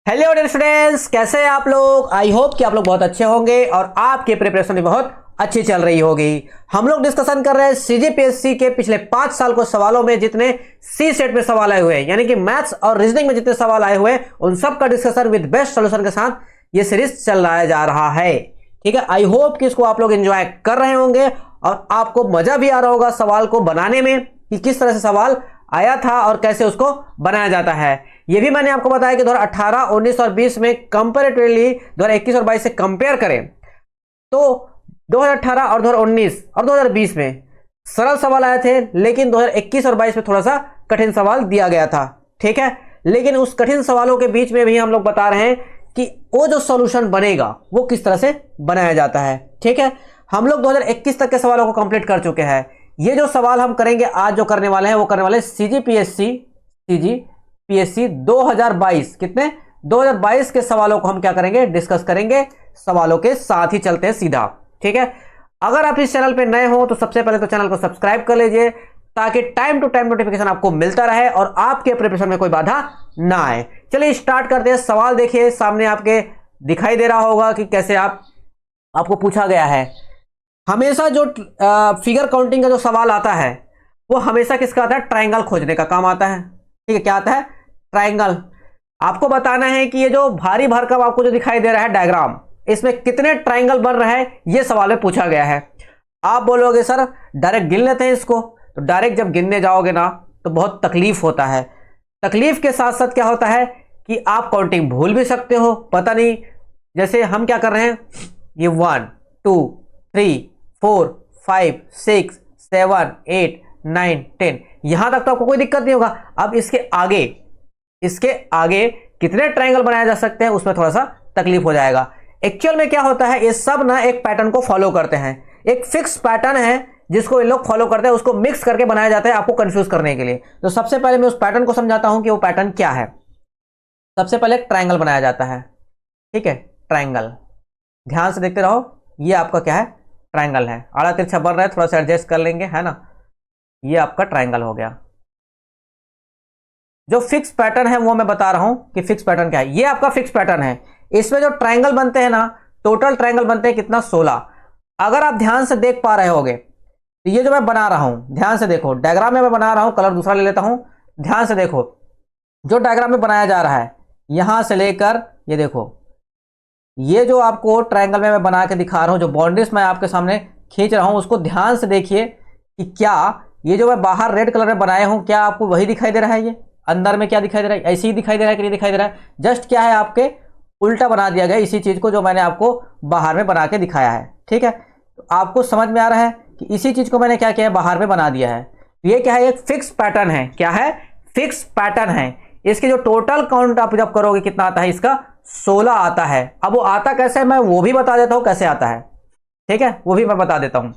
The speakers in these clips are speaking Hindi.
हेलो डियर स्टूडेंट्स, कैसे हैं आप लोग। आई होप कि आप लोग बहुत अच्छे होंगे और आपकी प्रिपरेशन भी बहुत अच्छी चल रही होगी। हम लोग डिस्कशन कर रहे हैं सीजीपीएससी के पिछले 5 साल को सवालों में जितने सी सेट में सवाल आए हुए हैं, यानी कि मैथ्स और रीजनिंग में जितने सवाल आए हुए हैं उन सब का डिस्कशन विद बेस्ट सोल्यूशन के साथ ये सीरीज चलाया जा रहा है। ठीक है, आई होप कि इसको आप लोग एंजॉय कर रहे होंगे और आपको मजा भी आ रहा होगा सवाल को बनाने में कि किस तरह से सवाल आया था और कैसे उसको बनाया जाता है। ये भी मैंने आपको बताया कि 2018, 19 और 20 में कंपैरेटिवली 2021 और 22 से कंपेयर करें तो 2018 और 2019 और 2020 में सरल सवाल आए थे, लेकिन 2021 और 22 में थोड़ा सा कठिन सवाल दिया गया था। ठीक है, लेकिन उस कठिन सवालों के बीच में भी हम लोग बता रहे हैं कि वो जो सॉल्यूशन बनेगा वो किस तरह से बनाया जाता है। ठीक है, हम लोग 2021 तक के सवालों को कंप्लीट कर चुके हैं। ये जो सवाल हम करेंगे आज, जो करने वाले हैं वो करने वाले हैं सीजीपीएससी 2022। कितने 2022 के सवालों को हम क्या करेंगे, डिस्कस करेंगे। सवालों के साथ ही चलते हैं सीधा। ठीक है, अगर आप इस चैनल पे नए हो तो सबसे पहले तो चैनल को सब्सक्राइब कर लीजिए ताकि टाइम टू टाइम नोटिफिकेशन आपको मिलता रहे और आपके प्रिपरेशन में कोई बाधा ना आए। चलिए स्टार्ट करते हैं। सवाल देखिए, सामने आपके दिखाई दे रहा होगा कि कैसे आपको पूछा गया है। हमेशा जो फिगर काउंटिंग का जो सवाल आता है वो हमेशा किसका आता है, ट्रायंगल खोजने का काम आता है। ठीक है, क्या आता है, ट्रायंगल। आपको बताना है कि ये जो भारी भरकम आपको जो दिखाई दे रहा है डायग्राम, इसमें कितने ट्रायंगल बन रहे हैं ये सवाल में पूछा गया है। आप बोलोगे सर डायरेक्ट गिन लेते हैं इसको, तो डायरेक्ट जब गिनने जाओगे ना तो बहुत तकलीफ होता है। तकलीफ के साथ साथ क्या होता है कि आप काउंटिंग भूल भी सकते हो, पता नहीं। जैसे हम क्या कर रहे हैं, ये 1 2 3 4 5 6 7 8 9 10, यहां तक तो आपको कोई दिक्कत नहीं होगा। अब इसके आगे कितने ट्रायंगल बनाए जा सकते हैं उसमें थोड़ा सा तकलीफ हो जाएगा। एक्चुअल में क्या होता है, ये सब ना एक पैटर्न को फॉलो करते हैं। एक फिक्स पैटर्न है जिसको इन लोग फॉलो करते हैं, उसको मिक्स करके बनाया जाता है आपको कंफ्यूज करने के लिए। तो सबसे पहले मैं उस पैटर्न को समझाता हूं कि वो पैटर्न क्या है। सबसे पहले एक ट्रायंगल बनाया जाता है। ठीक है, ट्रायंगल ध्यान से देखते रहो। ये आपका क्या है, ट्रायंगल है। आड़ा तिरछा बन रहा है, थोड़ा सा एडजस्ट कर लेंगे, है ना। ये आपका ट्रायंगल हो गया। जो फिक्स पैटर्न है वो मैं बता रहा हूं कि फिक्स पैटर्न क्या है। ये आपका फिक्स पैटर्न है। इसमें जो ट्रायंगल बनते हैं ना, टोटल ट्रायंगल बनते हैं कितना, 16। अगर आप ध्यान से देख पा रहे होगे तो ये जो मैं बना रहा हूं, ध्यान से देखो, डायग्राम में मैं बना रहा हूं, कलर दूसरा ले लेता हूं। ध्यान से देखो, जो डायग्राम में बनाया जा रहा है यहां से लेकर ये देखो, ये जो आपको ट्रायंगल में मैं बना के दिखा रहा हूं, जो बाउंड्रीज मैं आपके सामने खींच रहा हूं, उसको ध्यान से देखिए कि क्या ये जो मैं बाहर रेड कलर में बनाया हूं, क्या आपको वही दिखाई दे रहा है। ये अंदर में क्या दिखाई दे रहा है, ऐसे ही दिखाई दे रहा है कि नहीं दिखाई दे रहा है। जस्ट क्या है, आपके उल्टा बना दिया गया इसी चीज को जो मैंने आपको बाहर में बना के दिखाया है। ठीक है, तो आपको समझ में आ रहा है कि इसी चीज को मैंने क्या किया है, बाहर में बना दिया है। तो ये क्या है, एक फिक्स पैटर्न है। क्या है, फिक्स पैटर्न है। इसके जो टोटल काउंट आप जब करोगे कितना आता है, इसका 16 आता है। अब वो आता कैसे है मैं वो भी बता देता हूं कैसे आता है। ठीक है, वो भी मैं बता देता हूं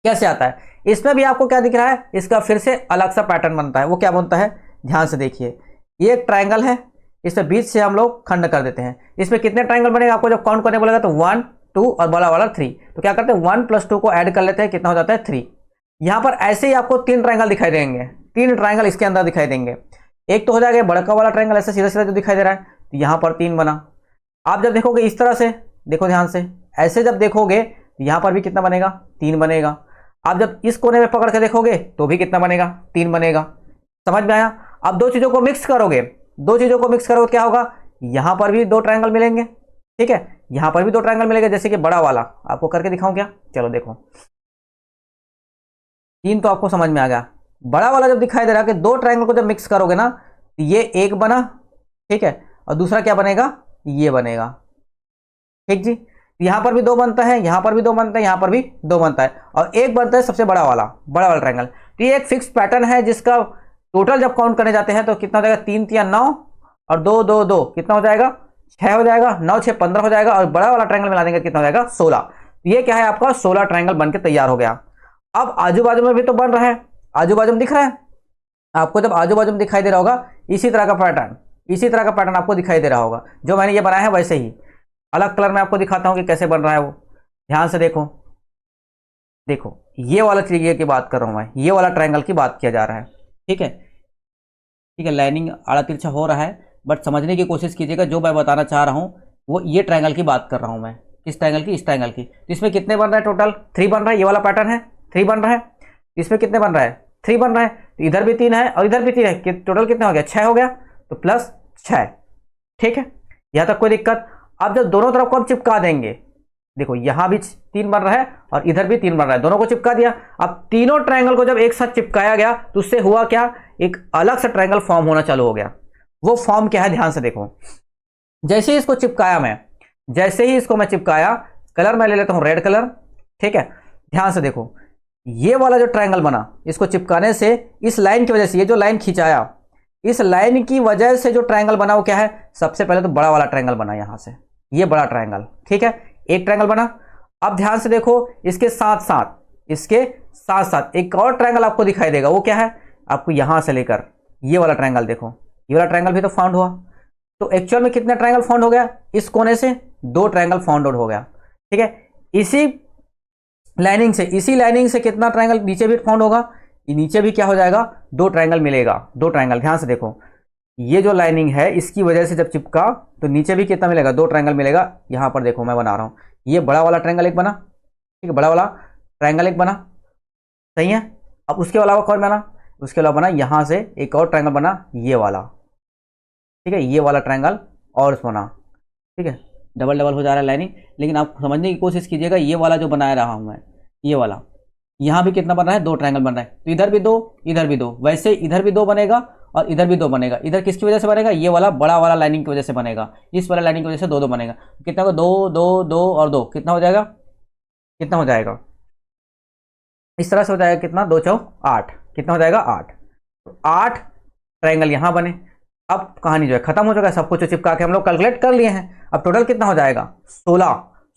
कैसे आता है। इसमें भी आपको क्या दिख रहा है, इसका फिर से अलग सा पैटर्न बनता है। वो क्या बनता है, ध्यान से देखिए। ये एक ट्रायंगल है, इसमें बीच से हम लोग खंड कर देते हैं। इसमें कितने ट्रायंगल बनेगा, आपको जब काउंट करने बोलेगा तो 1 2 और बड़ा वाला 3। तो क्या करते हैं, 1 + 2 को ऐड कर लेते हैं, कितना हो जाता है 3। यहां पर ऐसे ही आपको 3 ट्रायंगल दिखाई देंगे। 3 ट्रायंगल इसके अंदर दिखाई देंगे। एक तो हो जाएगा बड़का वाला ट्रायंगल, ऐसे सीधा सीधा जो दिखाई दे रहा है, तो यहां पर 3 बना। आप जब देखोगे इस तरह से, देखो ध्यान से, ऐसे जब देखोगे तो यहां पर भी कितना बनेगा, 3 बनेगा। आप जब इस कोने में पकड़ के देखोगे तो भी कितना बनेगा, 3 बनेगा। समझ में आया। अब दो चीजों को मिक्स करोगे, क्या होगा, यहां पर भी 2 ट्रायंगल मिलेंगे। ठीक है, यहां पर भी 2 ट्रायंगल मिलेंगे। जैसे कि बड़ा वाला आपको करके दिखाऊं क्या, चलो देखो, 3 तो आपको समझ में आ गया। बड़ा वाला जब दिखाई दे रहा है कि 2 ट्रायंगल को जब मिक्स करोगे ना, ये एक बना। ठीक है, और दूसरा क्या बनेगा, ये बनेगा। ठीक जी, यहां पर भी 2 बनता है, यहां पर भी 2 बनता है, यहां पर भी 2 बनता है, और एक बनता है सबसे बड़ा वाला ट्रायंगल। तो ये एक फिक्स पैटर्न है जिसका टोटल जब काउंट करने जाते हैं तो कितना हो जाएगा, 3 3 9 और 2 2 2, कितना हो जाएगा, 6 हो जाएगा। 9 6 15 हो जाएगा, और बड़ा वाला ट्रायंगल मिला देंगे कितना हो जाएगा, 16। ये क्या है, आपका 16 ट्रायंगल बनके तैयार हो गया। अब आजू बाजू में भी तो बन रहा है, आजू बाजू में दिख रहा है आपको। जब आजू बाजू में दिखाई दे रहा होगा इसी तरह का पैटर्न आपको दिखाई दे रहा होगा। जो मैंने ये बनाया है वैसे ही अलग कलर में आपको दिखाता हूं कि कैसे बन रहा है वो। ध्यान से देखो, ये वाला चीज की बात कर रहा हूं मैं, ये वाला ट्रायंगल की बात किया जा रहा है। ठीक है, लाइनिंग आड़ा तिरछा हो रहा है, बट समझने की कोशिश कीजिएगा, जो मैं बताना चाह रहा हूँ वो ये ट्रायंगल की बात कर रहा हूँ मैं। किस ट्रायंगल की? इस ट्रायंगल की। तो इसमें कितने बन रहा है टोटल? 3 बन रहा है, ये वाला पैटर्न है 3 बन रहा है। इसमें कितने बन रहा है? 3 बन रहा है। तो इधर भी 3 है और इधर भी 3 है, टोटल कितना हो गया? 6 हो गया, तो प्लस 6। ठीक है, यहां तक कोई दिक्कत? अब जब दोनों तरफ को हम चिपका देंगे, देखो यहां भी 3 बन रहा है और इधर भी 3 बन रहा है, दोनों को चिपका दिया। अब तीनों ट्रायंगल को जब एक साथ चिपकाया गया तो उससे हुआ क्या? एक अलग से ट्रायंगल फॉर्म होना चालू हो गया। वो फॉर्म क्या है ध्यान से देखो। जैसे ही इसको चिपकाया मैं, जैसे ही इसको मैं चिपकाया, कलर मैं ले लेता हूं रेड कलर। ठीक है, ध्यान से देखो, ये वाला जो ट्रायंगल बना, इसको चिपकाने से इस लाइन की वजह से, ये जो लाइन खिंचाया, इस लाइन की वजह से जो ट्रायंगल बना वो क्या है? सबसे पहले तो बड़ा वाला ट्रायंगल बना यहां से, ये बड़ा ट्रायंगल। ठीक है, एक ट्रायंगल बना। अब ध्यान से देखो, इसके साथ साथ एक और ट्रायंगल आपको दिखाई देगा। वो क्या है? आपको यहां से लेकर ये वाला ट्रायंगल, देखो ये वाला ट्रायंगल भी तो फाउंड हुआ। तो एक्चुअल में कितने ट्रायंगल फाउंड हो गया? इस कोने से 2 ट्रायंगल फाउंड हो गया। ठीक है, इसी लाइनिंग से कितना ट्रायंगल नीचे भी फाउंड होगा? नीचे भी क्या हो जाएगा? 2 ट्रायंगल मिलेगा, 2 ट्रायंगल। ध्यान से देखो, ये जो लाइनिंग है इसकी वजह से जब चिपका तो नीचे भी कितना मिलेगा? 2 ट्रायंगल मिलेगा। यहां पर देखो मैं बना रहा हूं, ये बड़ा वाला ट्रायंगल एक बना। ठीक है, बड़ा वाला ट्रायंगल एक बना, सही है। अब उसके अलावा कौन बना? उसके अलावा बना यहां से एक और ट्रायंगल बना, ये वाला। ठीक है, ये वाला ट्रायंगल और बना। ठीक है, डबल डबल हो जा रहा है लाइनिंग, लेकिन आप समझने की कोशिश कीजिएगा। ये वाला जो बना रहा हूं मैं, ये वाला, यहां भी कितना बन रहा है? 2 ट्रायंगल बन रहा है। तो इधर भी 2, इधर भी 2, वैसे इधर भी 2 बनेगा और इधर भी 2 बनेगा। इधर किसकी वजह से बनेगा? ये वाला बड़ा वाला लाइनिंग की वजह से बनेगा। इस वाला लाइनिंग की वजह से 2 2 बनेगा। कितना होगा? 2 2 2 और 2, कितना हो जाएगा? कितना हो जाएगा? इस तरह से हो जाएगा कितना? 2 4 8, कितना हो जाएगा? 8। तो 8 ट्रायंगल यहां बने। अब कहानी जो है खत्म हो चुका है, सब कुछ चिपका के हम लोग कैलकुलेट कर लिए हैं। अब टोटल कितना हो जाएगा? 16।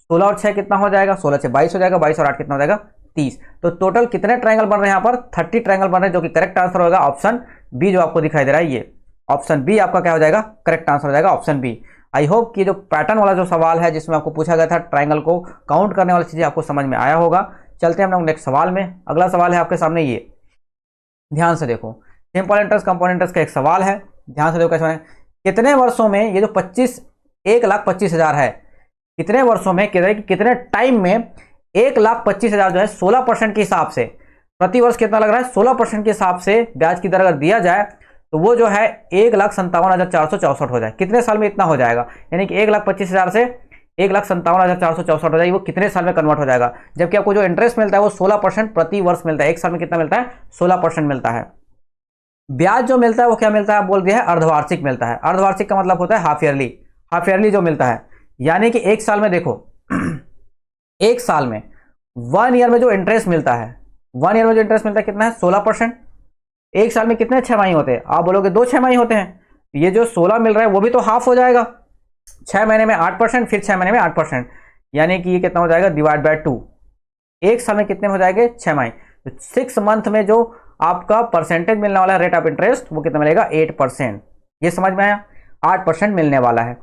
16 और 6 कितना हो जाएगा? 16 से 22 हो जाएगा, 22 और 8 कितना हो जाएगा? 30। तो टोटल कितने ट्रायंगल बन रहे हैं यहाँ पर? 30 ट्रायंगल बन रहे हैं, जो कि करेक्ट आंसर होगा ऑप्शन बी, जो आपको दिखाई दे रहा है। ये ऑप्शन बी आपका क्या हो जाएगा? करेक्ट आंसर हो जाएगा ऑप्शन बी। आई होप कि जो पैटर्न वाला जो सवाल है जिसमें आपको पूछा गया था ट्रायंगल को काउंट करने वाली चीजें आपको समझ में आया होगा। चलते हैं हम लोग नेक्स्ट सवाल में। अगला सवाल है आपके सामने, ये ध्यान से देखो, सिंपल इंटरेस्ट कंपाउंड इंटरेस्ट का एक सवाल है। ध्यान से देखो कैसे, कितने वर्षों में ये जो 1,25,000 है, कितने वर्षों में, कितने टाइम में 1,25,000 जो है 16% के हिसाब से प्रति वर्ष कितना लग रहा है? 16% के हिसाब से ब्याज की दर अगर दिया जाए तो वो जो है 1,57,464 हो जाए। कितने साल में इतना हो जाएगा? यानी कि 1,25,000 से 1,57,464 हो जाएगी। वो कितने साल में कन्वर्ट हो जाएगा? जबकि आपको जो इंटरेस्ट मिलता है वो 16% प्रति वर्ष मिलता है। एक साल में कितना मिलता है? 16% मिलता है। ब्याज जो मिलता है वो क्या मिलता है? आप बोल दिया है अर्धवार्षिक मिलता है। अर्धवार्षिक का मतलब होता है हाफ ईयरली, हाफ ईयरली जो मिलता है। यानी कि एक साल में देखो, एक साल में 1 ईयर में जो इंटरेस्ट मिलता है, 1 ईयर में जो इंटरेस्ट मिलता है कितना है? 16%। एक साल में कितने छमाही होते हैं? आप बोलोगे 2 छमाही होते हैं। ये जो 16 मिल रहा है वो भी तो हाफ हो जाएगा। 6 महीने में 8%, फिर 6 महीने में 8%, यानी कि ये कितना हो जाएगा? Divide by 2। एक साल में कितने हो जाएंगे? 6 माही। तो 6 मंथ में जो आपका परसेंटेज मिलने वाला है रेट ऑफ इंटरेस्ट, वो कितना मिलेगा? 8%। ये समझ में आया? 8% मिलने वाला है।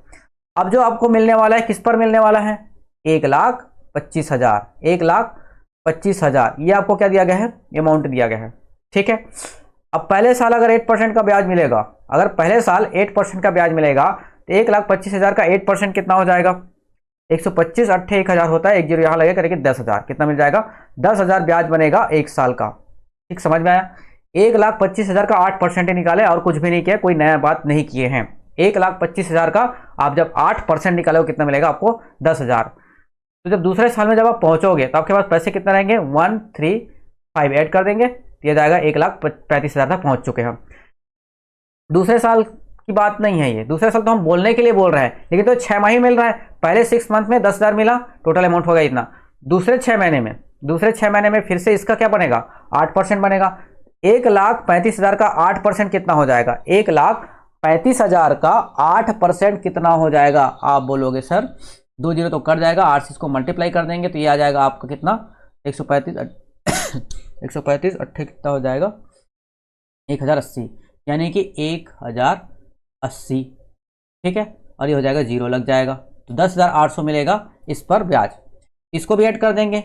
अब जो आपको मिलने वाला है किस पर मिलने वाला है? 1,25,000। 1,25,000 ये आपको क्या दिया गया है? अमाउंट दिया गया है। ठीक है, अब पहले साल अगर 8% का ब्याज मिलेगा, अगर पहले साल 8% का ब्याज मिलेगा तो 1,25,000 का 8% कितना हो जाएगा? 125 अट्ठे 1,000 होता है, एक जीरो यहां लगेगा, करेंगे 10,000। कितना मिल जाएगा? 10,000 ब्याज बनेगा एक साल का। ठीक, समझ में आया? 1,25,000 का 8% निकाले और कुछ भी नहीं किया, कोई नया बात नहीं किए हैं। 1,25,000 का आप जब 8% निकालोगे कितना मिलेगा आपको? 10,000। तो जब दूसरे साल में जब आप पहुंचोगे तो आपके पास पैसे कितने रहेंगे? 135 ऐड कर देंगे, दिया जाएगा 1,35,000 तक पहुंच चुके हैं। दूसरे साल की बात नहीं है ये, दूसरे साल तो हम बोलने के लिए बोल रहे हैं, लेकिन तो 6 माही मिल रहा है। पहले 6 मंथ में 10,000 मिला, टोटल अमाउंट होगा इतना। दूसरे 6 महीने में फिर से इसका क्या बनेगा? 8% बनेगा। 1,35,000 का 8% कितना हो जाएगा? 1,35,000 का 8% कितना हो जाएगा? आप बोलोगे सर 2 जीरो तो कट जाएगा, 8 से इसको मल्टीप्लाई कर देंगे तो ये आ जाएगा आपका कितना? 135 अट्ठे कितना हो जाएगा? 1,080, यानी कि 1,080। ठीक है, और ये हो जाएगा जीरो लग जाएगा, तो 10,800 मिलेगा इस पर ब्याज। इसको भी ऐड कर देंगे,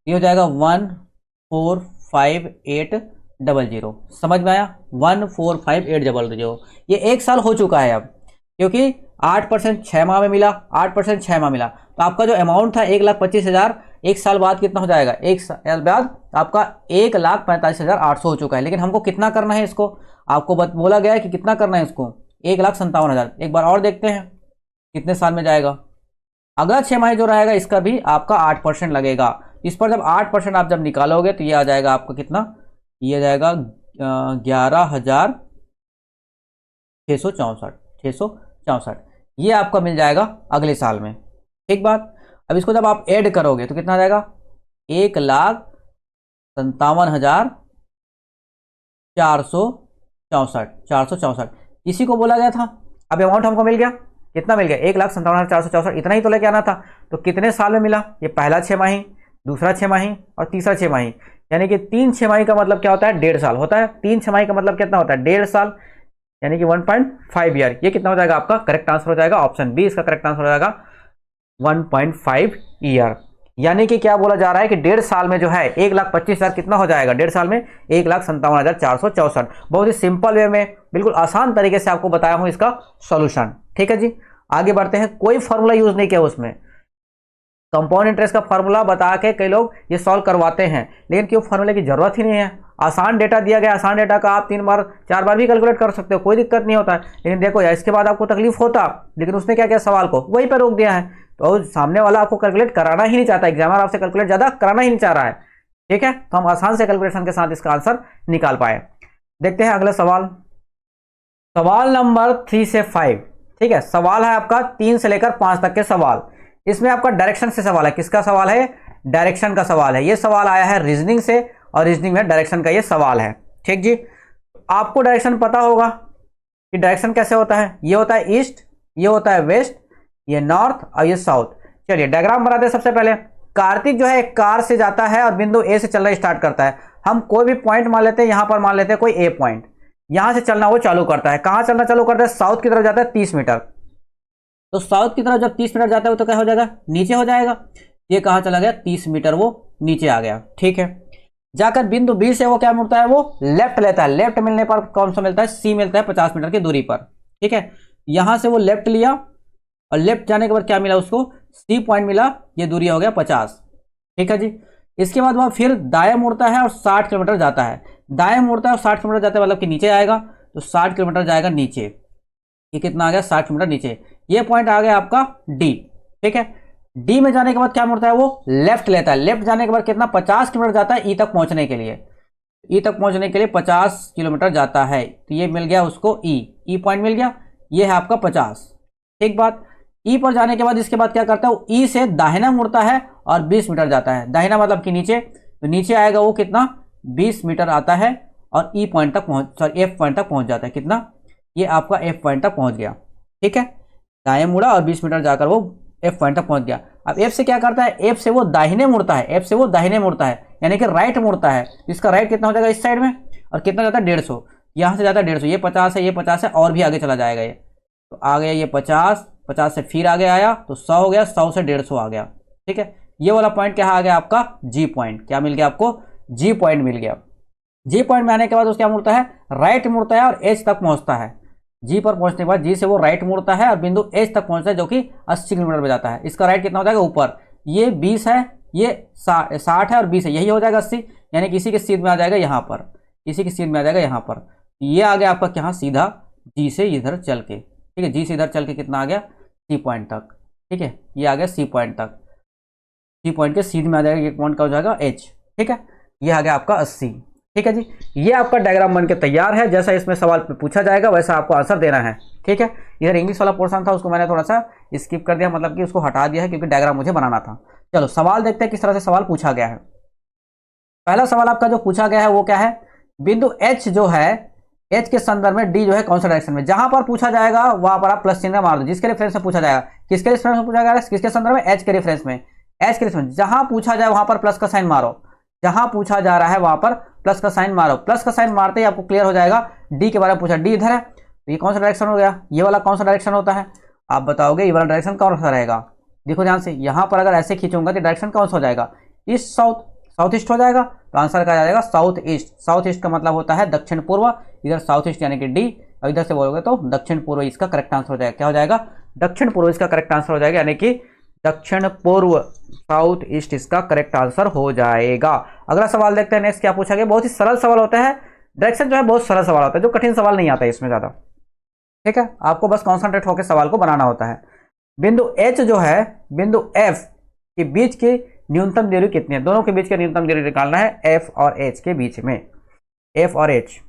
ये हो जाएगा 1,45800। समझ में आया? 1,45800। ये एक साल हो चुका है अब। क्योंकि 8% 6 माह में मिला, 8% 6 माह मिला, तो आपका जो अमाउंट था 1,25,000 एक साल बाद कितना हो जाएगा, एक साल बाद आपका 1,45,800 हो चुका है। लेकिन हमको कितना करना है इसको, आपको बोला गया है कि कितना करना है इसको, 1,57,000। एक बार और देखते हैं कितने साल में जाएगा। अगला 6 माह जो रहेगा इसका भी आपका 8% लगेगा। इस पर जब 8% आप जब निकालोगे तो ये आ जाएगा आपका कितना, ये आ जाएगा 11,664 ये आपका मिल जाएगा अगले साल में। ठीक बात। अब इसको जब आप ऐड करोगे तो कितना आ जाएगा, 1,57,464 इसी को बोला गया था। अब अमाउंट हमको मिल गया, कितना मिल गया, 1,57,464 इतना ही तो लेके आना था। तो कितने साल में मिला, ये पहला 6 माही, दूसरा 6 माही और तीसरा 6 माही, यानी कि 3 6 माही का मतलब क्या होता है, 1.5 साल होता है। 3 6 माही का मतलब कितना होता है, 1.5 साल, यानी कि 1.5 ईयर। ये कितना हो जाएगा आपका करेक्ट आंसर हो जाएगा, ऑप्शन बी इसका करेक्ट आंसर हो जाएगा 1.5 ईयर। यानी कि क्या बोला जा रहा है कि 1.5 साल में जो है 1,25,000 कितना हो जाएगा, 1.5 साल में 1,57,464। बहुत ही सिंपल वे में, बिल्कुल आसान तरीके से आपको बताया हूं इसका सॉल्यूशन। ठीक है जी, आगे बढ़ते हैं। कोई फॉर्मूला यूज नहीं किया उसमें, कंपाउंड इंटरेस्ट का फॉर्मूला बता के कई लोग ये सॉल्व करवाते हैं, लेकिन क्यों फॉर्मूले की जरूरत ही नहीं है। आसान डेटा दिया गया, आसान डेटा का आप 3 बार 4 बार भी कैलकुलेट कर सकते हो, कोई दिक्कत नहीं होता है। लेकिन देखो यार, इसके बाद आपको तकलीफ होता, लेकिन उसने क्या किया, सवाल को वहीं पर रोक दिया है। तो सामने वाला आपको कैलकुलेट कराना ही नहीं चाहता, एग्जामर आपसे कैलकुलेट ज्यादा कराना ही नहीं चाह रहा है। ठीक है, तो हम आसान से कैलकुलेशन के साथ इसका आंसर निकाल पाए। देखते हैं अगला सवाल, सवाल नंबर 3 से 5। ठीक है, सवाल है आपका 3 से लेकर 5 तक के सवाल। इसमें आपका डायरेक्शन से सवाल है। किसका सवाल है, डायरेक्शन का सवाल है। ये सवाल आया है रीजनिंग से, और रीजनिंग में डायरेक्शन का ये सवाल है। ठीक जी, आपको डायरेक्शन पता होगा कि डायरेक्शन कैसे होता है। ये होता है ईस्ट, ये होता है वेस्ट, ये नॉर्थ और ये साउथ। चलिए डायग्राम बनाते हैं। सबसे पहले कार्तिक जो है एक कार से जाता है और बिंदु ए से चलना स्टार्ट करता है। हम कोई भी पॉइंट मान लेते हैं, यहां पर मान लेते हैं कोई ए पॉइंट, यहां से चलना वो चालू करता है। कहां चलना चालू करता है, साउथ की तरफ जाता है 30 मीटर। तो साउथ की तरफ जब 30 मीटर जाता है तो क्या हो जाएगा, नीचे हो जाएगा। ये कहां चला गया, 30 मीटर वो नीचे आ गया। ठीक है, जाकर बिंदु बी से वो क्या मुड़ता है, वो लेफ्ट लेता है। लेफ्ट मिलने पर कौन सा मिलता है, सी मिलता है 50 मीटर की दूरी पर। ठीक है, यहां से वो लेफ्ट लिया और लेफ्ट जाने के बाद क्या मिला उसको, सी पॉइंट मिला, ये दूरी हो गया 50। ठीक है जी, इसके बाद वह फिर दाएं मुड़ता है और 60 किलोमीटर जाता है। दाएं मुड़ता है और 60 किलोमीटर जाता है, मतलब कि नीचे आएगा, तो 60 किलोमीटर जाएगा नीचे। ये कितना आ गया, 60 किलोमीटर नीचे। ये पॉइंट आ गया आपका डी। ठीक है, डी में जाने के बाद क्या मुड़ता है, वो लेफ्ट लेता है। लेफ्ट जाने के बाद कितना, 50 किलोमीटर जाता है ई तक पहुंचने के लिए। ई तक पहुंचने के लिए 50 किलोमीटर जाता है। तो ये मिल गया उसको ई पॉइंट मिल गया, ये है आपका 50। ठीक बात। ई पर जाने के बाद इसके बाद क्या करता है, ई से दाहिना मुड़ता है और 20 मीटर जाता है। दाहिना मतलब कि नीचे, तो नीचे आएगा वो कितना, 20 मीटर आता है और ई पॉइंट तक पहुंच, सॉरी एफ पॉइंट तक पहुंच जाता है। कितना, ये आपका एफ पॉइंट तक पहुंच गया। ठीक है, दाएं मुड़ा और 20 मीटर जाकर वो एफ पॉइंट तक पहुंच गया। अब एफ से क्या करता है, एफ से वो दाहिने मुड़ता है। एफ से वो दाहिने मुड़ता है, यानी कि राइट मुड़ता है। इसका राइट कितना हो जाएगा इस साइड में, और कितना जाता है 150। यहां से जाता है 150, ये 50 है, ये 50 है, और भी आगे चला जाएगा ये। तो आ गया ये 50, 50 से फिर आगे आया तो 100 हो गया, 100 से 150 आ गया। ठीक है, ये वाला पॉइंट क्या आ गया आपका, जी पॉइंट। क्या मिल गया आपको, जी पॉइंट मिल गया। जी पॉइंट में आने के बाद उसका मुड़ता है, राइट मुड़ता है और एच तक पहुंचता है। जी पर पहुंचने के बाद जी से वो राइट मुड़ता है और बिंदु एच तक पहुंचता है, जो कि 80 किलोमीटर पे जाता है। इसका राइट कितना हो जाएगा, ऊपर ये 20 है, ये 60 है और 20 है, यही हो जाएगा 80। यानी किसी के सीध में आ जाएगा यहाँ पर, किसी के सीध में आ जाएगा यहाँ पर। ये आ गया आपका क्या, सीधा जी से इधर चल के। ठीक है, जी से इधर चल के कितना आ गया, सी पॉइंट तक। ठीक है, ये आ गया सी पॉइंट तक। सी पॉइंट के सीध में आ जाएगा, एक पॉइंट का हो जाएगा एच। ठीक है, ये आ गया आपका 80। ठीक है जी, ये आपका डायग्राम बन के तैयार है। जैसा इसमें सवाल पूछा जाएगा वैसा आपको आंसर देना है। ठीक है, इधर इंग्लिश वाला पोर्शन था, उसको मैंने थोड़ा सा स्किप कर दिया, मतलब कि उसको हटा दिया है, क्योंकि डायग्राम मुझे बनाना था। चलो सवाल देखते हैं किस तरह से सवाल पूछा गया है। पहला सवाल आपका जो पूछा गया है वो क्या है, बिंदु एच जो है, एच के संदर्भ में डी जो है कौन सा डायरेक्शन में। जहां पर पूछा जाएगा वहां पर आप प्लस चिन्ह मार दो, जिसके रेफरेंस में पूछा जाएगा। किसके रेफरेंस में पूछा जाएगा, किसके संदर्भ में, एच के रेफरेंस में। एच के रेफरेंस जहां पूछा जाए वहां पर प्लस का साइन मारो, जहां पूछा जा रहा है वहां पर प्लस का साइन मारो। प्लस का साइन मारते ही आपको क्लियर हो जाएगा। डी के बारे में पूछा, डी इधर है, तो ये कौन सा डायरेक्शन हो गया, ये वाला कौन सा डायरेक्शन होता है, आप बताओगे ये वाला डायरेक्शन कौन सा रहेगा। देखो ध्यान से, यहां पर अगर ऐसे खींचूंगा तो डायरेक्शन कौन सा हो जाएगा, ईस्ट साउथ, साउथ ईस्ट हो जाएगा। तो आंसर क्या आ जाएगा, साउथ ईस्ट। साउथ ईस्ट का मतलब होता है दक्षिण पूर्व, इधर साउथ ईस्ट यानी कि डी, और इधर से बोलोगे तो दक्षिण पूर्व इसका करेक्ट आंसर हो जाएगा। क्या हो जाएगा? दक्षिण पूर्व इसका करेक्ट आंसर हो जाएगा, यानी कि दक्षिण पूर्व, साउथ ईस्ट इसका करेक्ट आंसर हो जाएगा। अगला सवाल देखते हैं नेक्स्ट क्या पूछा गया। बहुत ही सरल सवाल होता है, डायरेक्शन जो है बहुत सरल सवाल होता है, जो कठिन सवाल नहीं आता है इसमें ज्यादा। ठीक है, आपको बस कॉन्सेंट्रेट होकर सवाल को बनाना होता है। बिंदु एच जो है बिंदु एफ के बीच की न्यूनतम दूरी कितनी है? दोनों के बीच की न्यूनतम दूरी निकालना है, एफ और एच के बीच में। एफ और एच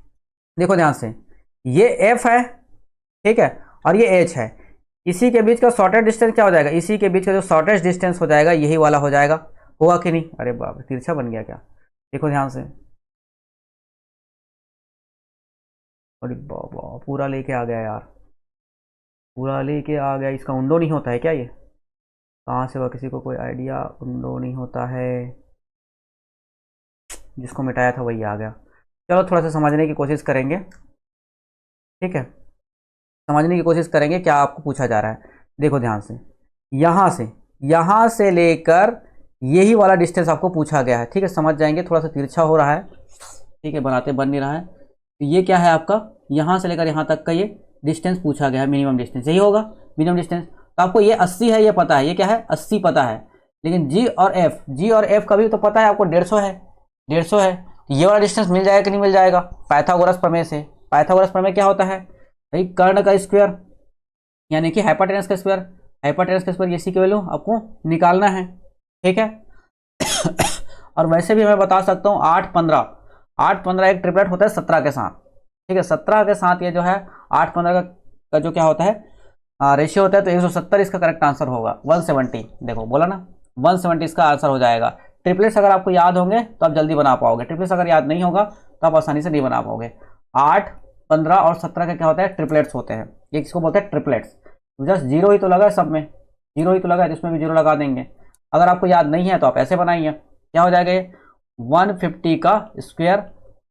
देखो ध्यान से, ये एफ है, ठीक है, और ये एच है। इसी के बीच का शॉर्टेस्ट डिस्टेंस क्या हो जाएगा? इसी के बीच का जो शॉर्टेस्ट डिस्टेंस हो जाएगा यही वाला हो जाएगा। होगा कि नहीं? अरे बाप रे, तिरछा बन गया क्या? देखो ध्यान से, अरे बाबा पूरा लेके आ गया यार, पूरा लेके आ गया। इसका उंडो नहीं होता है क्या? ये कहाँ से हुआ? किसी को कोई आइडिया? उंडो नहीं होता है, जिसको मिटाया था वही आ गया। चलो थोड़ा सा समझने की कोशिश करेंगे, ठीक है, समझने की कोशिश करेंगे क्या आपको पूछा जा रहा है। देखो ध्यान से, यहाँ से लेकर यही वाला डिस्टेंस आपको पूछा गया है, ठीक है, समझ जाएंगे। थोड़ा सा तिरछा हो रहा है, ठीक है, बनाते बन नहीं रहा है। तो ये क्या है आपका, यहाँ से लेकर यहाँ तक का ये डिस्टेंस पूछा गया है, मिनिमम डिस्टेंस यही होगा, मिनिमम डिस्टेंस। तो आपको ये 80 है, ये पता है, ये क्या है 80 पता है, लेकिन जी और एफ का भी तो पता है आपको 150 है, 150 है। तो ये वाला डिस्टेंस मिल जाएगा कि नहीं मिल जाएगा? पाइथागोरस प्रमेय से। पाइथागोरस प्रमेय क्या होता है भाई? कर्ण का स्क्वायर यानी कि हाइपोटेनस का स्क्वायर, हाइपोटेनस का स्क्वायर, इसी की वैल्यू आपको निकालना है, ठीक है। और वैसे भी मैं बता सकता हूँ 8-15 एक ट्रिपलेट होता है 17 के साथ, ठीक है, 17 के साथ ये जो है 8-15 का जो क्या होता है रेशियो होता है, तो 170 इसका करेक्ट आंसर होगा। 170 देखो बोला ना, 170 इसका आंसर हो जाएगा। ट्रिपलेट्स अगर आपको याद होंगे तो आप जल्दी बना पाओगे, ट्रिपलेट्स अगर याद नहीं होगा तो आप आसानी से नहीं बना पाओगे। 8, 15 और 17 का क्या होता है? ट्रिपलेट्स होते हैं। ये किसको बोलते हैं? ट्रिपलेट्स। तो जस्ट जीरो ही तो लगा है, सब में जीरो ही तो लगा है, तो इसमें भी जीरो लगा देंगे। अगर आपको याद नहीं है तो आप ऐसे बनाइए, क्या हो जाएगा ये 150 का स्क्वायर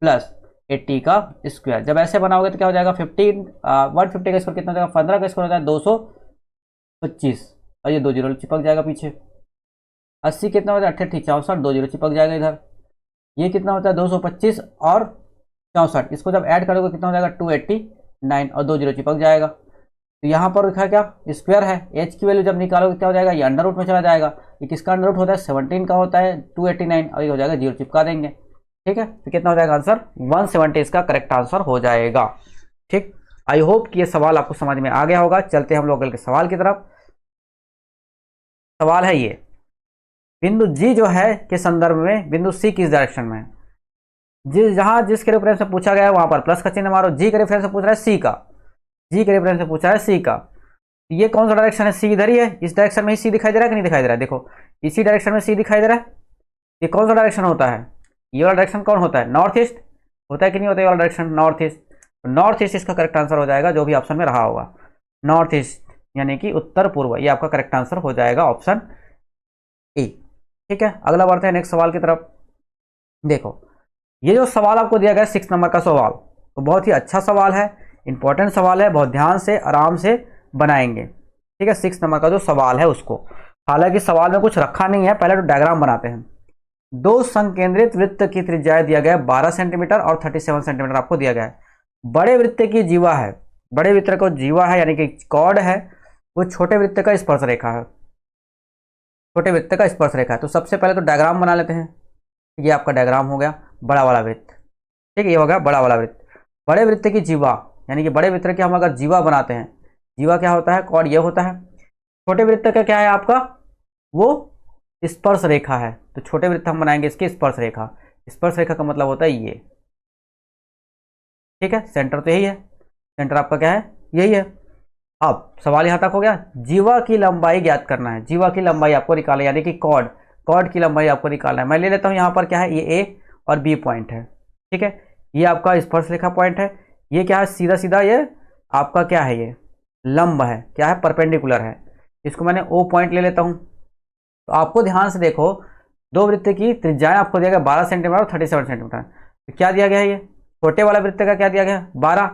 प्लस 80 का स्क्वायर। जब ऐसे बनाओगे तो क्या हो जाएगा 150 का स्क्वायर कितना हो जाएगा? 15 का स्क्वायर हो जाएगा 225, और ये 2 जीरो चिपक जाएगा पीछे। 80 कितना होता है? 68, 64, 2 जीरो चिपक जाएगा इधर। ये कितना होता है? 225 और 64, इसको जब ऐड करोगे कितना हो जाएगा? 289, और 2 जीरो चिपक जाएगा। तो यहाँ पर लिखा क्या? स्क्वायर है। एच की वैल्यू जब निकालोगे क्या हो जाएगा? ये अंडर रूट में चला जाएगा। ये किसका अंडर रूट होता है? 17 का होता है, 289, और ये हो जाएगा जीरो चिपका देंगे, ठीक है। तो कितना हो जाएगा आंसर? 170 इसका करेक्ट आंसर हो जाएगा, ठीक। आई होप कि ये सवाल आपको समझ में आ गया होगा। चलते हैं हम लोग अगले सवाल की तरफ। सवाल है ये, बिंदु जी जो है के संदर्भ में बिंदु सी किस डायरेक्शन में है? जिसके रेफरेंस से पूछा गया है वहां पर प्लस का चिन्ह मारो। जी के रेफरेंस से पूछ रहा है सी का, जी के रेफरेंस से पूछा है सी का। ये कौन सा डायरेक्शन है? सी इधर ही है, इस डायरेक्शन में ही सी दिखाई दे रहा है कि नहीं दिखाई दे रहा है? देखो इसी डायरेक्शन में सी दिखाई दे रहा है। ये कौन सा डायरेक्शन होता है? ये वाला डायरेक्शन कौन होता है? नॉर्थ ईस्ट होता है कि नहीं होता है? ये वाला direction north east. North east इसका करेक्ट आंसर हो जाएगा, जो भी ऑप्शन में रहा होगा। नॉर्थ ईस्ट यानी कि उत्तर पूर्व, ये आपका करेक्ट आंसर हो जाएगा, ऑप्शन ए, ठीक है। अगला बढ़ते हैं नेक्स्ट सवाल की तरफ। देखो ये जो सवाल आपको दिया गया 6 नंबर का सवाल, तो बहुत ही अच्छा सवाल है, इंपॉर्टेंट सवाल है, बहुत ध्यान से आराम से बनाएंगे, ठीक है। 6 नंबर का जो सवाल है उसको, हालांकि सवाल में कुछ रखा नहीं है, पहले तो डायग्राम बनाते हैं। दो संकेंद्रित वृत्त की त्रिज्याएं दिया गया है 12 सेंटीमीटर और 37 सेंटीमीटर आपको दिया गया है। बड़े वृत्त की जीवा है, बड़े वृत्त को जीवा है यानी कि कॉर्ड है, वो छोटे वृत्त का स्पर्श रेखा है, छोटे वृत्त का स्पर्श रेखा है। तो सबसे पहले तो डायग्राम बना लेते हैं। ये आपका डायग्राम हो गया बड़ा वाला वृत्त, ठीक है, ये हो गया बड़ा वाला वृत्त। बड़े वृत्त की जीवा यानी कि बड़े वृत्त की हम अगर जीवा बनाते हैं, जीवा क्या होता है? कॉर्ड ये होता है। छोटे वृत्त का क्या है आपका? वो स्पर्श रेखा है। तो छोटे वृत्त हम बनाएंगे इसकी स्पर्श रेखा। स्पर्श रेखा का मतलब होता है ये, ठीक है। सेंटर तो यही है, सेंटर आपका क्या है? यही है। अब सवाल यहां तक हो गया। जीवा की लंबाई ज्ञात करना है, जीवा की लंबाई आपको निकालना है, यानी कि कॉर्ड की लंबाई आपको निकालना है। मैं ले लेता हूं यहाँ पर क्या है, ये ए और बी पॉइंट है, ठीक है। ये आपका स्पर्श रेखा पॉइंट है। ये क्या है? सीधा सीधा ये आपका क्या है? ये लंब है, क्या है? परपेंडिकुलर है। इसको मैंने ओ पॉइंट ले लेता हूं। तो आपको ध्यान से देखो, दो वृत्त की त्रिज्याएं आपको दिया गया 12 सेंटीमीटर और 37 सेंटीमीटर। तो क्या दिया गया है? ये छोटे वाला वृत्त का क्या दिया गया? 12,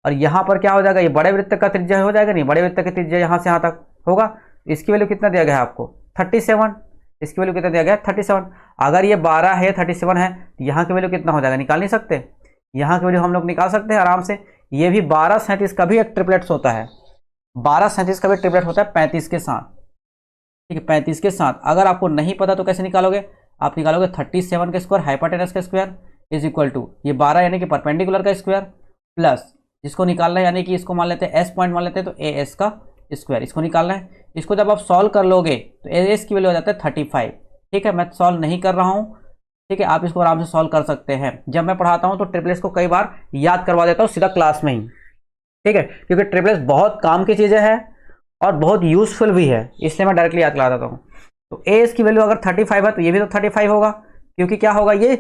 और यहाँ पर क्या हो जाएगा? ये बड़े वृत्त का त्रिज्या हो जाएगा, नहीं, बड़े वृत्त की त्रिज्या यहाँ से यहाँ तक होगा। इसकी वैल्यू कितना दिया गया है आपको? 37। इसकी वैल्यू कितना दिया गया है? 37। अगर ये 12 है, 37 है, तो यहाँ की वैल्यू कितना हो जाएगा? निकाल नहीं सकते? यहाँ की वैल्यू हम लोग निकाल सकते हैं आराम से। ये भी 1237 का भी एक ट्रिपलेट्स होता है, 1237 का भी ट्रिपलेट होता है 35 के साथ, ठीक है 35 के साथ। अगर आपको नहीं पता तो कैसे निकालोगे, आप निकालोगे 37 के स्क्वायर हाइपोटेनस के स्क्वायर इज इक्वल टू ये 12 यानी कि परपेंडिकुलर का स्क्वायर प्लस जिसको निकालना है यानी कि इसको मान लेते हैं एस पॉइंट मान लेते हैं तो ए एस का स्क्वायर, इसको निकालना है। इसको जब आप सॉल्व कर लोगे तो ए एस की वैल्यू हो जाता है 35, ठीक है। मैं सॉल्व नहीं कर रहा हूँ, ठीक है, आप इसको आराम से सॉल्व कर सकते हैं। जब मैं पढ़ाता हूँ तो ट्रिपलेट्स को कई बार याद करवा देता हूँ सीधा क्लास में ही, ठीक है, क्योंकि ट्रिपलेट्स बहुत काम की चीज़ें हैं और बहुत यूजफुल भी है, इसलिए मैं डायरेक्टली याद करा देता हूँ। तो ए एस की वैल्यू अगर 35 है तो ये भी तो 35 होगा, क्योंकि क्या होगा, ये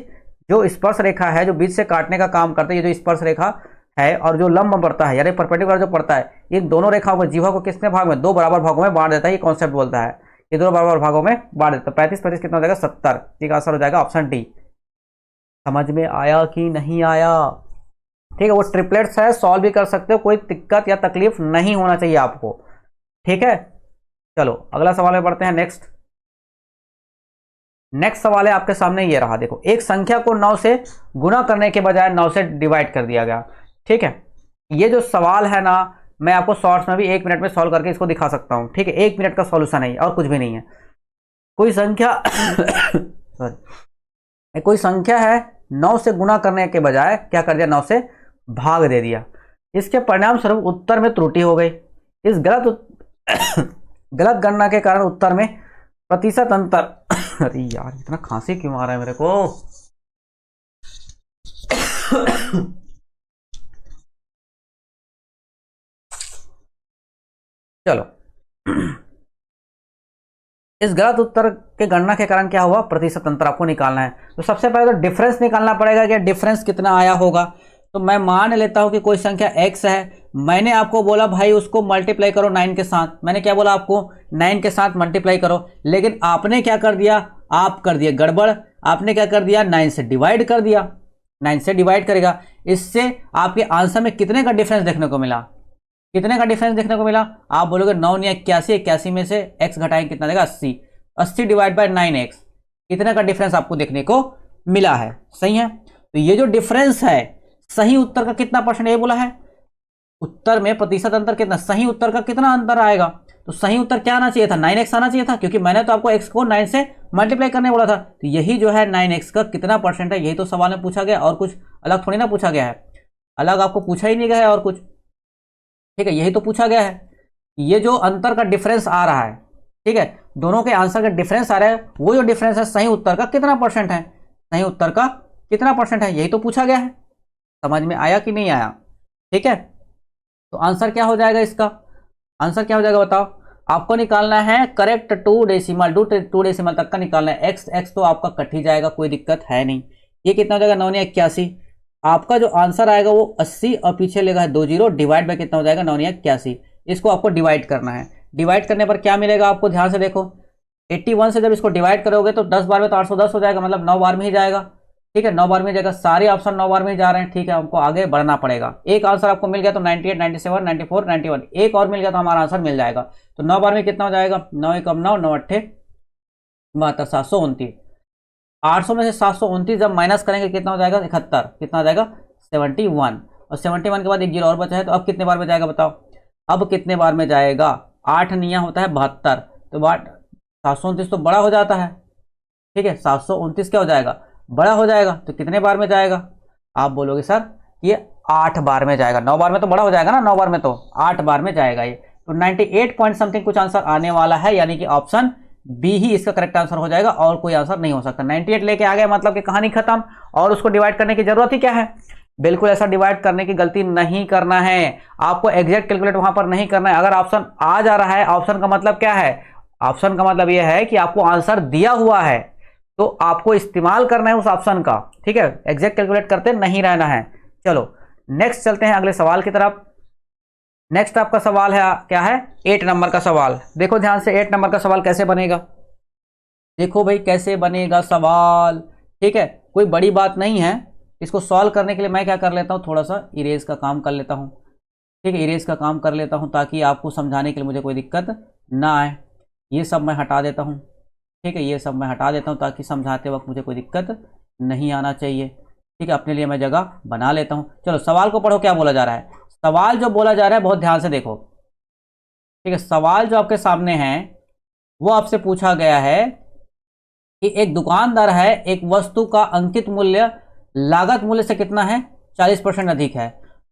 जो स्पर्श रेखा है जो बीच से काटने का काम करता है, ये जो स्पर्श रेखा है और जो लंब पड़ता है यानी परपेंडिकुलर जो पड़ता है, इन दोनों रेखाओं को जीवा को कितने भाग में, 2 बराबर भागों में बांट देता है, ये कॉन्सेप्ट बोलता है। ये 2 बराबर भागों में बांट देता है। 35 कितना हो जाएगा 70, ठीक आंसर हो जाएगा ऑप्शन डी। समझ में आया कि नहीं आया, ठीक है। वो ट्रिपलेट्स है, सॉल्व भी कर सकते हो, कोई दिक्कत या तकलीफ नहीं होना चाहिए आपको, ठीक है। चलो अगला सवाल में पढ़ते हैं। नेक्स्ट सवाल है आपके सामने, ये रहा, देखो एक संख्या को 9 से गुणा करने के बजाय 9 से डिवाइड कर दिया गया, ठीक है। ये जो सवाल है ना, मैं आपको शॉर्ट्स में भी 1 मिनट में सॉल्व करके इसको दिखा सकता हूं, ठीक है। 1 मिनट का सॉल्यूशन है और कुछ भी नहीं है। कोई संख्या सॉरी, कोई संख्या है 9 से गुणा करने के बजाय क्या कर दिया, 9 से भाग दे दिया। इसके परिणाम स्वरूप उत्तर में त्रुटि हो गई। इस गलत गणना के कारण उत्तर में प्रतिशत अंतर अरे यार इतना खांसी क्यों आ रहा है मेरे को चलो इस गलत उत्तर के गणना के कारण क्या हुआ, प्रतिशत अंतर आपको निकालना है। तो सबसे पहले तो डिफरेंस निकालना पड़ेगा कि डिफरेंस कितना आया होगा। तो मैं मान लेता हूं कि कोई संख्या x है, मैंने आपको बोला भाई उसको मल्टीप्लाई करो 9 के साथ, मैंने क्या बोला आपको 9 के साथ मल्टीप्लाई करो, लेकिन आपने क्या कर दिया, आप कर दिया गड़बड़, आपने क्या कर दिया 9 से डिवाइड कर दिया, 9 से डिवाइड करेगा। इससे आपके आंसर में कितने का डिफरेंस देखने को मिला, कितने का डिफरेंस देखने को मिला, आप बोलोगे 9 या 81, 81 में से x घटाएं कितना देगा 80, 80 डिवाइड बाय 9x, कितने का डिफरेंस आपको देखने को मिला है, सही है। तो ये जो डिफरेंस है सही उत्तर का कितना परसेंट ये बोला है, उत्तर में प्रतिशत अंतर कितना, सही उत्तर का कितना अंतर आएगा। तो सही उत्तर क्या आना चाहिए था, 9x आना चाहिए था, क्योंकि मैंने तो आपको x को 9 से मल्टीप्लाई करने बोला था। तो यही जो है 9x का कितना परसेंट है, यही तो सवाल में पूछा गया, और कुछ अलग थोड़ी ना पूछा गया है, अलग आपको पूछा ही नहीं गया है और कुछ, ठीक है, यही तो पूछा गया है। ये जो अंतर का डिफरेंस आ रहा है, ठीक है, दोनों के आंसर का डिफरेंस आ रहा है, वो जो डिफरेंस है सही उत्तर का कितना परसेंट है, सही उत्तर का कितना परसेंट है, यही तो पूछा गया है। समझ में आया कि नहीं आया, ठीक है। तो आंसर क्या हो जाएगा, इसका आंसर क्या हो जाएगा बताओ। आपको निकालना है करेक्ट 2 डेसिमल, 2 डेसिमल तक का निकालना है। x तो आपका कट ही जाएगा, कोई दिक्कत है नहीं। ये कितना हो जाएगा 9 या 81, आपका जो आंसर आएगा वो 80 और पीछे लेगा 2 जीरो, डिवाइड बाय कितना हो जाएगा 9 या 81। इसको आपको डिवाइड करना है। डिवाइड करने पर क्या मिलेगा आपको, ध्यान से देखो, 81 से जब इसको डिवाइड करोगे तो 10 बार में तो 810 हो जाएगा, मतलब 9 बार में ही जाएगा, ठीक है, 9 बार में जाएगा। सारे ऑप्शन 9 बार में ही जा रहे हैं, ठीक है, हमको आगे बढ़ना पड़ेगा। एक आंसर आपको मिल गया तो 98, 97, 94, 91, एक और मिल गया तो हमारा आंसर मिल जाएगा। तो 9 बार में कितना हो जाएगा, 9 एकम 9, 9 अट्ठे 72, 729, 800 में से 729 जब माइनस करेंगे कितना हो जाएगा 71, कितना हो जाएगा 71, और 71 के बाद एक जीरो और बचा है, तो अब कितने बार में जाएगा बताओ, अब कितने बार में जाएगा, 8 निया होता है 72, तो 729 तो बड़ा हो जाता है, ठीक है, 729 क्या हो जाएगा, बड़ा हो जाएगा। तो कितने बार में जाएगा, आप बोलोगे सर ये 8 बार में जाएगा, 9 बार में तो बड़ा हो जाएगा ना, 9 बार में तो 8 बार में जाएगा ये। तो 98 पॉइंट समथिंग कुछ आंसर आने वाला है, यानी कि ऑप्शन बी ही इसका करेक्ट आंसर हो जाएगा, और कोई आंसर नहीं हो सकता। 98 लेके आ गए मतलब कि कहानी खत्म, और उसको डिवाइड करने की जरूरत ही क्या है, बिल्कुल ऐसा डिवाइड करने की गलती नहीं करना है, आपको एग्जैक्ट कैलकुलेट वहां पर नहीं करना है। अगर ऑप्शन आ जा रहा है, ऑप्शन का मतलब क्या है, ऑप्शन का मतलब यह है कि आपको आंसर दिया हुआ है, तो आपको इस्तेमाल करना है उस ऑप्शन का, ठीक है, एग्जैक्ट कैलकुलेट करते नहीं रहना है। चलो नेक्स्ट चलते हैं अगले सवाल की तरफ। नेक्स्ट आपका सवाल है क्या है, 8 नंबर का सवाल। देखो ध्यान से 8 नंबर का सवाल कैसे बनेगा, देखो भाई कैसे बनेगा सवाल, ठीक है, कोई बड़ी बात नहीं है। इसको सॉल्व करने के लिए मैं क्या कर लेता हूँ, थोड़ा सा इरेज का काम कर लेता हूँ, ठीक है, इरेज का काम कर लेता हूँ ताकि आपको समझाने के लिए मुझे कोई दिक्कत ना आए। ये सब मैं हटा देता हूँ, ठीक है, ये सब मैं हटा देता हूँ ताकि समझाते वक्त मुझे कोई दिक्कत नहीं आना चाहिए, ठीक है, अपने लिए मैं जगह बना लेता हूँ। चलो सवाल को पढ़ो, क्या बोला जा रहा है, सवाल जो बोला जा रहा है बहुत ध्यान से देखो, ठीक है। सवाल जो आपके सामने है वो आपसे पूछा गया है कि एक दुकानदार है, एक वस्तु का अंकित मूल्य लागत मूल्य से कितना है, 40% अधिक है।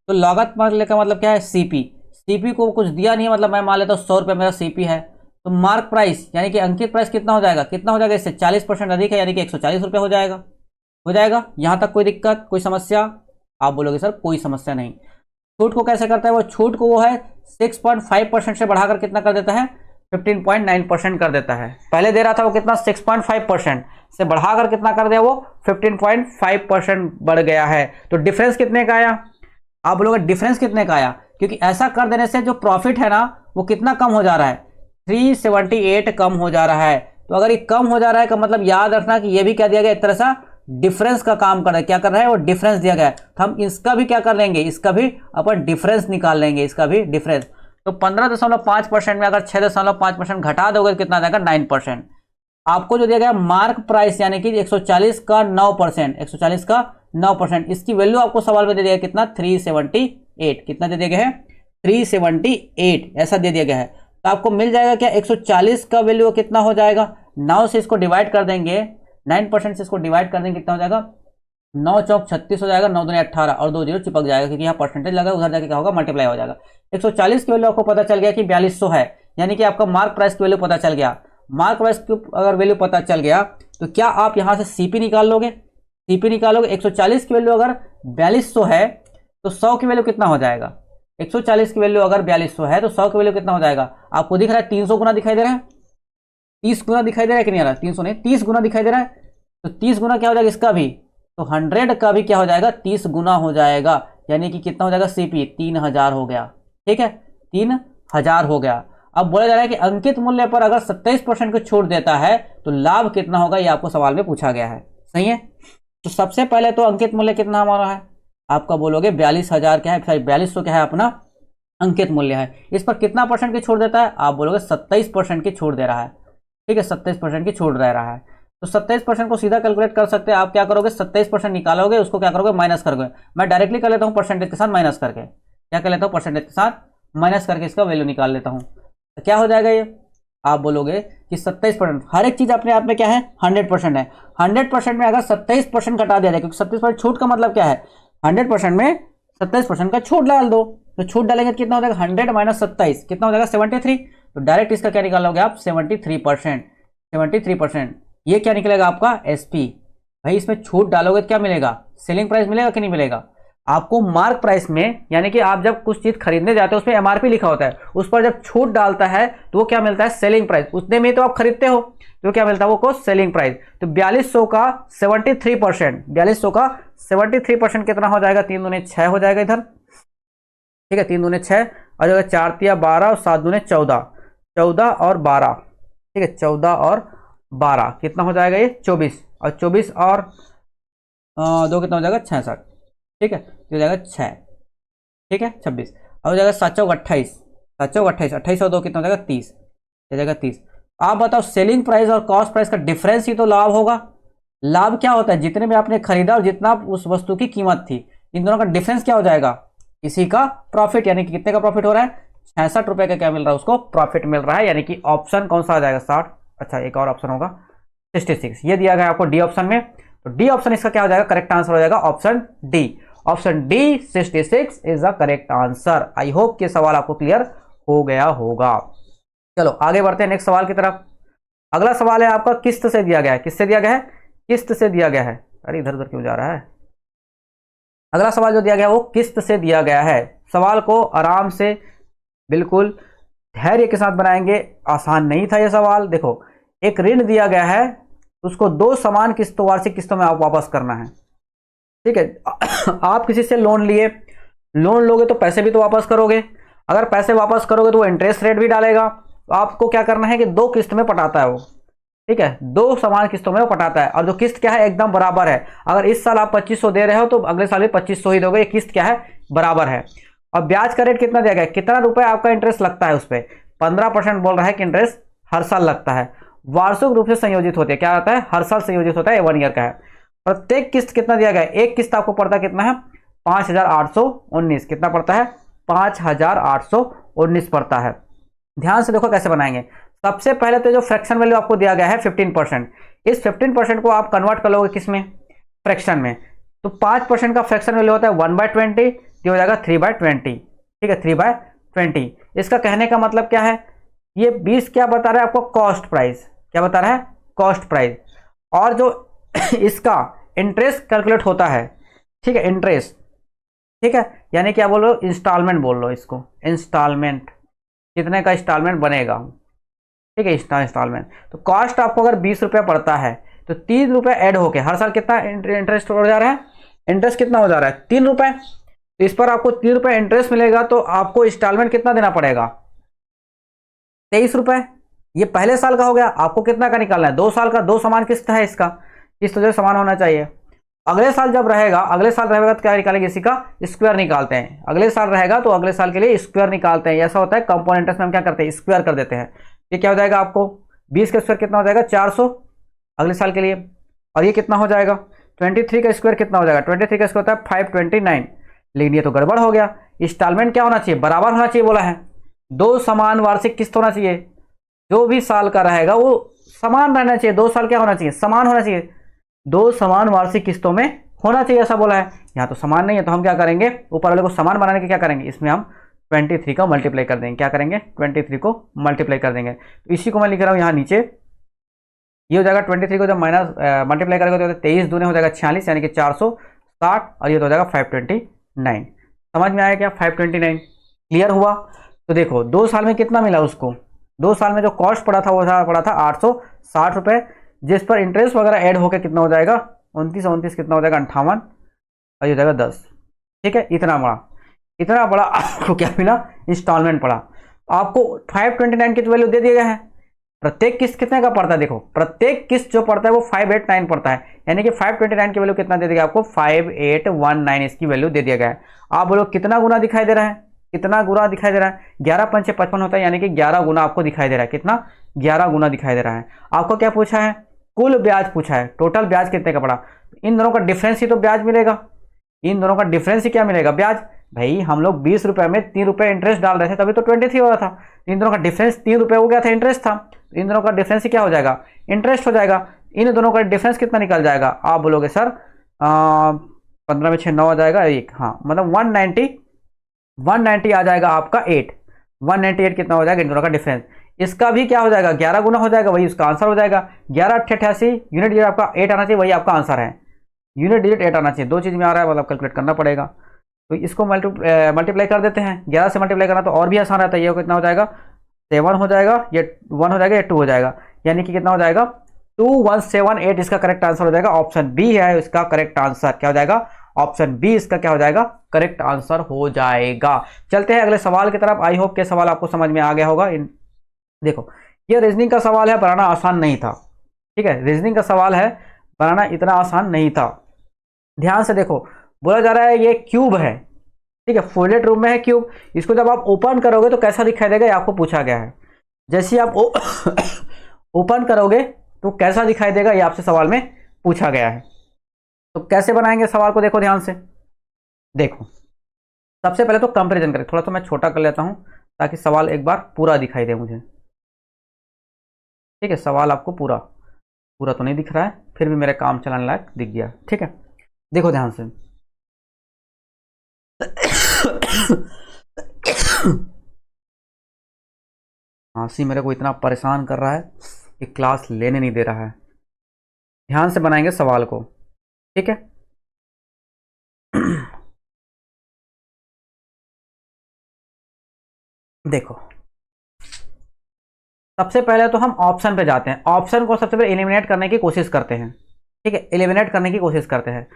तो लागत मूल्य का मतलब क्या है, सीपी। सीपी को कुछ दिया नहीं है, मतलब मैं मान लेता हूँ 100 रुपये मेरा सीपी है। तो मार्क प्राइस यानी कि अंकित प्राइस कितना हो जाएगा, कितना हो जाएगा, इससे 40% अधिक है, यानी कि 140 रुपये हो जाएगा। हो जाएगा, यहाँ तक कोई दिक्कत, कोई समस्या? आप बोलोगे सर कोई समस्या नहीं। छूट को कैसे करता है वो, छूट को वो है 6.5% से बढ़ाकर कितना कर देता है, 15.9% कर देता है। पहले दे रहा था वो कितना, 6.5% से बढ़ाकर कितना कर दिया, वो 15.5% बढ़ गया है। तो डिफरेंस कितने का आया, आप बोलोगे डिफरेंस कितने का आया, क्योंकि ऐसा कर देने से जो प्रॉफिट है ना वो कितना कम हो जा रहा है, 378 कम हो जा रहा है। तो अगर ये कम हो जा रहा है का मतलब याद रखना कि ये भी क्या दिया गया, एक तरह से डिफरेंस का काम कर रहा है। क्या कर रहा है वो, डिफरेंस दिया गया है। तो हम इसका भी क्या कर लेंगे, इसका भी अपन डिफरेंस निकाल लेंगे, इसका भी डिफरेंस। तो 15.5% में अगर 6.5% घटा दोगे तो कितना आ जाएगा, 9%। आपको जो दिया गया मार्क प्राइस यानी कि 140 का 9%, 140 का 9%, इसकी वैल्यू आपको सवाल में दे दिया कितना, 378। कितना दे दिया गया है, 378 ऐसा दे दिया गया है। तो आपको मिल जाएगा क्या, 140 का वैल्यू कितना हो जाएगा, 9 से इसको डिवाइड कर देंगे, 9% से इसको डिवाइड कर देंगे, कितना हो जाएगा, 9 चौक 36 हो जाएगा, 9 दूनी 18 और 2 जीरो चिपक जाएगा, क्योंकि यहाँ परसेंटेज लगा, उधर जाके क्या होगा, मल्टीप्लाई हो जाएगा। 140 की वैल्यू आपको पता चल गया कि 4200 है, यानी कि आपका मार्क प्राइस की वैल्यू पता चल गया। मार्क प्राइस की अगर वैल्यू पता चल गया तो क्या आप यहाँ से सीपी निकाल लोगे, सीपी निकालोगे। 140 की वैल्यू अगर 4200 है तो 100 की वैल्यू कितना हो जाएगा, 140 की वैल्यू अगर 4200 है तो 100 की वैल्यू कितना हो जाएगा, आपको दिख रहा है 300 गुना दिखाई दे रहा है, 30 गुना दिखाई दे रहा है कि नहीं आ रहा, 300 नहीं 30 गुना दिखाई दे रहा है। तो 30 गुना क्या हो जाएगा इसका भी, तो 100 का भी क्या हो जाएगा, 30 गुना हो जाएगा, यानी कि कितना हो जाएगा, सीपी 3000 हो गया। ठीक है, 3000 हो गया। अब बोला जा रहा है कि अंकित मूल्य पर अगर 27% की छूट देता है तो लाभ कितना होगा, ये आपको सवाल में पूछा गया है। सही है, तो सबसे पहले तो अंकित मूल्य कितना हमारा है, आपका बोलोगे 42,000 क्या है, 4200 क्या है अपना अंकित मूल्य है। इस पर कितना परसेंट की छूट देता है, आप बोलोगे 27% की छूट दे रहा है। ठीक है, 27% की छूट दे रहा है। तो 27% को सीधा कैलकुलेट कर सकते हैं आप, क्या करोगे 27% निकालोगे, उसको क्या करोगे माइनस करोगे। मैं डायरेक्टली कर लेता हूं परसेंटेज के साथ माइनस करके, क्या कर लेता हूं परसेंटेज के साथ माइनस करके इसका वैल्यू निकाल लेता हूं। तो क्या हो जाएगा ये, आप बोलोगे कि 27%, हर एक चीज अपने आप में क्या है 100% है। 100% में अगर 27% घटा दिया जाए, क्योंकि 27% छूट का मतलब क्या है, 100% में 27% का छूट डाल दो, तो छूट डालेंगे कितना हो जाएगा, 100 माइनस 27 कितना हो जाएगा 73। तो डायरेक्ट इसका क्या निकालोगे आप 73%, 73%। ये क्या निकलेगा आपका एसपी। भाई इसमें छूट डालोगे तो क्या मिलेगा, सेलिंग प्राइस मिलेगा कि नहीं मिलेगा। आपको मार्क प्राइस में, यानी कि आप जब कुछ चीज खरीदने जाते हो उसमें एमआरपी लिखा होता है, उस पर जब छूट डालता है तो वो क्या मिलता है, सेलिंग प्राइस। उतने में तो आप खरीदते हो तो क्या मिलता है वो को सेलिंग प्राइस। तो 4200 का 73%, 4200 का 73% कितना हो जाएगा, 3 दूने 6 हो जाएगा इधर। ठीक है, 3 दूने 6 और जगह 4 तिया 12 और 7 दूने 14, 14 और 12। ठीक है, 14 और 12 कितना हो जाएगा ये 24, और 24 और 2 कितना हो जाएगा 66। ठीक है, तो हो जाएगा 6। ठीक है, 26 और हो जाएगा 7 चौक 28, 7 चौक 28, 28 और 2 कितना हो जाएगा 30, हो जाएगा 30। आप बताओ सेलिंग प्राइस और कॉस्ट प्राइस का डिफरेंस ही तो लाभ होगा। लाभ क्या होता है, जितने में आपने खरीदा और जितना उस वस्तु की कीमत थी, इन दोनों का डिफरेंस क्या हो जाएगा, इसी का प्रॉफिट। यानी कि कितने का प्रॉफिट हो रहा है, 66 रुपए का क्या मिल रहा है उसको प्रॉफिट मिल रहा है। यानी कि ऑप्शन कौन सा आ जाएगा 60, अच्छा एक और ऑप्शन होगा 66, ये दिया गया आपको डी ऑप्शन में। तो डी ऑप्शन इसका क्या हो जाएगा, करेक्ट आंसर हो जाएगा option D. Option D 66 is the correct answer. I hope कि सवाल आपको क्लियर हो गया होगा। चलो आगे बढ़ते हैं नेक्स्ट सवाल की तरफ। अगला सवाल है आपका किस्त से दिया गया है, किससे दिया गया है, किस्त से दिया गया है। अरे इधर उधर क्यों जा रहा है। अगला सवाल जो दिया गया है वो किस्त से दिया गया है। सवाल को आराम से बिल्कुल धैर्य के साथ बनाएंगे, आसान नहीं था ये सवाल। देखो एक ऋण दिया गया है, उसको 2 समान किस्तों वार्षिक किस्तों में आप वापस करना है। ठीक है, आप किसी से लोन लिए, लोन लोगे तो पैसे भी तो वापस करोगे, अगर पैसे वापस करोगे तो वो इंटरेस्ट रेट भी डालेगा। तो आपको क्या करना है कि 2 किस्त में पटाता है वो। ठीक है, 2 समान किस्तों में वो पटाता है, और जो किस्त क्या है एकदम बराबर है। अगर इस साल आप 2500 दे रहे हो तो अगले साल भी 2500 ही दोगे, ये किस्त क्या है बराबर है। और ब्याज का रेट कितना दिया गया, कितना रुपए आपका इंटरेस्ट लगता है उस पर, 15% बोल रहा है कि इंटरेस्ट हर साल लगता है। वार्षिक रूप से संयोजित होते हैं, क्या होता है हर साल संयोजित होता है, 1 ईयर का है। प्रत्येक किस्त कितना दिया गया है, एक किस्त आपको पड़ता है कितना है 5819, कितना पड़ता है 5819 पड़ता है। ध्यान से देखो कैसे बनाएंगे। सबसे पहले तो जो फ्रैक्शन वैल्यू आपको दिया गया है 15%, इस 15% को आप कन्वर्ट कर लोगे किसमें, फ्रैक्शन में। तो 5% का फ्रैक्शन वैल्यू होता है 1/20, ये हो जाएगा 3/20। ठीक है, 3/20। इसका कहने का मतलब क्या है, ये 20 क्या बता रहा है आपको, कॉस्ट प्राइस। क्या बता रहा है, कॉस्ट प्राइस। और जो इसका इंटरेस्ट कैलकुलेट होता है, ठीक है, इंटरेस्ट, ठीक है, यानी क्या बोल लो, इंस्टॉलमेंट बोल लो इसको, इंस्टॉलमेंट, कितने का इंस्टॉलमेंट बनेगा, ठीक है, इंस्टॉलमेंट। तो कॉस्ट आपको अगर 20 रुपया पड़ता है तो 3 रुपये ऐड होके हर साल कितना इंटरेस्ट हो जा रहा है, इंटरेस्ट कितना हो जा रहा है, 3 रुपये। तो इस पर आपको 3 रुपये इंटरेस्ट मिलेगा, तो आपको इंस्टॉलमेंट कितना देना पड़ेगा, 23 रुपये। ये पहले साल का हो गया। आपको कितना का निकालना है, 2 साल का, 2 समान किस्त है इसका, किस्त जो समान होना चाहिए। अगले साल जब रहेगा, अगले साल रहेगा तो क्या निकालेंगे, इसी का स्क्वायर निकालते हैं। अगले साल रहेगा तो अगले साल के लिए स्क्वायर निकालते हैं। ऐसा होता है कंपाउंड इंटरेस्ट में, हम क्या करते हैं, स्क्वायर कर देते हैं। ये क्या हो जाएगा आपको, 20 का स्क्वायर कितना हो जाएगा, 400 अगले साल के लिए। और ये कितना हो जाएगा, 23 का स्क्वायर कितना हो जाएगा, 23 का स्क्वायर होता है 529। लेकिन ये तो गड़बड़ हो गया। इंस्टॉलमेंट क्या होना चाहिए, बराबर होना चाहिए बोला है, 2 समान वार्षिक किस्त होना चाहिए। जो भी साल का रहेगा वो समान रहना चाहिए, 2 साल क्या होना चाहिए, समान होना चाहिए, 2 समान वार्षिक किस्तों में होना चाहिए, ऐसा बोला है। यहाँ तो समान नहीं है, तो हम क्या करेंगे, ऊपर वाले को समान बनाने के क्या करेंगे, इसमें हम 23 का मल्टीप्लाई कर देंगे। क्या करेंगे, 23 को मल्टीप्लाई कर देंगे। तो इसी को मैं लिख रहा हूँ यहाँ नीचे, ये हो जाएगा 23 को जब माइनस मल्टीप्लाई करेगा तो 23 दूने हो जाएगा 46, यानी कि 460, और ये तो हो जाएगा 529। समझ में आया क्या, 529 क्लियर हुआ। तो देखो 2 साल में कितना मिला उसको, 2 साल में जो कॉस्ट पड़ा था वो पड़ा था 860 रुपये, जिस पर इंटरेस्ट वगैरह ऐड होकर कितना हो जाएगा, 29 कितना हो जाएगा, 58, और ये हो जाएगा 10। ठीक है, इतना बड़ा आपको क्या मिला, इंस्टॉलमेंट पड़ा। आपको 529 की वैल्यू दे दिया गया है। प्रत्येक किस्त कितने का पड़ता है, देखो प्रत्येक किस्त जो पड़ता है वो 589 पड़ता है, यानी कि 529 की वैल्यू कितना दे दिया आपको, 5819 इसकी वैल्यू दे दिया गया है। आप बोलो कितना गुना दिखाई दे रहा है, कितना गुना दिखाई दे रहा है, 11 पंचे 55 होता है, यानी कि 11 गुना आपको दिखाई दे रहा है। कितना, 11 गुना दिखाई दे रहा है। आपको क्या पूछा है, कुल ब्याज पूछा है, टोटल ब्याज कितने का पड़ा। इन दोनों का डिफरेंस ही तो ब्याज मिलेगा, इन दोनों का डिफरेंस ही क्या मिलेगा, ब्याज। भाई हम लोग 20 रुपए में 3 रुपए इंटरेस्ट डाल रहे थे, तभी तो 23 हो रहा था। इन दोनों का डिफरेंस 3 रुपए हो गया था, इंटरेस्ट था। इन दोनों का डिफरेंस ही क्या हो जाएगा, इंटरेस्ट हो जाएगा। इन दोनों का डिफरेंस कितना निकल जाएगा, आप बोलोगे सर 15 में 6 9 आ जाएगा, 1, हाँ मतलब 190 आ जाएगा आपका 8, 198 कितना हो जाएगा इन दोनों का डिफरेंस। इसका भी क्या हो जाएगा, 11 गुना हो जाएगा, वही उसका आंसर हो जाएगा। 11 88 यूनिट डिजिट आपका 8 आना चाहिए, वही आपका आंसर है। यूनिट डिजिट 8 आना चाहिए, 2 चीज में आ रहा है, मतलब कैलकुलेट करना पड़ेगा। तो इसको मल्टीप्लाई कर देते हैं, 11 से मल्टीप्लाई करना तो और भी आसान रहता है। ये कितना हो जाएगा, 7 हो जाएगा, ये 1 हो जाएगा, ये 2 हो जाएगा, यानी कि कितना हो जाएगा, 2178 इसका करेक्ट आंसर हो जाएगा। ऑप्शन बी है इसका करेक्ट आंसर। क्या हो जाएगा, ऑप्शन बी इसका क्या हो जाएगा, करेक्ट आंसर हो जाएगा। चलते हैं अगले सवाल की तरफ। आई होप के सवाल आपको समझ में आ गया होगा। देखो ये रीजनिंग का सवाल है, बनाना आसान नहीं था। ठीक है, रीजनिंग का सवाल है, बनाना इतना आसान नहीं था। ध्यान से देखो, बोला जा रहा है ये क्यूब है, ठीक है, फोल्डेड रूम में है क्यूब। इसको जब आप ओपन करोगे तो कैसा दिखाई देगा, ये आपको पूछा गया है। जैसे आप ओपन करोगे तो कैसा दिखाई देगा, ये आपसे सवाल में पूछा गया है। तो कैसे बनाएंगे सवाल को, देखो ध्यान से। देखो सबसे पहले तो कंपैरिजन करें, थोड़ा सा मैं छोटा कर लेता हूं ताकि सवाल एक बार पूरा दिखाई दे मुझे। ठीक है, सवाल आपको पूरा तो नहीं दिख रहा है, फिर भी मेरे काम चलाने लायक दिख गया। ठीक है, देखो ध्यान से। खांसी मेरे को इतना परेशान कर रहा है कि क्लास लेने नहीं दे रहा है। ध्यान से बनाएंगे सवाल को, ठीक है। देखो सबसे पहले तो हम ऑप्शन पे जाते हैं, ऑप्शन को सबसे पहले एलिमिनेट करने की कोशिश करते हैं। ठीक है, एलिमिनेट करने की कोशिश करते हैं।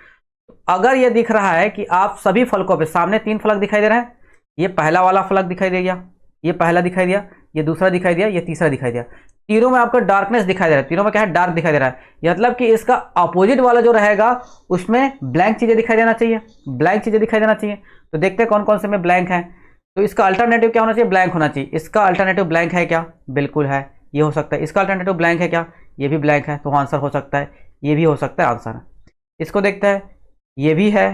अगर ये दिख रहा है कि आप सभी फलकों पे सामने 3 फलक दिखाई दे रहा है, ये पहला वाला फलक दिखाई दे गया, ये पहला दिखाई दिया, ये दूसरा दिखाई दिया, ये तीसरा दिखाई दिया। तीनों में आपको डार्कनेस दिखाई दे रहा है, तीनों में क्या है, डार्क दिखाई दे रहा है। मतलब कि इसका अपोजिट वाला जो रहेगा उसमें ब्लैंक चीजें दिखाई देना चाहिए, ब्लैंक चीजें दिखाई देना चाहिए। तो देखते हैं कौन कौन से में ब्लैंक है। तो इसका अल्टरनेटिव क्या होना चाहिए, ब्लैंक होना चाहिए। इसका अल्टरनेटिव ब्लैंक है क्या, बिल्कुल है, ये हो सकता है। इसका अल्टरनेटिव ब्लैंक है क्या, ये भी ब्लैंक है, तो आंसर हो सकता है, ये भी हो सकता है आंसर। इसको देखते हैं, ये भी है,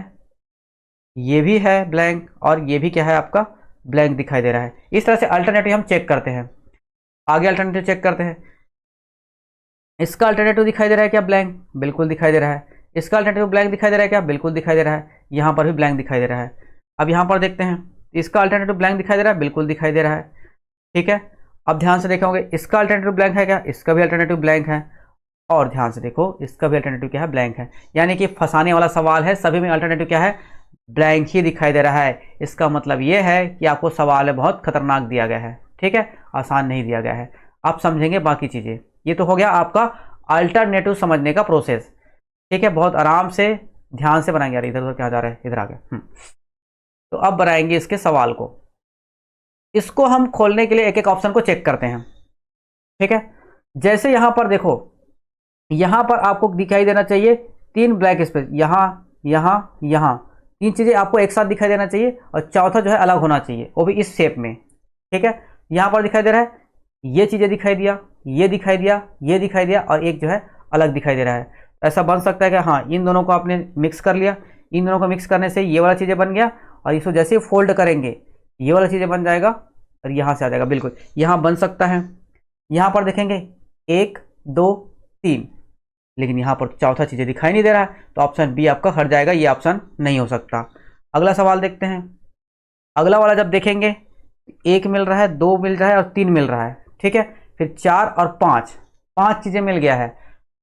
ये भी है ब्लैंक, और ये भी क्या है आपका ब्लैंक दिखाई दे रहा है। इस तरह से अल्टरनेटिव हम चेक करते हैं। आगे अल्टरनेटिव चेक करते हैं। इसका अल्टरनेटिव दिखाई दे रहा है क्या? ब्लैंक, बिल्कुल दिखाई दे रहा है। इसका अल्टरनेटिव ब्लैंक दिखाई दे रहा है क्या? बिल्कुल दिखाई दे रहा है। यहाँ पर भी ब्लैंक दिखाई दे रहा है। अब यहाँ पर देखते हैं, इसका अल्टरनेटिव ब्लैंक दिखाई दे रहा है, बिल्कुल दिखाई दे रहा है। ठीक है, अब ध्यान से देखोगे, इसका अल्टरनेटिव ब्लैंक है क्या? इसका भी अल्टरनेटिव ब्लैंक है। और ध्यान से देखो, इसका भी अल्टरनेटिव क्या है? ब्लैंक है। यानी कि फंसाने वाला सवाल है, सभी में अल्टरनेटिव क्या है? ब्लैंक ही दिखाई दे रहा है। इसका मतलब यह है कि आपको सवाल बहुत खतरनाक दिया गया है। ठीक है, आसान नहीं दिया गया है। आप समझेंगे बाकी चीजें। ये तो हो गया आपका अल्टरनेटिव समझने का प्रोसेस। ठीक है, बहुत आराम से ध्यान से बनाएंगे। यार इधर उधर क्या जा रहा है, इधर आ गया। तो अब बनाएंगे इसके सवाल को। इसको हम खोलने के लिए एक एक ऑप्शन को चेक करते हैं। ठीक है, जैसे यहां पर देखो, यहां पर आपको दिखाई देना चाहिए 3 ब्लैक स्पेस, यहां यहां यहां 3 चीजें आपको एक साथ दिखाई देना चाहिए, और चौथा जो है अलग होना चाहिए, वो भी इस शेप में। ठीक है, यहां पर दिखाई दे रहा है, ये चीजें दिखाई दिया, ये दिखाई दिया, ये दिखाई दिया, और एक जो है अलग दिखाई दे रहा है। ऐसा बन सकता है कि हाँ, इन दोनों को आपने मिक्स कर लिया, इन दोनों को मिक्स करने से ये वाला चीजें बन गया, और इसको जैसे ही फोल्ड करेंगे ये वाला चीजें बन जाएगा, और यहां से आ जाएगा। बिल्कुल यहां बन सकता है। यहां पर देखेंगे 1 2 3, लेकिन यहां पर चौथा चीजें दिखाई नहीं दे रहा है, तो ऑप्शन बी आपका हट जाएगा, ये ऑप्शन नहीं हो सकता। अगला सवाल देखते हैं। अगला वाला जब देखेंगे, 1 मिल रहा है, 2 मिल रहा है, और 3 मिल रहा है। ठीक है, फिर 4 और 5 चीजें मिल गया है।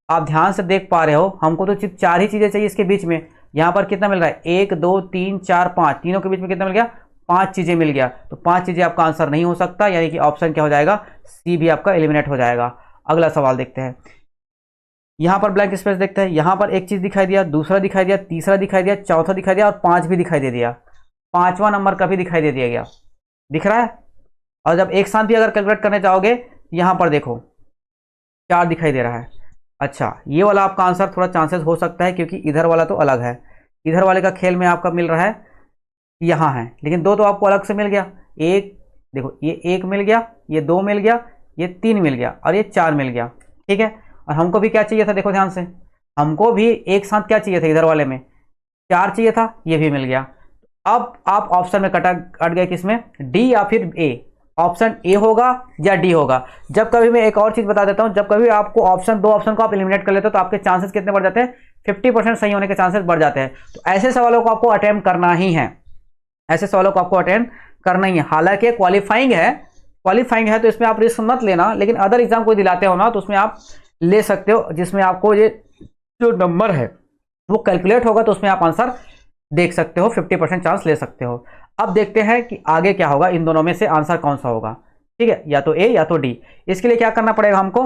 आप ध्यान से देख पा रहे हो, हमको तो सिर्फ 4 ही चीजें चाहिए इसके बीच में। यहां पर कितना मिल रहा है? 1 2 3 4 5, तीनों के बीच में कितना मिल गया? 5 चीजें मिल गया। तो 5 चीजें आपका आंसर नहीं हो सकता, यानी कि ऑप्शन क्या हो जाएगा? सी भी आपका एलिमिनेट हो जाएगा। अगला सवाल देखते हैं। यहां पर ब्लैंक स्पेस देखते हैं। यहां पर एक चीज दिखाई दिया, दूसरा दिखाई दिया, तीसरा दिखाई दिया, चौथा दिखाई दिया, और 5 भी दिखाई दे दिया। 5वां नंबर का भी दिखाई दे दिया गया, दिख रहा है। और जब एक साथ भी अगर कैलकुलेट करने जाओगे, यहां पर देखो 4 दिखाई दे रहा है। अच्छा, ये वाला आपका आंसर थोड़ा चांसेस हो सकता है, क्योंकि इधर वाला तो अलग है। इधर वाले का खेल में आपका मिल रहा है, यहां है, लेकिन 2 तो आपको अलग से मिल गया। एक देखो, ये 1 मिल गया, ये 2 मिल गया, ये 3 मिल गया, और ये 4 मिल गया। ठीक है, और हमको भी क्या चाहिए था? देखो ध्यान से, हमको भी एक साथ क्या चाहिए था? इधर वाले में 4 चाहिए था, ये भी मिल गया। अब आप ऑप्शन में अट गए, किसमें? डी या फिर ए। ऑप्शन ए होगा या डी होगा। जब कभी मैं एक और चीज बता देता हूं, जब कभी आपको दो ऑप्शन को आप एलिमिनेट कर लेते हो, तो आपके चांसेस कितने बढ़ जाते हैं? 50% सही होने के चांसेस बढ़ जाते हैं। तो ऐसे सवालों को आपको अटेम्प्ट करना ही है, ऐसे सवालों को आपको अटेम्प्ट करना ही है। हालांकि क्वालिफाइंग है, तो इसमें आप रिस्क मत लेना, लेकिन अदर एग्जाम कोई दिलाते हो ना, तो उसमें आप ले सकते हो, जिसमें आपको ये जो नंबर है वो कैलकुलेट होगा, तो उसमें आप आंसर देख सकते हो, 50% चांस ले सकते हो। अब देखते हैं कि आगे क्या होगा, इन दोनों में से आंसर कौन सा होगा। ठीक है, या तो ए या तो डी। इसके लिए क्या करना पड़ेगा? हमको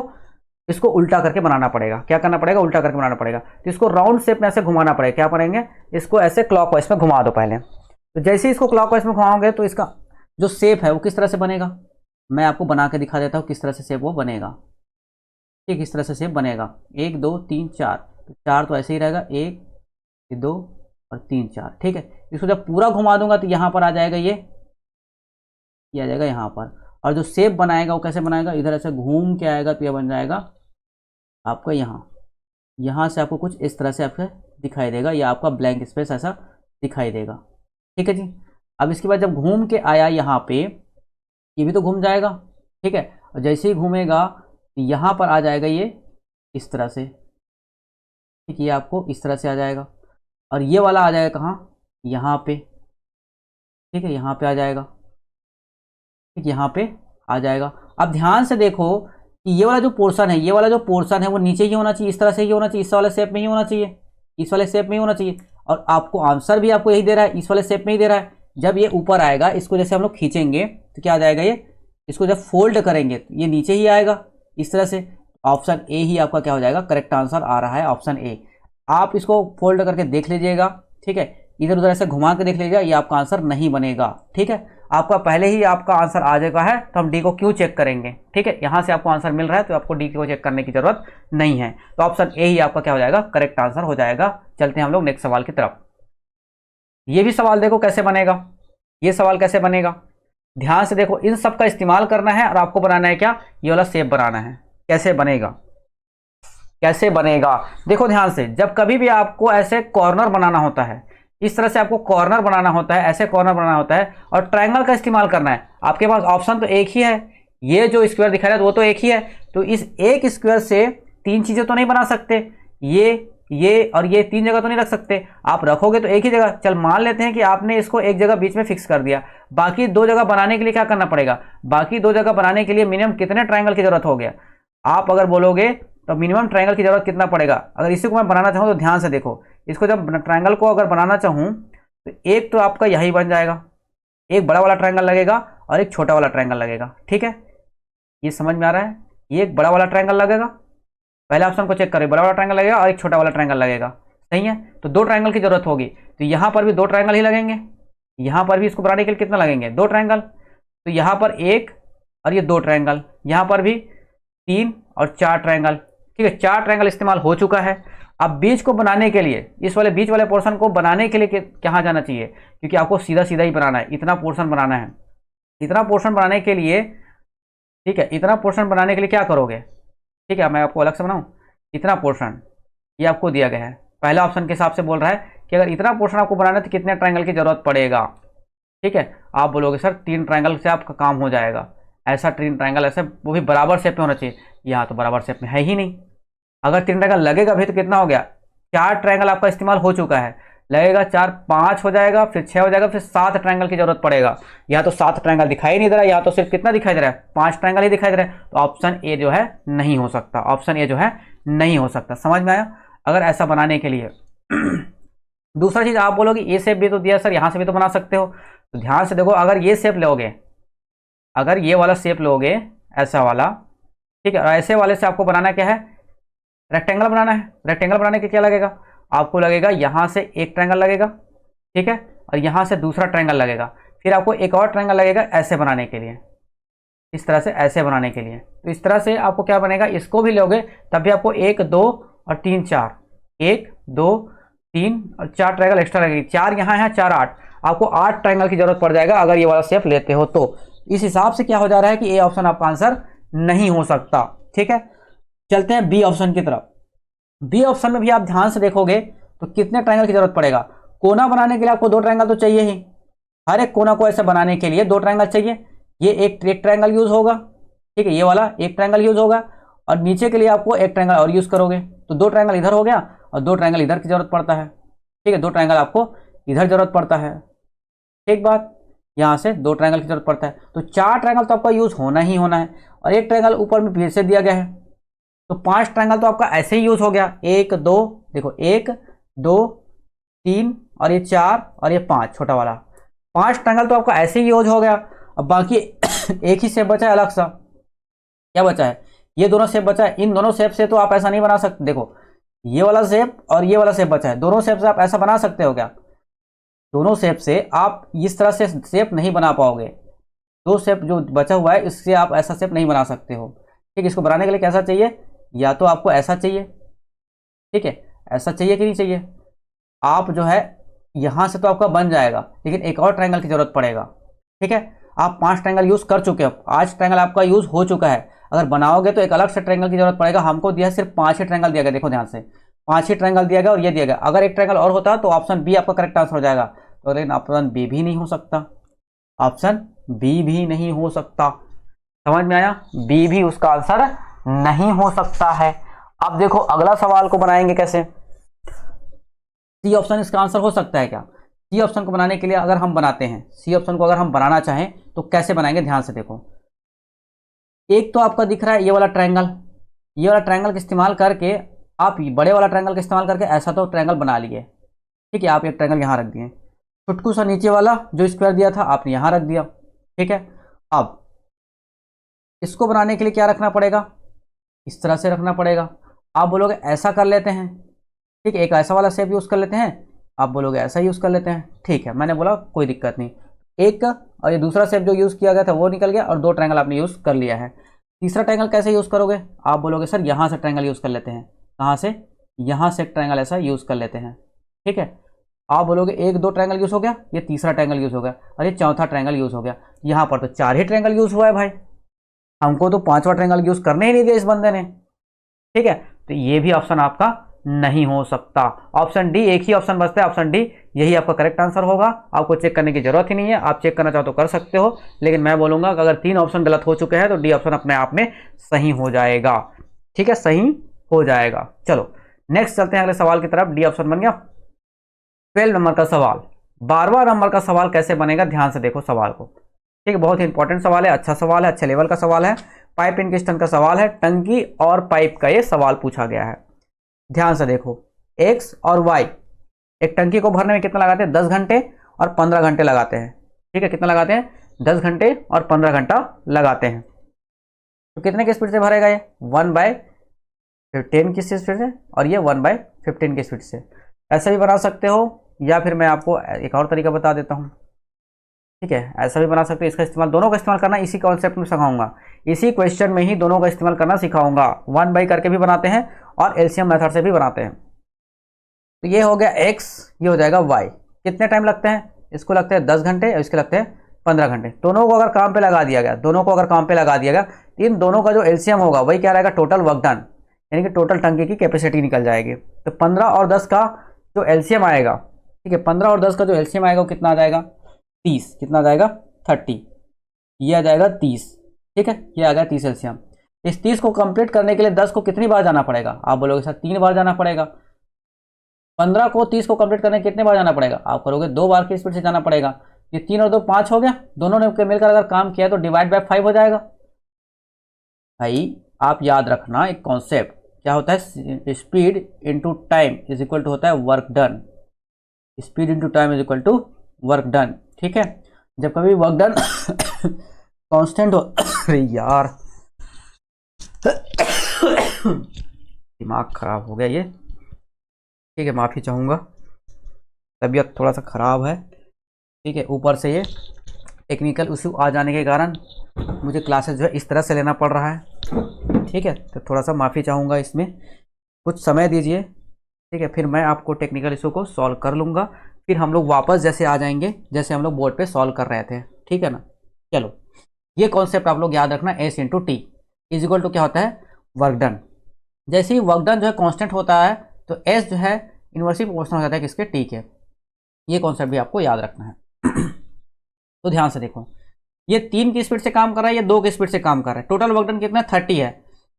इसको उल्टा करके बनाना पड़ेगा। क्या करना पड़ेगा? उल्टा करके बनाना पड़ेगा। तो इसको राउंड शेप में ऐसे घुमाना पड़ेगा। क्या करेंगे? इसको ऐसे क्लॉकवाइज में घुमा दो पहले। तो जैसे ही इसको क्लॉकवाइज में घुमाओगे, तो इसका जो शेप है वो किस तरह से बनेगा, मैं आपको बना के दिखा देता हूँ किस तरह से शेप वो बनेगा। ठीक, इस तरह से शेप बनेगा। 1 2 3 4, तो 4 तो ऐसे ही रहेगा, 1 2 और 3 4। ठीक है, इसको जब पूरा घुमा दूंगा तो यहां पर आ जाएगा, ये आ जाएगा यहां पर। और जो शेप बनाएगा वो कैसे बनाएगा? इधर ऐसे घूम के आएगा, तो यह बन जाएगा आपका यहां से आपको कुछ इस तरह से आपको दिखाई देगा, या आपका ब्लैंक स्पेस ऐसा दिखाई देगा। ठीक है जी। अब इसके बाद जब घूम के आया यहाँ पे, ये भी तो घूम जाएगा। ठीक है, और जैसे ही घूमेगा यहां पर आ जाएगा ये इस तरह से। ठीक, ये आपको इस तरह से आ जाएगा, और ये वाला आ जाएगा कहाँ? यहाँ पे। ठीक है, यहाँ पे आ जाएगा। ठीक, यहाँ पे आ जाएगा। अब ध्यान से देखो कि ये वाला जो पोर्शन है, वो नीचे ही होना चाहिए, इस तरह से ही होना चाहिए, इस वाले शेप में ही होना चाहिए, इस वाले शेप में ही होना चाहिए। और आपको आंसर भी आपको यही दे रहा है, इस वाले शेप में ही दे रहा है। जब ये ऊपर आएगा, इसको जैसे हम लोग खींचेंगे तो क्या आ जाएगा? ये इसको जब फोल्ड करेंगे तो ये नीचे ही आएगा इस तरह से। ऑप्शन ए ही आपका क्या हो जाएगा? करेक्ट आंसर आ रहा है ऑप्शन ए। आप इसको फोल्ड करके देख लीजिएगा। ठीक है, इधर उधर ऐसे घुमा के देख लीजिएगा, ये आपका आंसर नहीं बनेगा। ठीक है, आपका पहले ही आपका आंसर आ जाएगा है, तो हम डी को क्यों चेक करेंगे? ठीक है, यहां से आपको आंसर मिल रहा है, तो आपको डी को चेक करने की जरूरत नहीं है। तो ऑप्शन ए ही आपका क्या हो जाएगा? करेक्ट आंसर हो जाएगा। चलते हैं हम लोग नेक्स्ट सवाल की तरफ। ये भी सवाल देखो कैसे बनेगा। ये सवाल कैसे बनेगा, ध्यान से देखो। इन सब का इस्तेमाल करना है, और आपको बनाना है क्या? ये वाला शेप बनाना है। कैसे बनेगा? कैसे बनेगा देखो ध्यान से। जब कभी भी आपको ऐसे कॉर्नर बनाना होता है, इस तरह से आपको कॉर्नर बनाना होता है, ऐसे कॉर्नर बनाना होता है और ट्रायंगल का इस्तेमाल करना है। आपके पास ऑप्शन तो एक ही है, ये जो स्क्वायर दिखा रहा है वो तो एक ही है, तो इस एक स्क्वायर से तीन चीजें तो नहीं बना सकते, ये और ये तीन जगह तो नहीं रख सकते। आप रखोगे तो एक ही जगह। चल मान लेते हैं कि आपने इसको एक जगह बीच में फिक्स कर दिया, बाकी दो जगह बनाने के लिए क्या करना पड़ेगा? बाकी दो जगह बनाने के लिए मिनिमम कितने ट्रायंगल की जरूरत हो गया? आप अगर बोलोगे तो मिनिमम ट्रायंगल की जरूरत कितना पड़ेगा? अगर इसी को मैं बनाना चाहूँ तो ध्यान से देखो, इसको जब ट्रायंगल को अगर बनाना चाहूँ तो एक तो आपका यही बन जाएगा, एक बड़ा वाला ट्रायंगल लगेगा और एक छोटा वाला ट्रायंगल लगेगा। ठीक है, ये समझ में आ रहा है? ये एक बड़ा वाला ट्रायंगल लगेगा, पहले ऑप्शन को चेक करें, बड़ा वाला ट्रायंगल लगेगा और एक छोटा वाला ट्रायंगल लगेगा। सही है, तो दो ट्रायंगल की जरूरत होगी, तो यहां पर भी दो ट्रायंगल ही लगेंगे, यहां पर भी इसको बनाने के लिए कितना लगेंगे? दो ट्रायंगल। तो यहां पर एक और ये दो ट्रायंगल, यहां पर भी तीन और चार ट्रायंगल। ठीक है, चार ट्रायंगल इस्तेमाल हो चुका है। अब बीच को बनाने के लिए, इस वाले बीच वाले पोर्शन को बनाने के लिए कहाँ जाना चाहिए? क्योंकि आपको सीधा सीधा ही बनाना है, इतना पोर्शन बनाना है। इतना पोर्शन बनाने के लिए, ठीक है, इतना पोर्शन बनाने के लिए क्या करोगे? ठीक है, मैं आपको अलग से बनाऊं। इतना पोर्शन ये आपको दिया गया है, पहला ऑप्शन के हिसाब से बोल रहा है कि अगर इतना पोर्शन आपको बनाना है तो कितने ट्रायंगल की जरूरत पड़ेगा? ठीक है, आप बोलोगे सर तीन ट्रायंगल से आपका काम हो जाएगा। ऐसा तीन ट्रायंगल, ऐसे वो भी बराबर शेप में होना चाहिए, यहाँ तो बराबर शेप में है ही नहीं। अगर तीन ट्रायंगल लगेगा भी तो कितना हो गया? चार ट्रायंगल आपका इस्तेमाल हो चुका है, लगेगा चार, पाँच हो जाएगा, फिर छः हो जाएगा, फिर सात ट्रायंगल की जरूरत पड़ेगा। यहाँ तो सात ट्रायंगल दिखाई नहीं दे रहा है, यहाँ तो सिर्फ कितना दिखाई दे रहा है? पांच ट्रायंगल ही दिखाई दे रहा है। तो ऑप्शन ए जो है नहीं हो सकता, ऑप्शन ए जो है नहीं हो सकता। समझ में आया? अगर ऐसा बनाने के लिए दूसरा चीज आप बोलोगे ये शेप भी तो दिया सर, यहाँ से भी तो बना सकते हो। तो ध्यान से देखो, अगर ये शेप लोगे, अगर ये वाला शेप लोगे ऐसा वाला, ठीक है, और ऐसे वाले से आपको बनाना क्या है? रेक्टेंगल बनाना है। रेक्टेंगल बनाने के क्या लगेगा? आपको लगेगा यहां से एक ट्रायंगल लगेगा, ठीक है, और यहां से दूसरा ट्रायंगल लगेगा, फिर आपको एक और ट्रायंगल लगेगा ऐसे बनाने के लिए, इस तरह से ऐसे बनाने के लिए। तो इस तरह से आपको क्या बनेगा? इसको भी लोगे तब भी आपको एक, दो और तीन, चार, एक, दो, तीन और चार ट्रायंगल एक्स्ट्रा लगेगी। चार यहाँ है, चार, आठ, आपको आठ ट्रायंगल की जरूरत पड़ जाएगा अगर ये वाला शेप लेते हो तो। इस हिसाब से क्या हो जा रहा है कि ए ऑप्शन आपका आंसर नहीं हो सकता। ठीक है, चलते हैं बी ऑप्शन की तरफ। बी ऑप्शन में भी आप ध्यान से देखोगे तो कितने ट्रायंगल की जरूरत पड़ेगा? कोना बनाने के लिए आपको दो ट्रायंगल तो चाहिए ही, हर एक कोना को ऐसे बनाने के लिए दो ट्रायंगल चाहिए। ये एक ट्रायंगल यूज होगा, ठीक है, ये वाला एक ट्रायंगल यूज होगा, और नीचे के लिए आपको एक ट्रायंगल और यूज करोगे, तो दो ट्रायंगल इधर हो गया और दो ट्रायंगल इधर की जरूरत पड़ता है। ठीक है, दो ट्रायंगल आपको इधर जरूरत पड़ता है। ठीक बात, यहां से दो ट्रायंगल की जरूरत पड़ता है, तो चार ट्रायंगल तो आपका यूज होना ही होना है, और एक ट्रायंगल ऊपर में फिर से दिया गया है, तो पांच ट्रायंगल तो आपका ऐसे ही यूज हो गया। एक, दो, देखो एक, दो, तीन और ये चार और ये पांच, छोटा वाला, पांच ट्रायंगल तो आपका ऐसे ही यूज हो गया। अब बाकी एक ही शेप बचा है अलग सा, क्या बचा है? ये दोनों शेप बचा है। इन दोनों शेप से तो आप ऐसा नहीं बना सकते। देखो ये वाला शेप और ये वाला शेप बचा है, दोनों शेप से आप ऐसा बना सकते हो क्या? दोनों शेप से आप इस तरह से शेप नहीं बना पाओगे। दो शेप जो बचा हुआ है इससे आप ऐसा शेप नहीं बना सकते हो। ठीक, इसको बनाने के लिए कैसा चाहिए? या तो आपको ऐसा चाहिए, ठीक है, ऐसा चाहिए कि नहीं चाहिए? आप जो है यहां से तो आपका बन जाएगा, लेकिन एक और ट्रायंगल की जरूरत पड़ेगा। ठीक है, आप पांच ट्रायंगल यूज कर चुके हो, आज ट्रायंगल आपका यूज हो चुका है। अगर बनाओगे तो एक अलग से ट्रायंगल की जरूरत पड़ेगा। हमको दिया सिर्फ पांच ही ट्रायंगल दिया गया, देखो ध्यान से, पांच ही ट्रायंगल दिया गया और ये दिया गया। अगर एक ट्रायंगल और होता तो ऑप्शन बी आपका करेक्ट आंसर हो जाएगा, तो लेकिन ऑप्शन बी भी नहीं हो सकता, ऑप्शन बी भी नहीं हो सकता। समझ में आया? बी भी उसका आंसर नहीं हो सकता है। अब देखो अगला सवाल को बनाएंगे कैसे। सी ऑप्शन इसका आंसर हो सकता है क्या? सी ऑप्शन को बनाने के लिए अगर हम बनाते हैं, सी ऑप्शन को अगर हम बनाना चाहें तो कैसे बनाएंगे? ध्यान से देखो, एक तो आपका दिख रहा है ये वाला ट्रायंगल, ये वाला ट्रायंगल का इस्तेमाल करके आप बड़े वाला ट्रायंगल का इस्तेमाल करके ऐसा तो ट्रायंगल बना लिए। ठीक है, आप एक ट्रायंगल यहां रख दिए, छुटकू सा नीचे वाला जो स्क्वायर दिया था आपने यहां रख दिया। ठीक है, अब इसको बनाने के लिए क्या रखना पड़ेगा? इस तरह से रखना पड़ेगा। आप बोलोगे ऐसा कर लेते हैं, ठीक है, एक ऐसा वाला शेप यूज कर लेते हैं, आप बोलोगे ऐसा यूज कर लेते हैं। ठीक है, मैंने बोला कोई दिक्कत नहीं, एक और ये दूसरा शेप जो यूज किया गया था वो निकल गया और दो ट्रायंगल आपने यूज कर लिया है। तीसरा ट्रायंगल कैसे यूज करोगे? आप बोलोगे सर यहां से ट्रायंगल यूज कर लेते हैं। कहां से? यहां से एक ट्रायंगल ऐसा यूज कर लेते हैं। ठीक है, आप बोलोगे एक दो ट्रायंगल यूज हो गया, ये तीसरा ट्रायंगल यूज हो गया और ये चौथा ट्रायंगल यूज हो गया। यहां पर तो चार ही ट्रायंगल यूज हुआ है भाई, हमको तो पांचवा ट्रायंगल यूज करने ही नहीं दिया इस बंदे ने। ठीक है, तो ये भी ऑप्शन आपका नहीं हो सकता। ऑप्शन डी, एक ही ऑप्शन बचता है, ऑप्शन डी, यही आपका करेक्ट आंसर होगा। आपको चेक करने की जरूरत ही नहीं है, आप चेक करना चाहो तो कर सकते हो, लेकिन मैं बोलूंगा कि अगर 3 ऑप्शन गलत हो चुके हैं तो डी ऑप्शन अपने आप में सही हो जाएगा। ठीक है, सही हो जाएगा। चलो नेक्स्ट चलते हैं अगले सवाल की तरफ। डी ऑप्शन बन गया। 12 नंबर का सवाल, 12वां नंबर का सवाल कैसे बनेगा, ध्यान से देखो सवाल को। ठीक है, बहुत ही इंपॉर्टेंट सवाल है, अच्छा सवाल है, अच्छे लेवल का सवाल है। पाइप इंकेस्टन का सवाल है, टंकी और पाइप का ये सवाल पूछा गया है। ध्यान से देखो, एक्स और वाई, एक टंकी को भरने में कितना लगाते हैं, 10 घंटे और 15 घंटे लगाते हैं। ठीक है, कितना लगाते हैं, 10 घंटे और 15 घंटा लगाते हैं। तो कितने की स्पीड से भरेगा ये, 1/10 की स्पीड से, और ये 1/15 की स्पीड से। ऐसा भी बना सकते हो, या फिर मैं आपको एक और तरीका बता देता हूँ। ठीक है, ऐसा भी बना सकते हो, इसका इस्तेमाल, दोनों का इस्तेमाल करना इसी कॉन्सेप्ट में सिखाऊंगा, इसी क्वेश्चन में ही दोनों का इस्तेमाल करना सिखाऊंगा। 1 करके भी बनाते हैं और एलसीएम मेथड से भी बनाते हैं। तो ये हो गया एक्स, ये हो जाएगा वाई। कितने टाइम लगते हैं, इसको लगते हैं 10 घंटे और इसके लगते हैं 15 घंटे। दोनों को अगर काम पे लगा दिया गया, दोनों को अगर काम पे लगा दिया गया, तो इन दोनों का जो एलसीएम होगा वही क्या रहेगा, टोटल वर्क डन, यानी कि टोटल टंकी की कैपेसिटी निकल जाएगी। तो 15 और 10 का जो एलसीएम आएगा, ठीक है, 15 और 10 का जो एलसीएम आएगा वो कितना आ जाएगा, 30। कितना आ जाएगा, 30। ये आ जाएगा 30। ठीक है, ये आ गया 30 एलसीएम। इस 30 को कंप्लीट करने के लिए 10 को कितनी बार जाना पड़ेगा, आप बोलोगे सर 3 बार जाना पड़ेगा। 15 को 30 को कंप्लीट करने कितने बार जाना पड़ेगा, आप करोगे 2 बार की स्पीड से जाना पड़ेगा। ये 3 और 2 5 हो गया, दोनों ने मिलकर अगर काम किया तो डिवाइड बाय 5 हो जाएगा। भाई आप याद रखना एक कॉन्सेप्ट, क्या होता है, speed into time is equal to होता है work done. Speed into time is equal to work done. ठीक है, जब कभी वर्क डन कांस्टेंट हो अरे यार दिमाग खराब हो गया ये। ठीक है, माफ़ी चाहूँगा, तबीयत थोड़ा सा ख़राब है। ठीक है, ऊपर से ये टेक्निकल इशू आ जाने के कारण मुझे क्लासेस जो है इस तरह से लेना पड़ रहा है। ठीक है, तो थोड़ा सा माफ़ी चाहूँगा, इसमें कुछ समय दीजिए। ठीक है, फिर मैं आपको टेक्निकल इशू को सॉल्व कर लूँगा, फिर हम लोग वापस जैसे आ जाएंगे जैसे हम लोग बोर्ड पे सॉल्व कर रहे थे। ठीक है ना, चलो ये कॉन्सेप्ट आप लोग याद रखना, S into T is equal to क्या होता है, वर्क डन। जैसे ही वर्क डन जो है कांस्टेंट होता है तो एस जो है इनवर्सली प्रोपोर्शनल हो जाता है किसके, टी के। ये कॉन्सेप्ट भी आपको याद रखना है। तो ध्यान से देखो, ये 3 की स्पीड से काम कर रहा है, ये 2 की स्पीड से काम कर रहा है। टोटल वर्क डन कितना, 30 है।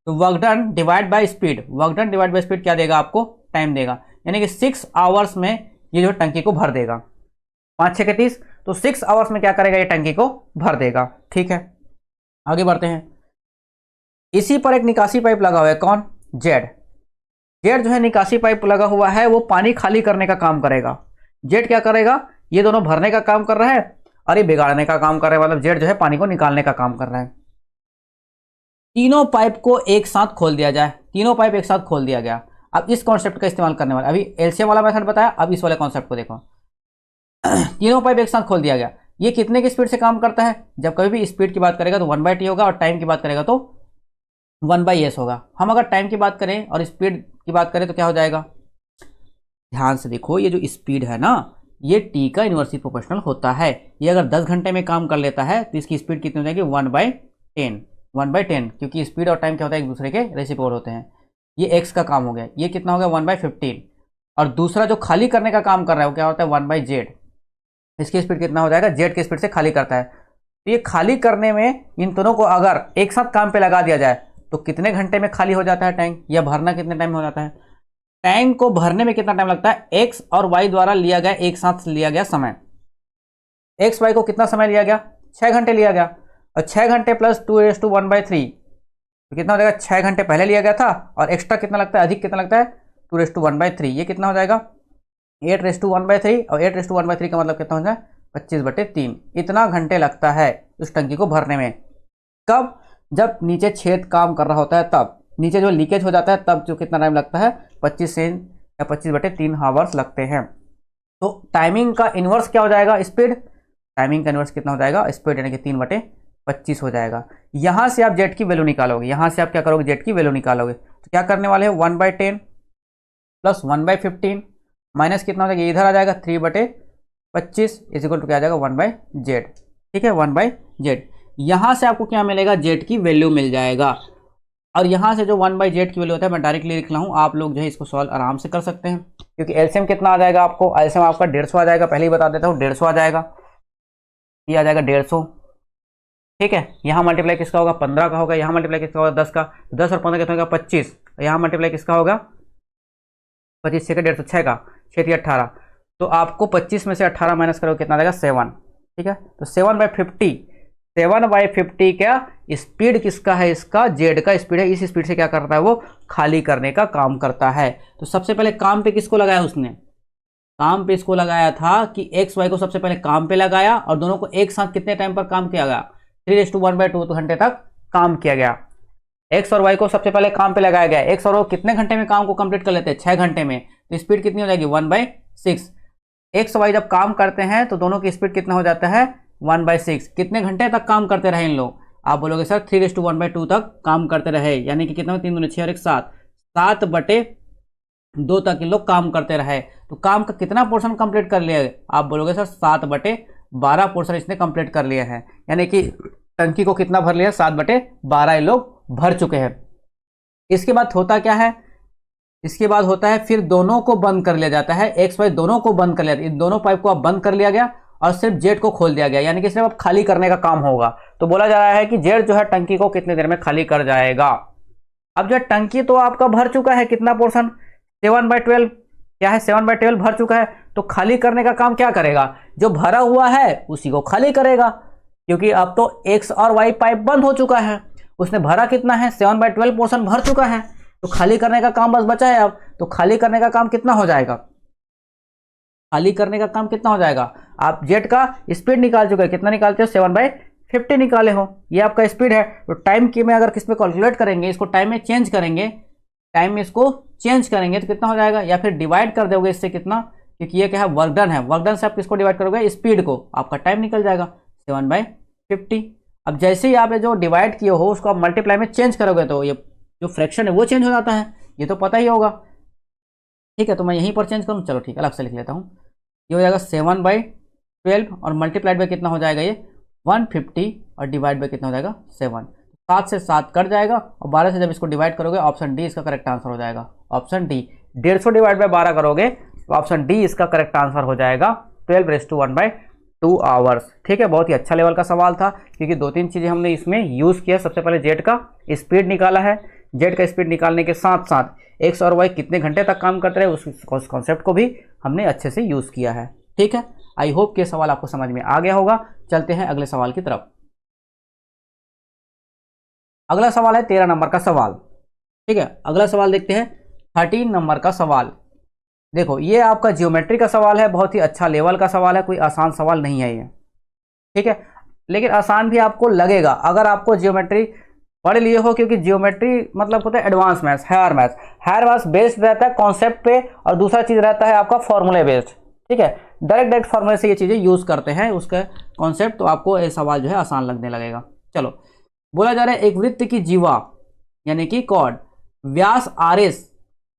तो work done divide by speed, work done divide by speed क्या देगा आपको, टाइम देगा, यानी कि 6 आवर्स में ये जो टंकी को भर देगा। 5 6 के 30, तो 6 आवर्स में क्या करेगा, ये टंकी को भर देगा। ठीक है, आगे बढ़ते हैं। इसी पर एक निकासी पाइप लगा हुआ है, कौन, जेड। जेड जो है निकासी पाइप लगा हुआ है, वो पानी खाली करने का काम करेगा। जेड क्या करेगा, ये दोनों भरने का काम कर रहा है और ये बिगाड़ने का काम कर रहा है, मतलब जेड जो है पानी को निकालने का काम कर रहा है। तीनों पाइप को एक साथ खोल दिया जाए, तीनों पाइप एक साथ खोल दिया गया। अब इस कॉन्सेप्ट का इस्तेमाल करने वाला, अभी एलसीएम वाला मेथड बताया, अब इस वाले कॉन्सेप्ट को देखो। तीनों पाइप एक साथ खोल दिया गया, ये कितने की स्पीड से काम करता है, जब कभी भी स्पीड की बात करेगा तो 1/t होगा, और टाइम की बात करेगा तो 1/s होगा। हम अगर टाइम की बात करें और स्पीड की बात करें तो क्या हो जाएगा, ध्यान से देखो, ये जो स्पीड है ना, ये टी का इनवर्सली प्रोपोर्शनल होता है। ये अगर 10 घंटे में काम कर लेता है तो इसकी स्पीड कितनी हो जाएगी, 1/10। 1/10, क्योंकि स्पीड और टाइम क्या होता है, एक दूसरे के रेसिप्रोकल होते हैं। ये एक्स का काम हो गया, ये कितना हो गया, 1/15। और दूसरा जो खाली करने का काम कर रहा है वो क्या होता है, 1/z। इसकी स्पीड कितना हो जाएगा, जेड की स्पीड से खाली करता है। तो ये खाली करने में इन दोनों को अगर एक साथ काम पे लगा दिया जाए तो कितने घंटे में खाली हो जाता है टैंक, या भरना कितने टाइम में हो जाता है। टैंक को भरने में कितना टाइम लगता है, एक्स और वाई द्वारा लिया गया, एक साथ लिया गया समय। एक्स वाई को कितना समय लिया गया, 6 घंटे लिया गया, और 6 घंटे प्लस 2/3 तो कितना हो जाएगा, 6 घंटे पहले लिया गया था, और एक्स्ट्रा कितना लगता है, अधिक कितना लगता है, 2/1/3। ये कितना हो जाएगा, 8/1/3, और 8/1/3 का मतलब कितना हो जाए, 25/3। इतना घंटे लगता है उस टंकी को भरने में। कब, जब नीचे छेद काम कर रहा होता है, तब नीचे जो लीकेज हो जाता है तब जो कितना टाइम लगता है, 25 से या 25/3 हावर्स लगते हैं। तो टाइमिंग का इन्वर्स क्या हो जाएगा, स्पीड। टाइमिंग का इन्वर्स कितना हो जाएगा, स्पीड, यानी कि 3/25 हो जाएगा। यहां से आप जेड की वैल्यू निकालोगे, यहां से आप क्या करोगे, जेड की वैल्यू निकालोगे। तो क्या करने वाले हैं, 1/10 प्लस 1/15 माइनस कितना हो जाएगा, इधर आ जाएगा 3/25 इज इक्वल टू क्या आ जाएगा, 1/z। ठीक है, 1/z। यहां से आपको क्या मिलेगा, जेड की वैल्यू मिल जाएगा। और यहाँ से जो 1/z की वैल्यू होता है मैं डायरेक्टली लिख रहा हूँ, आप लोग जो है इसको सॉल्व आराम से कर सकते हैं, क्योंकि एलसीएम कितना आ जाएगा आपको, एलसीएम आपका 150 आ जाएगा, पहले ही बता देता हूँ 150 आ जाएगा, ये आ जाएगा 150। ठीक है, यहाँ मल्टीप्लाई किसका होगा 15 का होगा, यहाँ मल्टीप्लाई किसका होगा 10 का, 10 और 15 कितना होगा 25, यहाँ मल्टीप्लाई किसका होगा 25 6 का 150 6 का 6 18, तो आपको 25 में से 18 माइनस करोगे कितना देगा 7। ठीक है, तो 7/50, 7/50 क्या स्पीड किसका है, इसका जेड का स्पीड है, इस स्पीड से क्या करता है वो खाली करने का काम करता है। तो सबसे पहले काम पे किसको लगाया उसने, काम पे इसको लगाया था कि एक्स वाई को सबसे पहले काम पे लगाया और दोनों को एक साथ कितने टाइम पर काम किया गया 3:1/2 घंटे तक काम किया गया। एक्स और वाई को सबसे पहले काम पे लगाया गया, एक्स और वो कितने घंटे में काम को कंप्लीट कर लेते हैं 6 घंटे में, तो स्पीड कितनी हो जाएगी 1/6। एक्स वाई जब काम करते हैं तो दोनों की स्पीड कितना हो जाता है 1/6। कितने घंटे तक काम करते रहे इन लोग, आप बोलोगे सर 3:1/2 तक काम करते रहे, यानी कि कितना 3 दूनी 6 और 1 7, 7/2 तक इन लोग काम करते रहे। तो काम का कितना पोर्शन कंप्लीट कर लिया, आप बोलोगे सर 7/12 पोर्शन इसने कंप्लीट कर लिया है, यानी कि टंकी को कितना भर लिया 7/12 ये लोग भर चुके हैं। इसके बाद होता क्या है, इसके बाद होता है फिर दोनों को बंद कर लिया जाता है, एक्स वाई दोनों को बंद कर लिया, इन दोनों पाइप को अब बंद कर लिया गया और सिर्फ जेड को खोल दिया गया, यानी कि सिर्फ अब खाली करने का काम होगा। तो बोला जा रहा है कि जेड जो है टंकी को कितनी देर में खाली कर जाएगा। अब जो टंकी तो आपका भर चुका है, कितना पोर्शन 7/12 क्या है 7/12 भर चुका है, तो खाली करने का काम क्या करेगा, जो भरा हुआ है उसी को खाली करेगा, क्योंकि अब तो एक्स और वाई पाइप बंद हो चुका है, उसने भरा कितना है 7/12 पोर्शन भर चुका है, तो खाली करने का काम बस बचा है अब। तो खाली करने का काम कितना हो जाएगा, खाली करने का काम कितना हो जाएगा, आप जेट का स्पीड निकाल चुके हैं, कितना निकालते हो 7/50 निकाले हो, ये आपका स्पीड है। तो टाइम की में अगर किस पे कैलकुलेट करेंगे, इसको टाइम में चेंज करेंगे, टाइम में इसको चेंज करेंगे तो कितना हो जाएगा, या फिर डिवाइड कर दोगे इससे कितना, क्योंकि ये क्या है वर्क डन है, वर्क डन से आप किसको डिवाइड करोगे स्पीड को, आपका टाइम निकल जाएगा 7/50। अब जैसे ही आप जो डिवाइड किए हो उसको आप मल्टीप्लाई में चेंज करोगे तो ये जो फ्रैक्शन है वो चेंज हो जाता है, ये तो पता ही होगा। ठीक है, तो मैं यहीं पर चेंज करूँ, चलो ठीक है अलग से लिख लेता हूँ, ये हो जाएगा 7/12 और मल्टीप्लाइड बाय कितना हो जाएगा ये 150 और डिवाइड बाय कितना हो जाएगा 7, 7 से 7 कट जाएगा और 12 से जब इसको डिवाइड करोगे ऑप्शन डी इसका करेक्ट आंसर हो जाएगा, ऑप्शन डी 150 डिवाइड बाय 12 करोगे तो ऑप्शन डी इसका करेक्ट आंसर हो जाएगा 12:1/2 आवर्स। ठीक है, बहुत ही अच्छा लेवल का सवाल था, क्योंकि 2-3 चीज़ें हमने इसमें यूज़ किया। सबसे पहले जेड का स्पीड निकाला है, जेड का स्पीड निकालने के साथ साथ एक्स और वाई कितने घंटे तक काम करते रहे उस कॉन्सेप्ट को भी हमने अच्छे से यूज़ किया है। ठीक है, आई होप कि सवाल आपको समझ में आ गया होगा। चलते हैं अगले सवाल की तरफ। अगला सवाल है 13 नंबर का सवाल। ठीक है, अगला सवाल देखते हैं 13 नंबर का सवाल। देखो ये आपका जियोमेट्री का सवाल है, बहुत ही अच्छा लेवल का सवाल है, कोई आसान सवाल नहीं है ये। ठीक है, लेकिन आसान भी आपको लगेगा अगर आपको जियोमेट्री पढ़ लिए हो, क्योंकि जियोमेट्री मतलब होता है advance maths, higher maths. Higher maths based रहता है कॉन्सेप्ट पे और दूसरा चीज़ रहता है आपका फॉर्मूले बेस्ड। ठीक है, डायरेक्ट फॉर्मूले से ये चीज़ें यूज़ करते हैं उसका कॉन्सेप्ट, तो आपको ये सवाल जो है आसान लगने लगेगा। चलो, बोला जा रहा है एक वृत्त की जीवा यानी कि कॉर्ड व्यास RS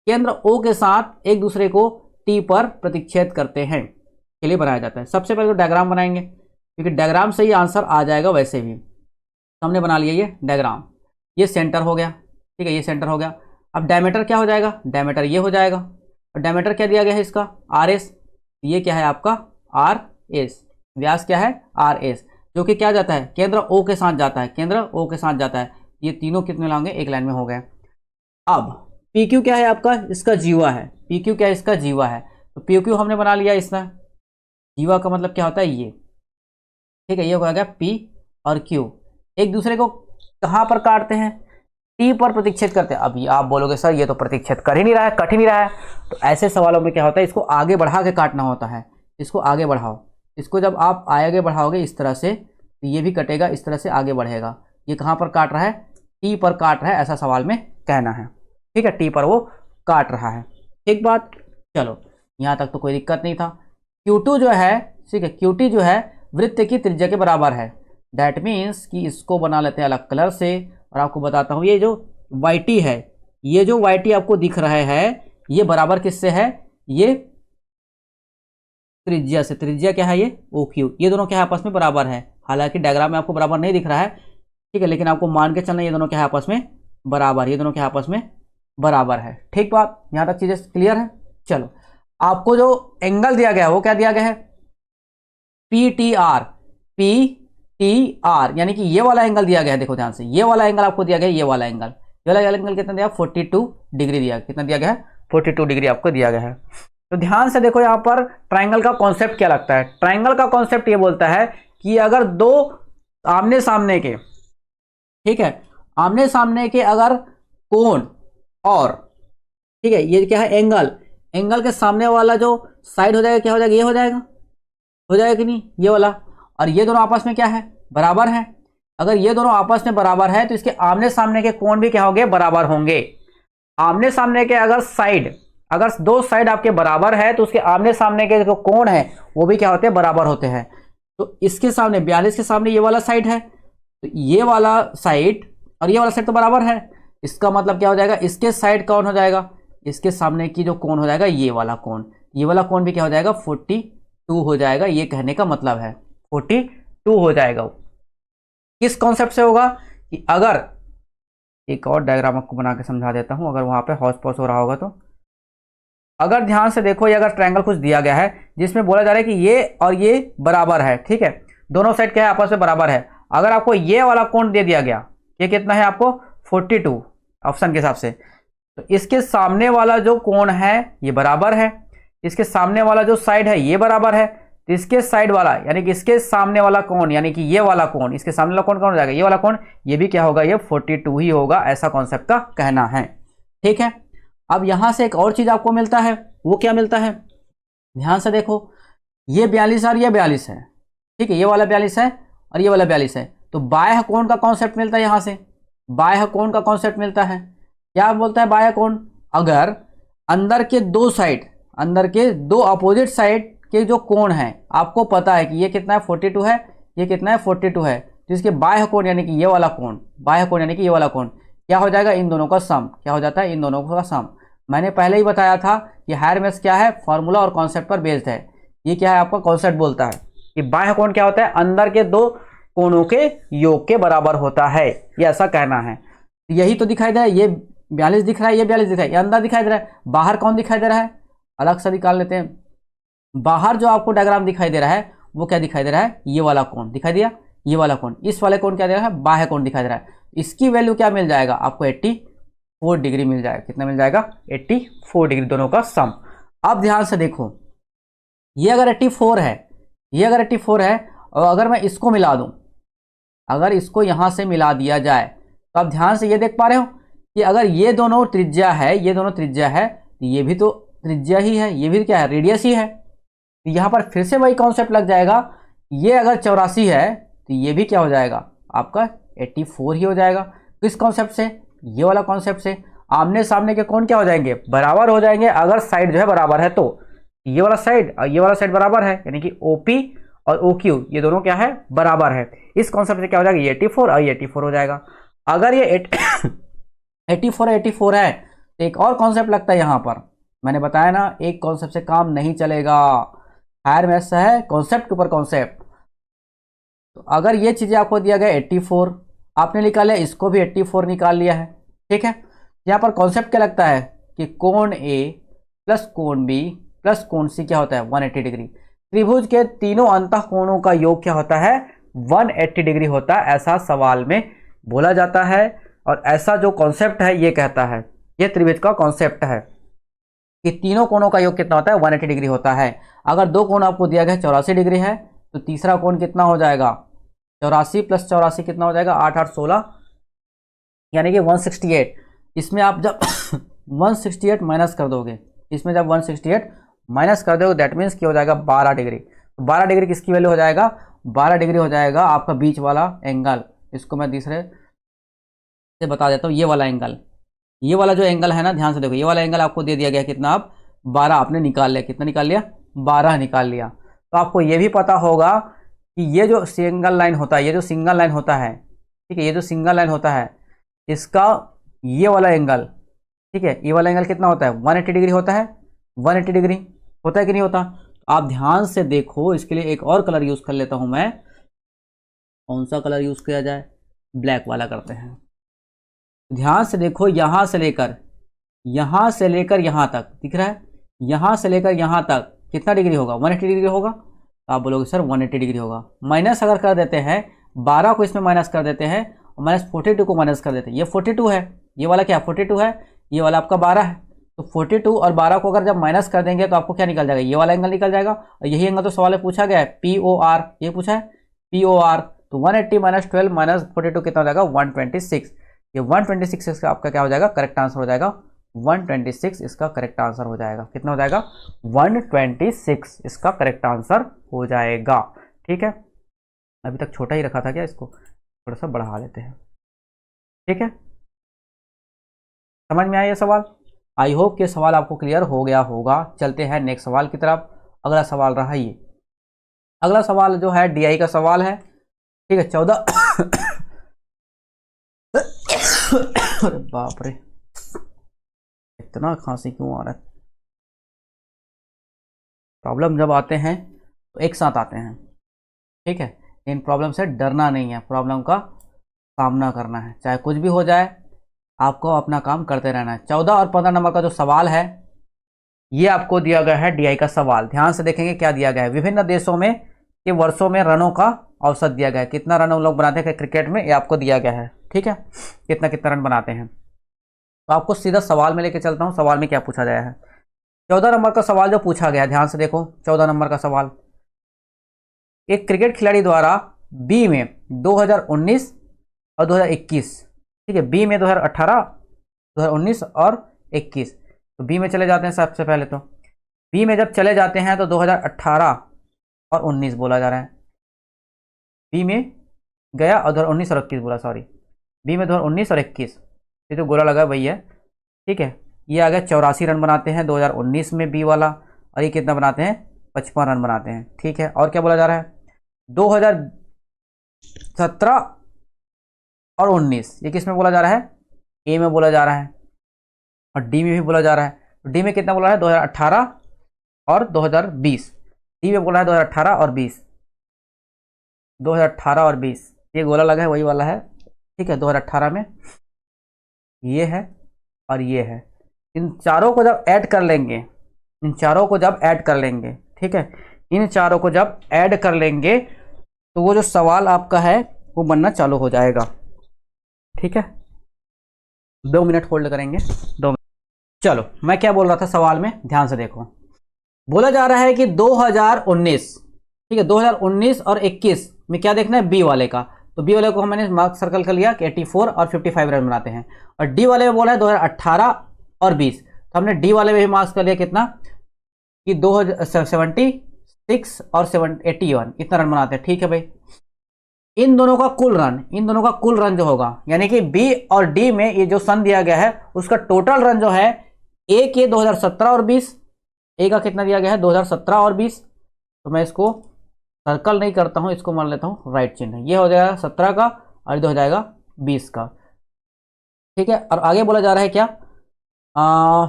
केंद्र O के साथ एक दूसरे को T पर प्रतिच्छेद करते हैं के लिए बनाया जाता है। सबसे पहले तो डायग्राम बनाएंगे, क्योंकि डायग्राम से ही आंसर आ जाएगा। वैसे भी हमने बना लिया ये डायग्राम, ये सेंटर हो गया। ठीक है, ये सेंटर हो गया। अब डायमीटर क्या हो जाएगा, डायमीटर ये हो जाएगा, और डायमीटर क्या दिया गया है इसका RS, ये क्या है आपका RS, व्यास क्या है RS, जो कि क्या जाता है केंद्र O के साथ जाता है, केंद्र O के साथ जाता है। ये तीनों कितने लाएंगे एक लाइन में हो गए। अब PQ क्या है आपका, इसका जीवा है, PQ क्या है इसका जीवा है, तो PQ हमने बना लिया इसमें। जीवा का मतलब क्या होता है ये। ठीक है, ये हो गया P और Q एक दूसरे को कहाँ पर काटते हैं, T पर प्रतिच्छेद करते हैं। अभी आप बोलोगे सर ये तो प्रतिच्छेद कर ही नहीं रहा है, कट ही नहीं रहा है, तो ऐसे सवालों में क्या होता है इसको आगे बढ़ा के काटना होता है। इसको आगे बढ़ाओ, इसको जब आप आगे बढ़ाओगे इस तरह से तो ये भी कटेगा, इस तरह से आगे बढ़ेगा। ये कहाँ पर काट रहा है, T पर काट रहा है, ऐसा सवाल में कहना है। ठीक है, T पर वो काट रहा है। ठीक बात, चलो यहाँ तक तो कोई दिक्कत नहीं था। Q2 जो है, ठीक है, QT जो है वृत्त की त्रिज्या के बराबर है। दैट मीन्स कि इसको बना लेते हैं अलग कलर से, और आपको बताता हूँ ये जो YT है, ये जो YT आपको दिख रहा है ये बराबर किससे है, ये त्रिज्या से। त्रिज्या क्या है ये OQ, ये दोनों क्या है आपस में बराबर है। हालांकि डायग्राम में आपको बराबर नहीं दिख रहा है, ठीक है, लेकिन आपको मान के चलना ये दोनों क्या है आपस में बराबर, ये दोनों के आपस में बराबर है। ठीक बात, यहां तक चीजें क्लियर है। चलो, आपको जो एंगल दिया गया है वो क्या दिया गया है, P T R, P T R, यानी कि ये वाला एंगल दिया गया है। देखो ध्यान से, ये वाला एंगल आपको दिया गया है, ये वाला एंगल, ये वाला एंगल कितना दिया, 42 डिग्री दिया, कितना दिया गया है, 42 डिग्री आपको दिया गया है। तो ध्यान से देखो, यहां पर ट्राइंगल का कॉन्सेप्ट क्या लगता है। ट्राइंगल का कॉन्सेप्ट ये बोलता है कि अगर दो आमने सामने के, ठीक है, आमने सामने के अगर कोण और, ठीक है, ये क्या है, एंगल, एंगल के सामने वाला जो साइड हो जाएगा, क्या हो जाएगा, ये हो जाएगा, हो जाएगा कि नहीं, ये वाला, और ये दोनों आपस में क्या है, बराबर है। अगर ये दोनों आपस में बराबर है तो इसके आमने सामने के कोण भी क्या होंगे, बराबर होंगे। आमने सामने के अगर साइड, अगर दो साइड आपके बराबर है तो उसके आमने सामने के जो कोण है वो भी क्या होते हैं, बराबर होते हैं। तो इसके सामने 42 के सामने ये वाला साइड है, तो ये वाला साइड और ये वाला साइड तो बराबर है। इसका मतलब क्या हो जाएगा, इसके साइड कौन हो जाएगा, इसके सामने की जो कोण हो जाएगा ये वाला कोण, ये वाला कोण भी क्या हो जाएगा, 42 हो जाएगा। ये कहने का मतलब है 42 हो जाएगा। किस कॉन्सेप्ट से होगा कि अगर, एक और डायग्राम आपको बना के समझा देता हूं, अगर वहां पे हॉस पॉस हो रहा होगा तो, अगर ध्यान से देखो, ये अगर ट्रायंगल कुछ दिया गया है जिसमें बोला जा रहा है कि ये और ये बराबर है, ठीक है, दोनों साइड क्या है, आपस में बराबर है। अगर आपको ये वाला कोण दे दिया गया, ये कितना है आपको, 42 ऑप्शन के हिसाब से, तो इसके सामने वाला जो कोण है ये बराबर है, इसके सामने वाला जो साइड है ये बराबर है, तो इसके साइड वाला यानी कि इसके सामने वाला कोण, यानी कि ये वाला कोण, इसके सामने वाला कोण कौन हो जाएगा, ये वाला कोण, ये भी क्या होगा, ये 42 ही होगा। ऐसा कॉन्सेप्ट का कहना है। ठीक है, अब यहां से एक और चीज आपको मिलता है, वो क्या मिलता है, ध्यान से देखो, ये 42 और ये 42 है, ठीक है, ये वाला 42 है और ये वाला 42 है, तो बाह्य कोण का कॉन्सेप्ट मिलता है। यहां से बाह्य कोण का कॉन्सेप्ट मिलता है। क्या बोलता है बाह्य कोण, अगर अंदर के दो साइड, अंदर के दो अपोजिट साइड के जो कोण है, आपको पता है कि ये कितना है, 42 है, ये कितना है, 42 है, तो इसके बाह्य कोण यानी कि ये वाला कोण, बाह्य कोण यानी कि ये वाला कोण क्या हो जाएगा, इन दोनों का सम, क्या हो जाता है, इन दोनों का सम। मैंने पहले ही बताया था कि हायर मैथ्स क्या है, फॉर्मूला और कॉन्सेप्ट पर बेस्ड है। ये क्या है, आपका कॉन्सेप्ट बोलता है कि बाह्य कोण क्या होता है, अंदर के दो कोणों के योग के बराबर होता है, ये ऐसा कहना है। यही तो दिखाई दे रहा है, ये 42 दिख रहा है, ये 42 दिख रहा है, ये अंदर दिखाई दे रहा है, बाहर कौन दिखाई दे रहा है, अलग से निकाल लेते हैं। बाहर जो आपको डायग्राम दिखाई दे रहा है वो क्या दिखाई दे रहा है, ये वाला कोण दिखाई दिया, ये वाला कोण, इस वाले कोण क्या दे रहा है, बाह्य कोण दिखाई दे रहा है। इसकी वैल्यू क्या मिल जाएगा आपको, 84 डिग्री मिल जाएगा। कितना मिल जाएगा, 84 डिग्री, दोनों का सम। अब ध्यान से देखो, ये अगर 84 है, ये अगर 84 है, और अगर मैं इसको मिला दूं, अगर इसको यहां से मिला दिया जाए, तो आप ध्यान से ये देख पा रहे हो कि अगर ये दोनों त्रिज्या है, ये दोनों त्रिज्या है, तो ये भी तो त्रिज्या ही है, ये भी क्या है, रेडियस ही है। तो यहां पर फिर से वही कॉन्सेप्ट लग जाएगा, ये अगर 84 है तो ये भी क्या हो जाएगा आपका 84 ही हो जाएगा। किस कॉन्सेप्ट से, ये वाला कॉन्सेप्ट से। आमने सामने के कोण क्या हो जाएंगे, बराबर हो जाएंगे, अगर साइड जो है बराबर है तो। ये वाला साइड और ये वाला साइड बराबर है, यानी कि OP और OQ ये दोनों क्या है, बराबर है। इस कॉन्सेप्ट से क्या हो जाएगा, ये 84 और ये 84 हो जाएगा। अगर ये 84 है तो एक और कॉन्सेप्ट लगता है यहां पर, मैंने बताया ना, एक कॉन्सेप्ट से काम नहीं चलेगा, हायर मैथ्स है कॉन्सेप्ट के ऊपर कॉन्सेप्ट। तो अगर ये चीजें आपको दिया गया 84, आपने निकाला, इसको भी 84 निकाल लिया है, ठीक है। यहाँ पर कॉन्सेप्ट क्या लगता है कि कोण A प्लस कोण B प्लस कोण C क्या होता है, 180 डिग्री। त्रिभुज के तीनों अंतः कोणों का योग क्या होता है, 180 डिग्री होता है, ऐसा सवाल में बोला जाता है। और ऐसा जो कॉन्सेप्ट है ये कहता है, ये त्रिभुज का कॉन्सेप्ट है कि तीनों कोणों का योग कितना होता है, 180 डिग्री होता है। अगर दो कोण आपको दिया गया 84 डिग्री है, तो तीसरा कोण कितना हो जाएगा, 84 प्लस 84 कितना हो जाएगा, 8 8 16, यानी कि 168। इसमें आप जब 168 माइनस कर दोगे, इसमें जब 168 माइनस कर दोगे, दैट मीन्स क्या हो जाएगा, 12 डिग्री। तो 12 डिग्री किसकी वैल्यू हो जाएगा, 12 डिग्री हो जाएगा आपका बीच वाला एंगल। इसको मैं दूसरे से बता देता हूँ, ये वाला एंगल, ये वाला जो एंगल है ना, ध्यान से देखो, ये वाला एंगल आपको दे दिया गया कितना, आप 12 आपने निकाल लिया, कितना निकाल लिया, 12 निकाल लिया। तो आपको ये भी पता होगा कि ये जो सिंगल लाइन होता है, ये जो सिंगल लाइन होता है, ठीक है, ये जो सिंगल लाइन होता है, इसका ये वाला एंगल, ठीक है, ये वाला एंगल कितना होता है, 180 डिग्री होता है, 180 डिग्री होता है कि नहीं होता। आप ध्यान से देखो, इसके लिए एक और कलर यूज कर लेता हूं मैं। कौन सा कलर यूज किया जाए, ब्लैक वाला करते हैं। ध्यान से देखो, यहां से लेकर यहां तक दिख रहा है, यहां से लेकर यहां तक कितना डिग्री होगा, 180 डिग्री होगा। तो आप बोलोगे सर 180 डिग्री होगा। माइनस अगर कर देते हैं, 12 को इसमें माइनस कर देते हैं और -42 को माइनस कर देते हैं। ये 42 है, ये वाला क्या 42 है, ये वाला आपका 12 है। तो 42 और 12 को अगर जब माइनस कर देंगे तो आपको क्या निकल जाएगा, ये वाला एंगल निकल जाएगा। और यही एंगल तो सवाल में पूछा गया है, POR, ये पूछा है POR। तो 180 - 12 - 42 कितना हो जाएगा, 126। ये 126 इसका आपका क्या हो जाएगा, करेक्ट आंसर हो जाएगा। 126 इसका करेक्ट आंसर हो जाएगा। कितना हो जाएगा, 126 इसका करेक्ट आंसर हो जाएगा। ठीक है, अभी तक छोटा ही रखा था क्या, इसको थोड़ा सा बढ़ा लेते हैं। ठीक है, समझ में आया ये सवाल। आई होप कि सवाल आपको क्लियर हो गया होगा। चलते हैं नेक्स्ट सवाल की तरफ। अगला सवाल रहा ये, अगला सवाल जो है DI का सवाल है। ठीक है, 14 अरे बाप रे, इतना खांसी क्यों आ रहा है। प्रॉब्लम जब आते हैं तो एक साथ आते हैं। ठीक है, इन प्रॉब्लम से डरना नहीं है, प्रॉब्लम का सामना करना है, चाहे कुछ भी हो जाए, आपको अपना काम करते रहना है। 14 और 15 नंबर का जो सवाल है, ये आपको दिया गया है DI का सवाल। ध्यान से देखेंगे क्या दिया गया है। विभिन्न देशों में के वर्षों में रनों का औसत दिया गया है, कितना रन लोग बनाते हैं क्रिकेट में, ये आपको दिया गया है। ठीक है, कितना कितना रन बनाते हैं। तो आपको सीधा सवाल में लेके चलता हूँ, सवाल में क्या पूछा गया है। 14 नंबर का सवाल जो पूछा गया, ध्यान से देखो। 14 नंबर का सवाल, एक क्रिकेट खिलाड़ी द्वारा बी में 2019 और 2021, ठीक है, बी में 2018, 2019 और 21। तो बी में चले जाते हैं सबसे पहले। तो बी में जब चले जाते हैं तो 2018 और 19 बोला जा रहा है। बी में गया और 2019 और 21 बोला, सॉरी, बी में 2019 और 21, ये जो गोला लगा वही है। ठीक है, ये आ गया 84 रन बनाते हैं 2019 में बी वाला, और ये कितना बनाते हैं, 55 रन बनाते हैं। ठीक है, और क्या बोला जा रहा है, 2017 और 19, ये किस में बोला जा रहा है, ए में बोला जा रहा है, और डी में भी बोला जा रहा है। तो डी में कितना बोला है, 2018 और 2020। डी में बोला है 2018 और 20, 2018 और 20, ये गोला लगा है वही वाला है। ठीक है, 2018 में ये है और ये है। इन चारों को जब ऐड कर लेंगे, इन चारों को जब ऐड कर लेंगे, ठीक है, इन चारों को जब ऐड कर लेंगे तो वो जो सवाल आपका है वो बनना चालू हो जाएगा। ठीक है, 2 मिनट होल्ड करेंगे, 2 मिनट। चलो, मैं क्या बोल रहा था सवाल में, ध्यान से देखो। बोला जा रहा है कि 2019, ठीक है, 2019 और 21 में क्या देखना है, बी वाले का। तो बी वाले को मैंने मार्क सर्कल कर लिया कि 84 और 55 रन बनाते हैं। और डी वाले में बोला है 2018 और 20, तो हमने डी वाले में भी मार्क्स कर लिया कितना, कि 76 और 81 इतना रन बनाते हैं। ठीक है भाई, इन दोनों का कुल रन जो होगा, यानी कि बी और डी में ये जो सन दिया गया है उसका टोटल रन जो है, ए के 2017 और 20, ए का कितना दिया गया है 2017 और 20। तो मैं इसको सर्कल नहीं करता हूं, इसको मान लेता हूं राइट चिन्ह। ये हो जाएगा 17 का और ये हो जाएगा 20 का। ठीक है, और आगे बोला जा रहा है क्या,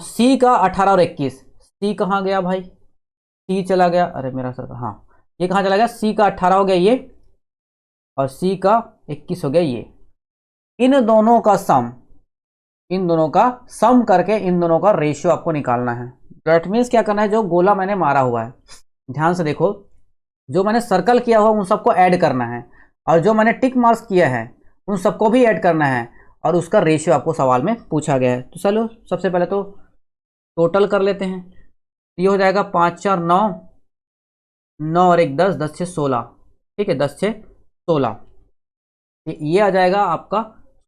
सी का 18 और 21। सी कहाँ गया भाई, सी चला गया, अरे मेरा सर्कल, हाँ ये कहाँ चला गया, सी का 18 हो गया ये, और सी का 21 हो गया ये। इन दोनों का सम करके इन दोनों का रेशियो आपको निकालना है। दैट मीन्स क्या करना है, जो गोला मैंने मारा हुआ है, ध्यान से देखो, जो मैंने सर्कल किया हुआ उन सबको ऐड करना है, और जो मैंने टिक मार्क्स किया है उन सबको भी ऐड करना है, और उसका रेशियो आपको सवाल में पूछा गया है। तो चलो सबसे पहले तो टोटल कर लेते हैं। ये हो जाएगा 5 4 9, 9 और 1 10, 10 से 16। ठीक है, 10 से 16, ये आ जाएगा आपका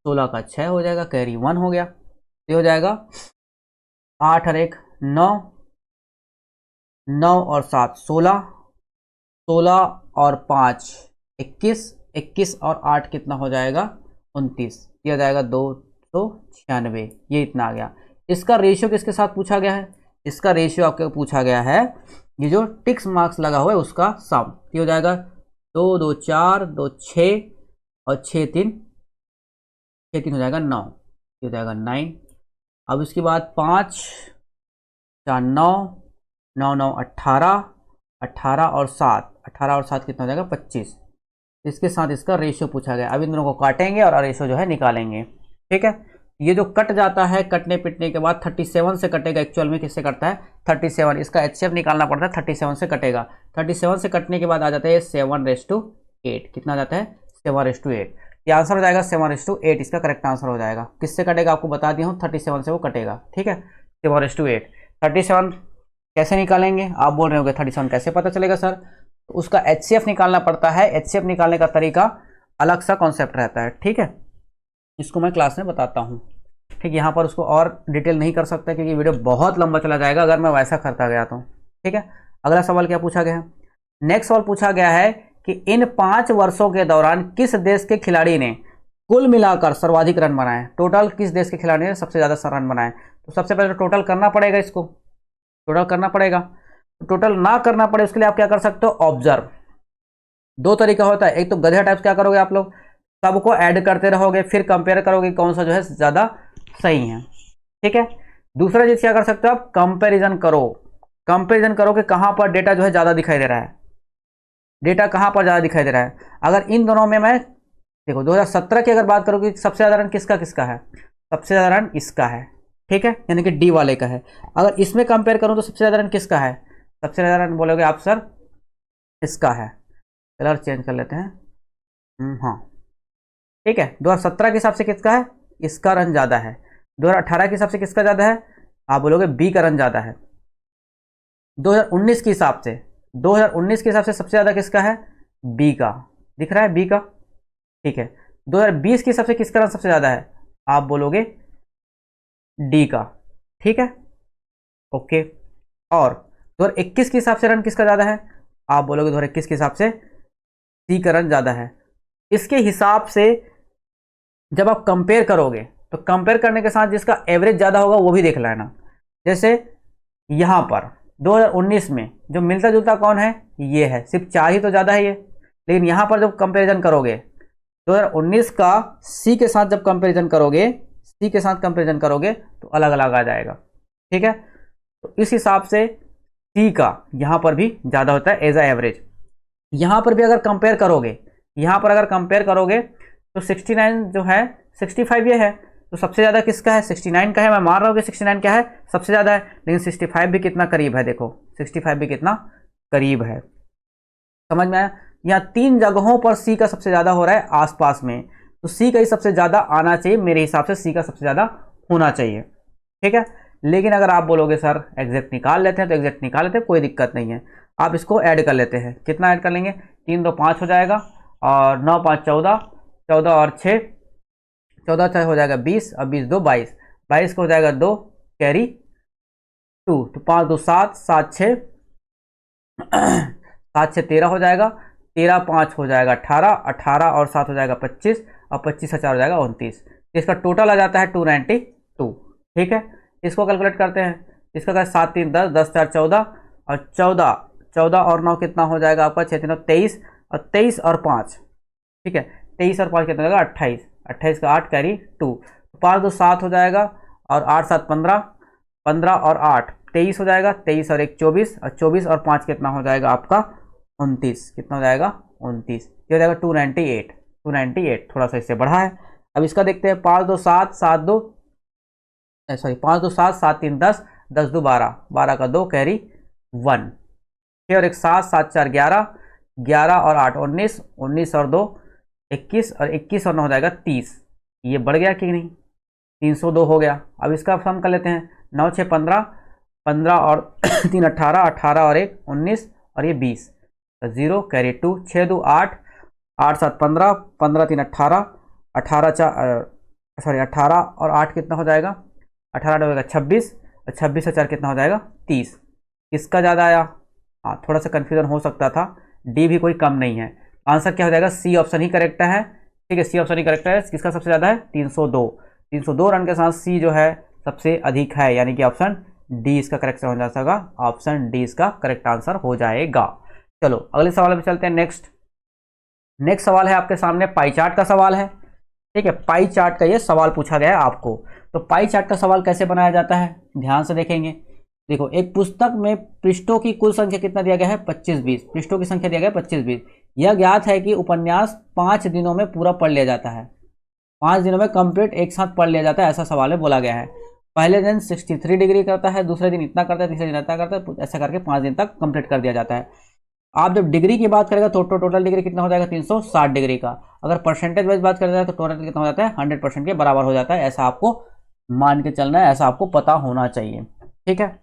16 का 6 हो जाएगा, कैरी 1 हो गया। ये हो जाएगा 8 और 1 9, 9 और 7 16, 16 और 5 21, 21 और 8 कितना हो जाएगा 29, ये हो जाएगा 296, ये इतना आ गया। इसका रेशियो किसके साथ पूछा गया है, इसका रेशियो आपको पूछा गया है, ये जो टिक्स मार्क्स लगा हुआ है उसका सम। ये हो जाएगा 2 2 4 2 6 और 6 3 हो जाएगा 9, ये हो जाएगा 9। अब इसके बाद 5 4 9, 9 9 18, 18 और 7, 18 और 7 कितना हो जाएगा 25। इसके साथ इसका रेशियो पूछा गया। अब इन दोनों को काटेंगे और रेशियो जो है निकालेंगे। ठीक है, ये जो कट जाता है, कटने पिटने के बाद 37 से कटेगा। एक्चुअल में किससे कटता है? 37। इसका HCF निकालना पड़ता है, 37 से कटेगा। 37 से कटने के बाद आ जाता है 7:8। कितना आ जाता है? 7:8। ये आंसर हो जाएगा 7:8। इसका करेक्ट आंसर हो जाएगा। किससे कटेगा आपको बता दिया हूँ, 37 से वो कटेगा। ठीक है, 7:8। 37 कैसे निकालेंगे? आप बोल रहे होंगे 37 कैसे पता चलेगा सर? तो उसका HCF निकालना पड़ता है। HCF निकालने का तरीका अलग सा कॉन्सेप्ट रहता है। ठीक है, इसको मैं क्लास में बताता हूँ। ठीक, यहाँ पर उसको और डिटेल नहीं कर सकता क्योंकि वीडियो बहुत लंबा चला जाएगा अगर मैं वैसा करता गया तो। ठीक है, अगला सवाल क्या पूछा गया है? नेक्स्ट सवाल पूछा गया है कि इन 5 वर्षों के दौरान किस देश के खिलाड़ी ने कुल मिलाकर सर्वाधिक रन बनाए? टोटल किस देश के खिलाड़ी ने सबसे ज्यादा रन बनाए? तो सबसे पहले टोटल करना पड़ेगा, इसको टोटल करना पड़ेगा। तो टोटल ना करना पड़े उसके लिए आप क्या कर सकते हो? ऑब्जर्व। दो तरीका होता है, एक तो गधे टाइप्स क्या करोगे आप लोग, सबको ऐड करते रहोगे, फिर कंपेयर करोगे कौन सा जो है ज्यादा सही है। ठीक है, दूसरा चीज क्या कर सकते हो आप? कंपैरिजन करो। कंपैरिजन करो कि कहां पर डेटा जो है ज्यादा दिखाई दे रहा है, डेटा कहां पर ज्यादा दिखाई दे रहा है। अगर इन दोनों में मैं देखो 2017 की अगर बात करूँ कि सबसे ज्यादा रन किसका किसका है, सबसे ज्यादा रन इसका है। ठीक है, यानी कि डी वाले का है। अगर इसमें कंपेयर करूं तो सबसे ज्यादा रन किसका है? सबसे ज्यादा रन बोलोगे आप सर इसका है। कलर चेंज कर लेते हैं। हाँ, ठीक है, 2017 के हिसाब से किसका है? इसका रन ज्यादा है। 2018 के हिसाब से किसका ज्यादा है? आप बोलोगे बी का रन ज्यादा है। 2019 के हिसाब से, 2019 के हिसाब से सबसे ज्यादा किसका है? बी का। दिख रहा है बी का। ठीक है, 2020 के हिसाब से किसका रन सबसे ज्यादा है? आप बोलोगे डी का। ठीक है, ओके। और 2021 के हिसाब से रन किसका ज्यादा है? आप बोलोगे 2021 के हिसाब से सी का रन ज्यादा है। इसके हिसाब से जब आप कंपेयर करोगे तो कंपेयर करने के साथ जिसका एवरेज ज्यादा होगा वो भी देख लेना। जैसे यहां पर 2019 में जो मिलता जुलता कौन है? ये है, सिर्फ 4 ही तो ज्यादा है ये। लेकिन यहां पर जब कंपेरिजन करोगे 2019 का सी के साथ जब कंपेरिजन करोगे, सी के साथ कंपेरिजन करोगे तो अलग अलग आ जाएगा। ठीक है, तो इस हिसाब से सी का यहां पर भी ज्यादा होता है एज अ एवरेज। यहां पर भी अगर कंपेयर करोगे, यहां पर अगर कंपेयर करोगे तो 69 जो है 65 ये है, तो सबसे ज्यादा किसका है? 69 का है। मैं मान रहा हूं कि 69 क्या है? सबसे ज्यादा है। लेकिन 65 भी कितना करीब है, देखो 65 भी कितना करीब है। समझ में आया? यहाँ 3 जगहों पर सी का सबसे ज्यादा हो रहा है आसपास में, तो सी का ही सबसे ज्यादा आना चाहिए। मेरे हिसाब से सी का सबसे ज्यादा होना चाहिए। ठीक है, लेकिन अगर आप बोलोगे सर एग्जैक्ट निकाल लेते हैं तो एग्जैक्ट निकाल लेते हैं, कोई दिक्कत नहीं है। आप इसको ऐड कर लेते हैं। कितना ऐड कर लेंगे? 3 2 5 हो जाएगा, और 9 5 14, 14 और 6, 14 6 हो जाएगा 20, और 20 2 22, 22 को हो जाएगा 2 कैरी 2, तो 5 2 7, 7 6 7 6 13 हो जाएगा, 13 5 हो जाएगा 18, 18 और 7 हो जाएगा 25, और 25 से 4 हो जाएगा 29। इसका टोटल आ जाता है 292। ठीक है, इसको कैलकुलेट करते हैं। इसका क्या? 7 3 10, 10 4 14, और 14 14 और 9 कितना हो जाएगा आपका? 6 3 23, और 23 और 5, ठीक है, 23 और 5 कितना हो जाएगा? 28, 28 का 8 कैरी 2, 5 2 7 हो जाएगा, और 8 7 15, 15 और 8 23 हो जाएगा, 23 और 1 24, और 24 और 5 कितना हो जाएगा आपका? 29। कितना हो जाएगा? 29। ये हो जाएगा 298। 298 थोड़ा सा इससे बढ़ा है। अब इसका देखते हैं। 5 2 7 7 2, सॉरी 5 2 7 7 3 10, 10 2 12, 12 का 2 कैरी 1, और एक 7 7 4 11, 11 और 8 19, 19 और 2 21, और 21 और 9 हो जाएगा 30। ये बढ़ गया कि नहीं? 302 हो गया। अब इसका सम कर लेते हैं। 9 6 15, 15 और 3 18, 18 और 1 19, और ये 20, तो 0 कैरी 2, 6 2 8, 8 7 15, 15 3 18, 18 सॉरी 18 और 8 कितना हो जाएगा? 18 हो जाएगा 26, और 26 से 4 कितना हो जाएगा? 30। किसका ज़्यादा आया? हाँ, थोड़ा सा कन्फ्यूजन हो सकता था। डी भी कोई कम नहीं है। आंसर क्या हो जाएगा? सी ऑप्शन ही करेक्ट है। ठीक है, सी ऑप्शन ही करेक्ट है। किसका सबसे ज़्यादा है? 302। 302 रन के साथ सी जो है सबसे अधिक है, यानी कि ऑप्शन डी इसका करेक्ट हो जाएगा। ऑप्शन डी इसका करेक्ट आंसर हो जाएगा। चलो अगले सवाल पे चलते हैं। नेक्स्ट सवाल है आपके सामने, पाई चार्ट का सवाल है। ठीक है, पाई चार्ट का ये सवाल पूछा गया है आपको। तो पाई चार्ट का सवाल कैसे बनाया जाता है, ध्यान से देखेंगे। देखो, एक पुस्तक में पृष्ठों की कुल संख्या कितना दिया गया है? 25-20। पृष्ठों की संख्या दिया गया है 25-20। यह ज्ञात है कि उपन्यास 5 दिनों में पूरा पढ़ लिया जाता है। 5 दिनों में कंप्लीट एक साथ पढ़ लिया जाता है, ऐसा सवाल में बोला गया है। पहले दिन 63 डिग्री करता है, दूसरे दिन इतना करता है, तीसरे दिन इतना करता है, ऐसा करके 5 दिन तक कंप्लीट कर दिया जाता है। आप जब डिग्री की बात करेगा तो टोटल डिग्री कितना हो जाएगा 360 डिग्री का। अगर परसेंटेज वाइज बात करते हैं तो टोटल कितना हो जाता है 100% के बराबर हो जाता है। ऐसा आपको मान के चलना है, ऐसा आपको पता होना चाहिए। ठीक है,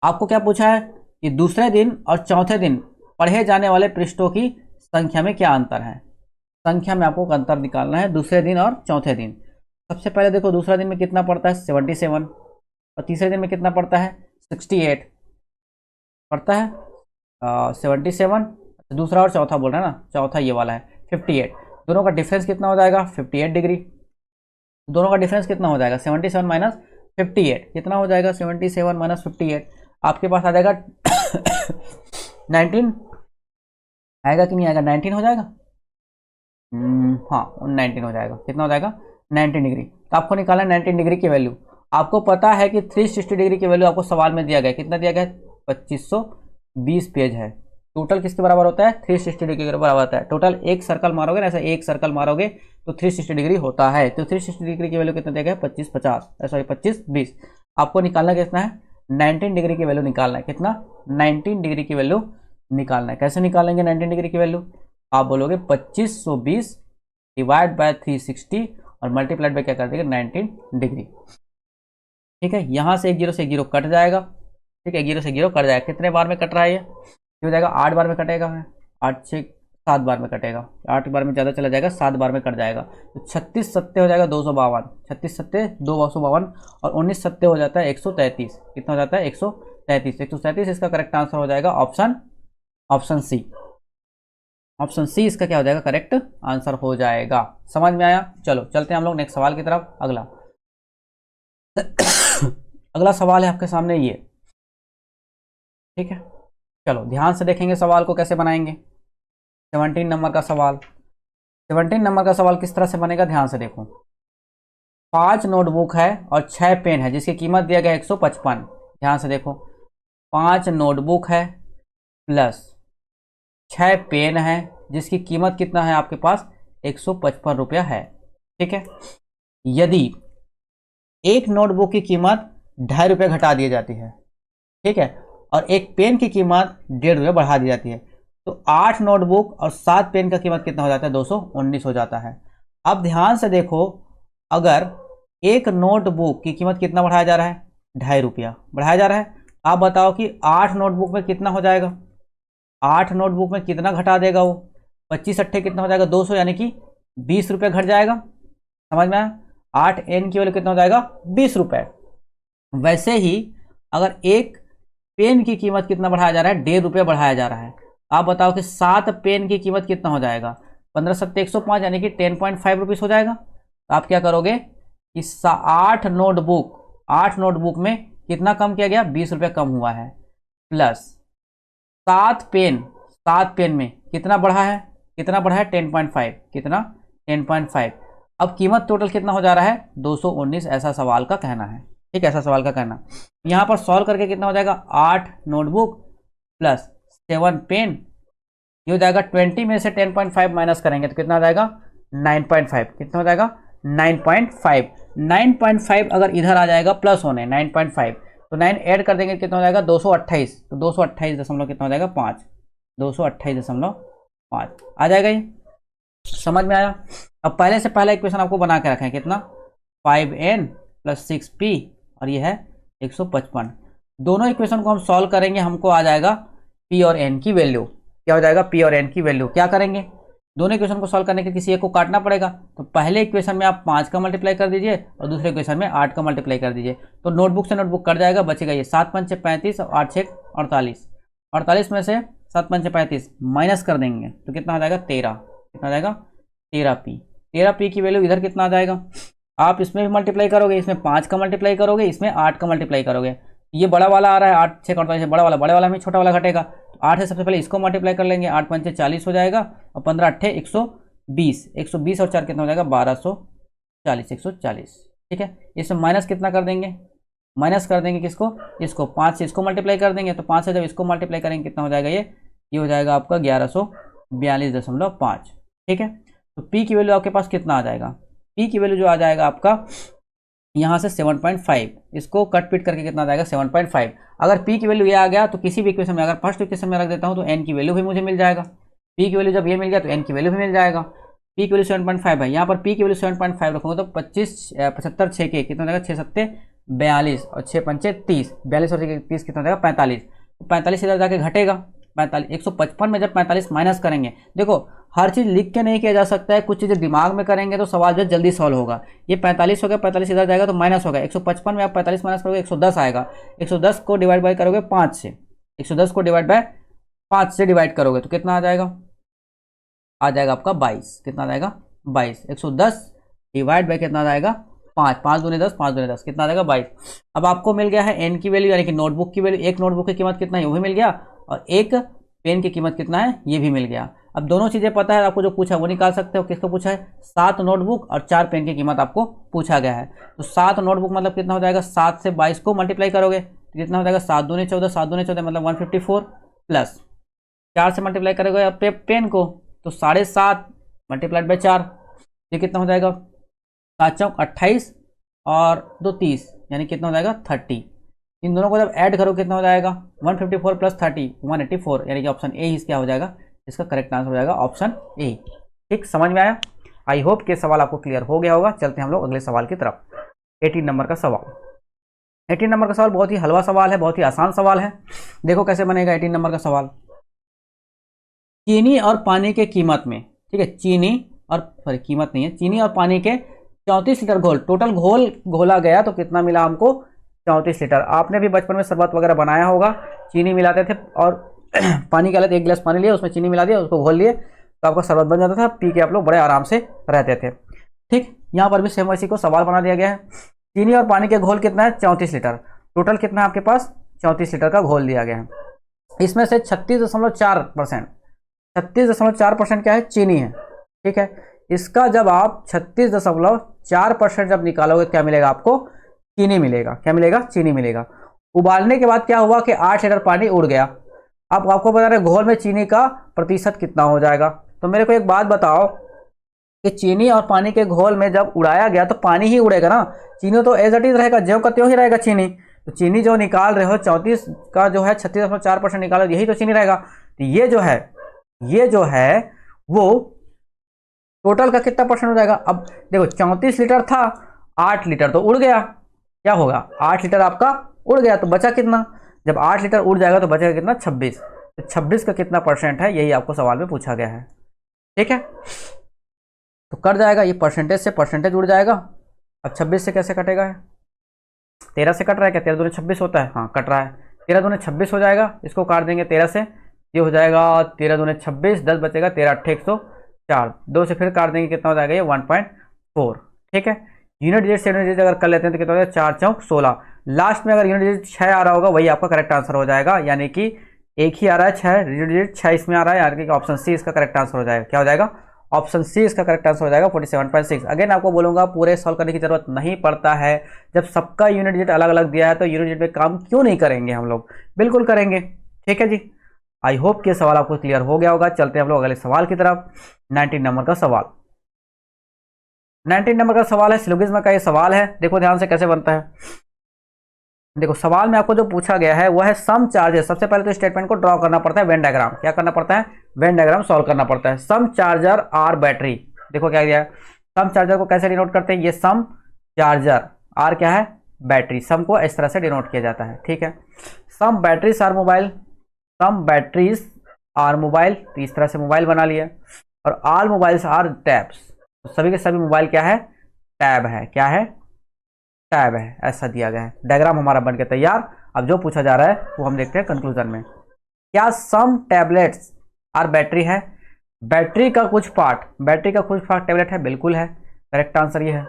आपको क्या पूछा है कि दूसरे दिन और चौथे दिन पढ़े जाने वाले पृष्ठों की संख्या में क्या अंतर है। संख्या में आपको अंतर निकालना है दूसरे दिन और चौथे दिन। सबसे पहले देखो दूसरा दिन में कितना पड़ता है 77 और तीसरे दिन में कितना पड़ता है 68 पड़ता है 77। दूसरा और चौथा बोल रहे हैं ना, चौथा ये वाला है 58। दोनों का डिफरेंस कितना हो जाएगा 58 डिग्री। दोनों का डिफरेंस कितना हो जाएगा 77 माइनस 58 कितना हो जाएगा 77 माइनस 58 आपके पास आ जाएगा 19 आएगा कि नहीं आएगा 19 हो जाएगा। हाँ 19 हो जाएगा। कितना हो जाएगा 19 डिग्री। तो आपको निकालना है 19 डिग्री की वैल्यू। आपको पता है कि 360 डिग्री की वैल्यू आपको सवाल में दिया गया, कितना दिया गया 2520 पेज है। टोटल किसके बराबर होता है 360 डिग्री के बराबर होता है। टोटल एक सर्कल मारोगे ना, ऐसा एक सर्कल मारोगे तो 360 डिग्री होता है। तो 360 डिग्री की वैल्यू कितना दिया गया 2550 सॉरी 2520। आपको निकालना कितना है 19 डिग्री की वैल्यू निकालना है। कितना 19 डिग्री की वैल्यू निकालना है। कैसे निकालेंगे 19 डिग्री की वैल्यू, आप बोलोगे 2520 डिवाइड बाय 360 और मल्टीप्लाइड बाय क्या कर देंगे 19 डिग्री। ठीक है, यहाँ से एक जीरो से एक जीरो कट जाएगा। ठीक है, एक जीरो से जीरो कट जाएगा। कितने बार में कट रहा है ये हो जाएगा 8 बार में कटेगा, 8 से 7 बार में कटेगा। 8 बार में ज़्यादा चला जाएगा, 7 बार में कट जाएगा। तो 36 सत्ते हो जाएगा 252, 36 सत्ते 252 और 19 सत्ते हो जाता है 133। कितना हो जाता है 133। 133 इसका करेक्ट आंसर हो जाएगा ऑप्शन सी। ऑप्शन सी इसका क्या हो जाएगा करेक्ट आंसर हो जाएगा। समझ में आया। चलो चलते हैं हम लोग नेक्स्ट सवाल की तरफ। अगला सवाल है आपके सामने ये। ठीक है, चलो ध्यान से देखेंगे सवाल को कैसे बनाएंगे। 17 नंबर का सवाल। 17 नंबर का सवाल किस तरह से बनेगा ध्यान से देखो। 5 नोटबुक है और 6 पेन है जिसकी कीमत दिया गया 155। ध्यान से देखो 5 नोटबुक है प्लस 6 पेन है जिसकी कीमत कितना है आपके पास 155 रुपया है। ठीक है, यदि एक नोटबुक की कीमत 2.5 रुपये घटा दी जाती है, ठीक है, और एक पेन की कीमत 1.5 रुपये बढ़ा दी जाती है, तो 8 नोटबुक और 7 पेन का कीमत कितना हो जाता है 219 हो जाता है। अब ध्यान से देखो, अगर एक नोटबुक की कीमत कितना बढ़ाया जा रहा है 2.5 रुपया बढ़ाया जा रहा है। आप बताओ कि 8 नोटबुक में कितना हो जाएगा, 8 नोटबुक में कितना घटा देगा वो 25 अट्ठे कितना हो जाएगा 200 यानी कि 20 रुपये घट जाएगा। समझ में आया। 8 एन की वैल्यू कितना हो जाएगा 20 रुपये। वैसे ही अगर एक पेन की कीमत कितना बढ़ाया जा रहा है 1.5 रुपये बढ़ाया जा रहा है। आप बताओ कि 7 पेन की कीमत कितना हो जाएगा 15 सत्ते 105 यानी कि 10.5 रुपीज़ हो जाएगा। तो आप क्या करोगे कि 8 नोटबुक में कितना कम किया गया 20 रुपये कम हुआ है, प्लस 7 पेन में कितना बढ़ा है 10.5। कितना 10.5। अब कीमत टोटल कितना हो जा रहा है 219। ऐसा सवाल का कहना है। ठीक है, ऐसा सवाल का कहना। यहाँ पर सॉल्व करके कितना हो जाएगा 8 नोटबुक प्लस 7 पेन, ये हो जाएगा 20 में से 10.5 माइनस करेंगे तो कितना हो जाएगा 9.5। कितना हो जाएगा 9.5। 9.5 अगर इधर आ जाएगा प्लस होने 9.5 तो 9 ऐड कर देंगे कितना हो जाएगा 228। तो 228 दशमलव कितना हो जाएगा 5, 228.5 आ जाएगा। ये समझ में आया। अब पहले से पहला इक्वेशन आपको बना के रखें कितना 5n प्लस 6p और ये है 155। दोनों इक्वेशन को हम सॉल्व करेंगे, हमको आ जाएगा p और n की वैल्यू। क्या हो जाएगा p और n की वैल्यू। क्या करेंगे दोनों इक्वेशन को सॉल्व करने के किसी एक को काटना पड़ेगा। तो पहले इक्वेशन में आप 5 का मल्टीप्लाई कर दीजिए और दूसरे इक्वेशन में 8 का मल्टीप्लाई कर दीजिए। तो नोटबुक से नोटबुक कट जाएगा, बचेगा ये 7 पंचे 35 और 8 छः 48। 48 में से 7 पंचे 35 माइनस कर देंगे तो कितना हो जाएगा 13। कितना हो जाएगा 13p। 13p की वैल्यू इधर कितना आ जाएगा, आप इसमें भी मल्टीप्लाई करोगे, इसमें 5 का मल्टीप्लाई करोगे, इसमें 8 का मल्टीप्लाई करोगे। ये बड़ा वाला आ रहा है 8 6 48 बड़े वाला में छोटा वाला घटेगा। तो 8 से सबसे पहले इसको मल्टीप्लाई कर लेंगे, 8 पंचे 40 हो जाएगा और 15 अट्ठे 120। 120 और 4 कितना हो जाएगा 1240, 140। ठीक है, इसमें माइनस कितना कर देंगे, माइनस कर देंगे किसको, इसको 5 से इसको मल्टीप्लाई कर देंगे। तो 5 से जब इसको मल्टीप्लाई करेंगे कितना हो जाएगा, ये हो जाएगा आपका 1142.5। ठीक है, तो p की वैल्यू आपके पास कितना आ जाएगा पी की वैल्यू जो आ जाएगा आपका यहाँ से 7.5, इसको कट पिट करके कितना आ जाएगा 7.5। अगर पी की वैल्यू ये आ गया तो किसी भी इक्वेशन में अगर फर्स्ट इक्वेशन में रख देता हूँ तो एन की वैल्यू भी मुझे मिल जाएगा। पी की वैल्यू जब ये मिल गया तो एन की वैल्यू भी मिल जाएगा। पी की वैल्यू 7.5 है, यहाँ पर पी की वैल्यू 7.5 रखूंगा तो 75 6 के कितना हो जाएगा 6 7 42 और 6 5 30, 42 और 30 कितना हो जाएगा 45। तो 45 इधर जाके घटेगा 45, 155 में जब 45 माइनस करेंगे, देखो हर चीज लिख के नहीं किया जा सकता है, कुछ चीजें दिमाग में करेंगे तो सवाल जो जल्दी सॉल्व होगा। ये 45 हो गया, 45 इधर जाएगा तो माइनस होगा, 155 में आप 45 माइनस करोगे 110 आएगा। 110 को डिवाइड बाय करोगे 5 से, 110 को डिवाइड बाय 5 से डिवाइड करोगे तो कितना आ जाएगा आपका 22। कितना आ जाएगा 22। 110 डिवाइड बाय कितना आ जाएगा 5, 5 दूनी 10, 5 दूनी 10, कितना आ जाएगा 22। अब आपको मिल गया है एन की वैल्यू यानी कि नोटबुक की वैल्यू। एक नोटबुक की कीमत कितना है वो भी मिल गया, और एक पेन की कीमत कितना है ये भी मिल गया। अब दोनों चीजें पता है, आपको जो पूछा वो निकाल सकते हो। किसको पूछा है 7 नोटबुक और 4 पेन की कीमत आपको पूछा गया है। तो 7 नोटबुक मतलब कितना हो जाएगा, 7 से 22 को मल्टीप्लाई करोगे तो कितना हो जाएगा 7 दूनी 14, 7 दूनी 14 मतलब 154, प्लस 4 से मल्टीप्लाई करोगे पेन को तो 7.5 मल्टीप्लाइड बाई 4, ये कितना हो जाएगा 7 चौक 28 और 2 30 यानी कितना हो जाएगा 30। इन दोनों को जब ऐड करो कितना हो जाएगा 154 प्लस 30 184, यानी कि ऑप्शन ए ही क्या हो जाएगा, इसका करेक्ट आंसर हो जाएगा ऑप्शन ए। ठीक, समझ में आया? आई होप कि सवाल आपको क्लियर हो गया होगा। चलते हैं हम लोग अगले सवाल की तरफ। 18 नंबर का सवाल। 18 नंबर का सवाल बहुत ही हलवा सवाल है, बहुत ही आसान सवाल है। देखो कैसे बनेगा 18 नंबर का सवाल। चीनी और पानी के कीमत में, ठीक है, चीनी और कीमत नहीं है, चीनी और पानी के 34 लीटर घोल, टोटल घोल घोला गया तो कितना मिला हमको 34 लीटर। आपने भी बचपन में शरबत वगैरह बनाया होगा, चीनी मिलाते थे और पानी के अलग 1 गिलास पानी लिया, उसमें चीनी मिला दिया, उसको घोल लिए तो आपका शरबत बन जाता था, पी के आप लोग बड़े आराम से रहते थे। ठीक, यहाँ पर भी सेम वैसी को सवाल बना दिया गया है। चीनी और पानी के घोल कितना है 34 लीटर, टोटल कितना है आपके पास 34 लीटर का घोल दिया गया है। इसमें से 36.4%, 36.4% क्या है चीनी है, ठीक है। इसका जब आप 36.4% जब निकालोगे क्या मिलेगा आपको, चीनी मिलेगा। क्या मिलेगा, चीनी मिलेगा। उबालने के बाद क्या हुआ कि 8 लीटर पानी उड़ गया। अब आपको बता रहे घोल में चीनी का प्रतिशत कितना हो जाएगा। तो मेरे को एक बात बताओ कि चीनी और पानी के घोल में जब उड़ाया गया तो पानी ही उड़ेगा ना, चीनी तो एज इट इज रहेगा, ज्यों का त्यों ही रहेगा चीनी। तो चीनी जो निकाल रहे हो 34 का जो है 36.4% निकालो, यही तो चीनी रहेगा। तो ये जो है वो टोटल का कितना परसेंट हो जाएगा। अब देखो 34 लीटर था, 8 लीटर तो उड़ गया, क्या होगा 8 लीटर आपका उड़ गया तो बचा कितना, जब 8 लीटर उड़ जाएगा तो बचेगा कितना 26। तो 26 का कितना परसेंट है यही आपको सवाल में पूछा गया है, ठीक है। तो कट जाएगा, ये परसेंटेज से परसेंटेज उड़ जाएगा। अब 26 से कैसे कटेगा, 13 से कट रहा है क्या, 13 दूनी 26 होता है, हाँ कट रहा है, 13 दूनी 26 हो जाएगा। इसको काट देंगे 13 से, ये हो जाएगा 13 दूनी 26, 10 बचेगा, 13 8 104, 2 से फिर काट देंगे कितना हो जाएगा ये 1.4, ठीक है। यूनिट डिजिट से यूनिट डिजिट अगर कर लेते हैं तो कितना हो जाएगा 4 चौक 16। लास्ट में अगर यूनिट डिजिट 6 आ रहा होगा वही आपका करेक्ट आंसर हो जाएगा, यानी कि एक ही आ रहा है 6, यूनिट डिजिट 6 इसमें आ रहा है, यानी कि ऑप्शन सी इसका करेक्ट आंसर हो जाएगा। क्या हो जाएगा, ऑप्शन सी इसका करेक्ट आंसर हो जाएगा 47.6। अगेन आपको बोलूंगा पूरे सॉल्व करने की जरूरत नहीं पड़ता है, जब सबका यूनिट डिजिट अलग अलग दिया है तो यूनिट डिजिट पे काम क्यों नहीं करेंगे हम लोग, बिल्कुल करेंगे, ठीक है जी। आई होप कि सवाल आपको क्लियर हो गया होगा। चलते हैं हम लोग अगले सवाल की तरफ। 19 नंबर का सवाल, 19 नंबर का सवाल है, सिलोगिज्म का ये सवाल है। देखो ध्यान से कैसे बनता है। देखो सवाल में आपको जो पूछा गया है वह है सम चार्जेस। सबसे पहले तो स्टेटमेंट को ड्रॉ करना पड़ता है, वेन डायग्राम। क्या करना पड़ता है, वेन डायग्राम सॉल्व करना पड़ता है। सम चार्जर आर बैटरी, देखो क्या दिया है, सम चार्जर को कैसे डिनोट करते हैं, ये सम चार्जर, आर क्या है बैटरी, सम को इस तरह से डिनोट किया जाता है, ठीक है। Some batteries are mobile, some batteries are mobile, तो इस तरह से मोबाइल बना लिया। और ऑल मोबाइल्स आर टैब्स, तो सभी के सभी मोबाइल क्या है, टैब है, क्या है टैब है, ऐसा दिया गया है। डायग्राम हमारा बन के तैयार। अब जो पूछा जा रहा है वो हम देखते हैं कंक्लूजन में। क्या सम टैबलेट्स आर बैटरी है, बैटरी का कुछ पार्ट, बैटरी का कुछ पार्ट टैबलेट है, बिल्कुल है, करेक्ट आंसर ये है।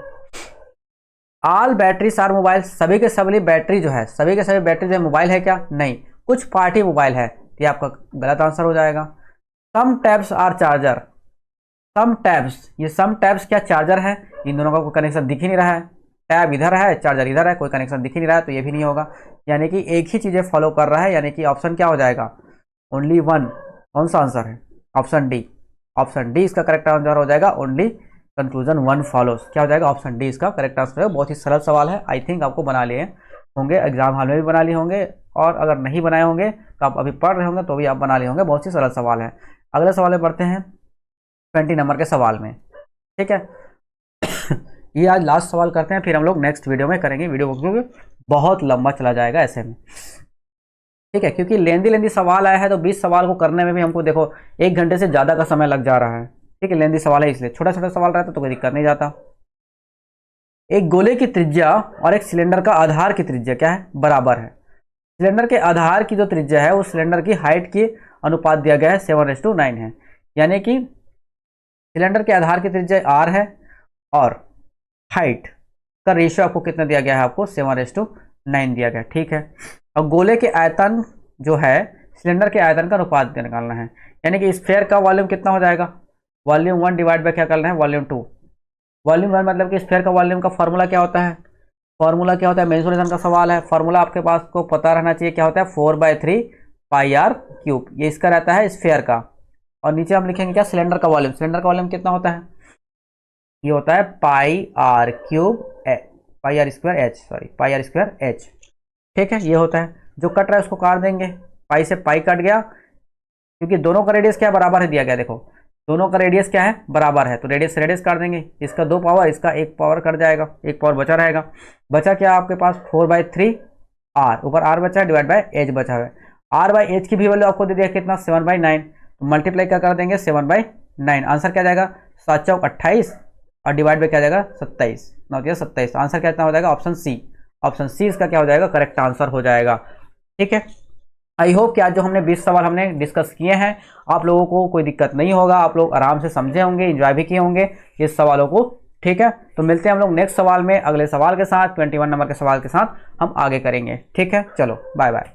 ऑल बैटरीज आर मोबाइल, सभी के सभी बैटरी जो है, सभी के सभी बैटरी जो है मोबाइल है क्या, नहीं, कुछ पार्ट ही मोबाइल है, ये आपका गलत आंसर हो जाएगा। Some tabs are charger, some tabs, ये सम टैब्स क्या चार्जर है, इन दोनों का कोई कनेक्शन दिख ही नहीं रहा है, टैब इधर है चार्जर इधर है, कोई कनेक्शन दिख ही नहीं रहा है, तो ये भी नहीं होगा, यानी कि एक ही चीजें फॉलो कर रहा है, यानी कि ऑप्शन क्या हो जाएगा, ओनली वन। कौन सा आंसर है, ऑप्शन डी, ऑप्शन डी इसका करेक्ट आंसर हो जाएगा, ओनली कंक्लूजन वन फॉलोज, क्या हो जाएगा? ऑप्शन डी इसका करेक्ट आंसर है। बहुत ही सरल सवाल है, आई थिंक आपको बना लिए होंगे, एग्जाम हॉल में भी बना लिए होंगे, और अगर नहीं बनाए होंगे तो आप अभी पढ़ रहे होंगे तो भी आप बना लिए होंगे। बहुत ही सरल सवाल है। अगले सवाल में बढ़ते हैं 20 नंबर के सवाल में, ठीक है। ये आज लास्ट सवाल करते हैं, फिर हम लोग नेक्स्ट वीडियो में करेंगे। वीडियो बहुत लंबा चला जाएगा ऐसे में, ठीक है, क्योंकि लेंदी सवाल आया है तो 20 सवाल को करने में भी हमको देखो 1 घंटे से ज़्यादा का समय लग जा रहा है, ठीक है। लेंदी सवाल है इसलिए, छोटा छोटा सवाल रहता तो कोई दिक्कत नहीं जाता। एक गोले की त्रिज्या और एक सिलेंडर का आधार की त्रिज्या क्या है? बराबर है। सिलेंडर के आधार की जो त्रिज्या है वो सिलेंडर की हाइट की अनुपात दिया गया है 7:9 है, यानी कि सिलेंडर के आधार की त्रिज्या r है और हाइट का रेशियो आपको कितना दिया गया है? आपको 7:9 दिया गया है, ठीक है। और गोले के आयतन जो है सिलेंडर के आयतन का अनुपात निकालना है, यानी कि स्फीयर का वॉल्यूम कितना हो जाएगा? वॉल्यूम 1 डिवाइड बाय क्या करना है? वॉल्यूम 2। वॉल्यूम 1 मतलब कि स्फीयर का वॉल्यूम का फॉर्मूला क्या होता है? फॉर्मूला क्या होता है? मेंसुरेशन का सवाल है, फॉर्मूला आपके पास को पता रहना चाहिए। क्या होता है? 4/3 πr³। ये इसका रहता है स्फीयर का। और नीचे हम लिखेंगे क्या? सिलेंडर का वॉल्यूम। सिलेंडर का वॉल्यूम कितना होता है? ये होता है πr²h, ठीक है। ये होता है, जो कट रहा है उसको काट देंगे, पाई से पाई कट गया, क्योंकि दोनों का रेडियस क्या बराबर है दिया गया, देखो दोनों का रेडियस क्या है? बराबर है, तो रेडियस से रेडियस काट देंगे। इसका 2 पावर, इसका 1 पावर कट जाएगा, 1 पावर बचा रहेगा। बचा क्या आपके पास? 4/3 r, ऊपर r बचा है, डिवाइड बाय h बचा है। r/h की भी वैल्यू आपको दे दिया कितना? 7/9, तो मल्टीप्लाई क्या कर देंगे? 7/9। आंसर क्या जाएगा? 7 चौक 28 और डिवाइड बाय क्या जाएगा? 27, 27। आंसर क्या हो जाएगा? Option C. ऑप्शन सी इसका क्या हो जाएगा? करेक्ट आंसर हो जाएगा, ठीक है। आई होप कि आज जो हमने 20 सवाल हमने डिस्कस किए हैं, आप लोगों को कोई दिक्कत नहीं होगा, आप लोग आराम से समझे होंगे, एंजॉय भी किए होंगे इस सवालों को, ठीक है। तो मिलते हैं हम लोग नेक्स्ट सवाल में, अगले सवाल के साथ, 21 नंबर के सवाल के साथ हम आगे करेंगे, ठीक है। चलो बाय बाय।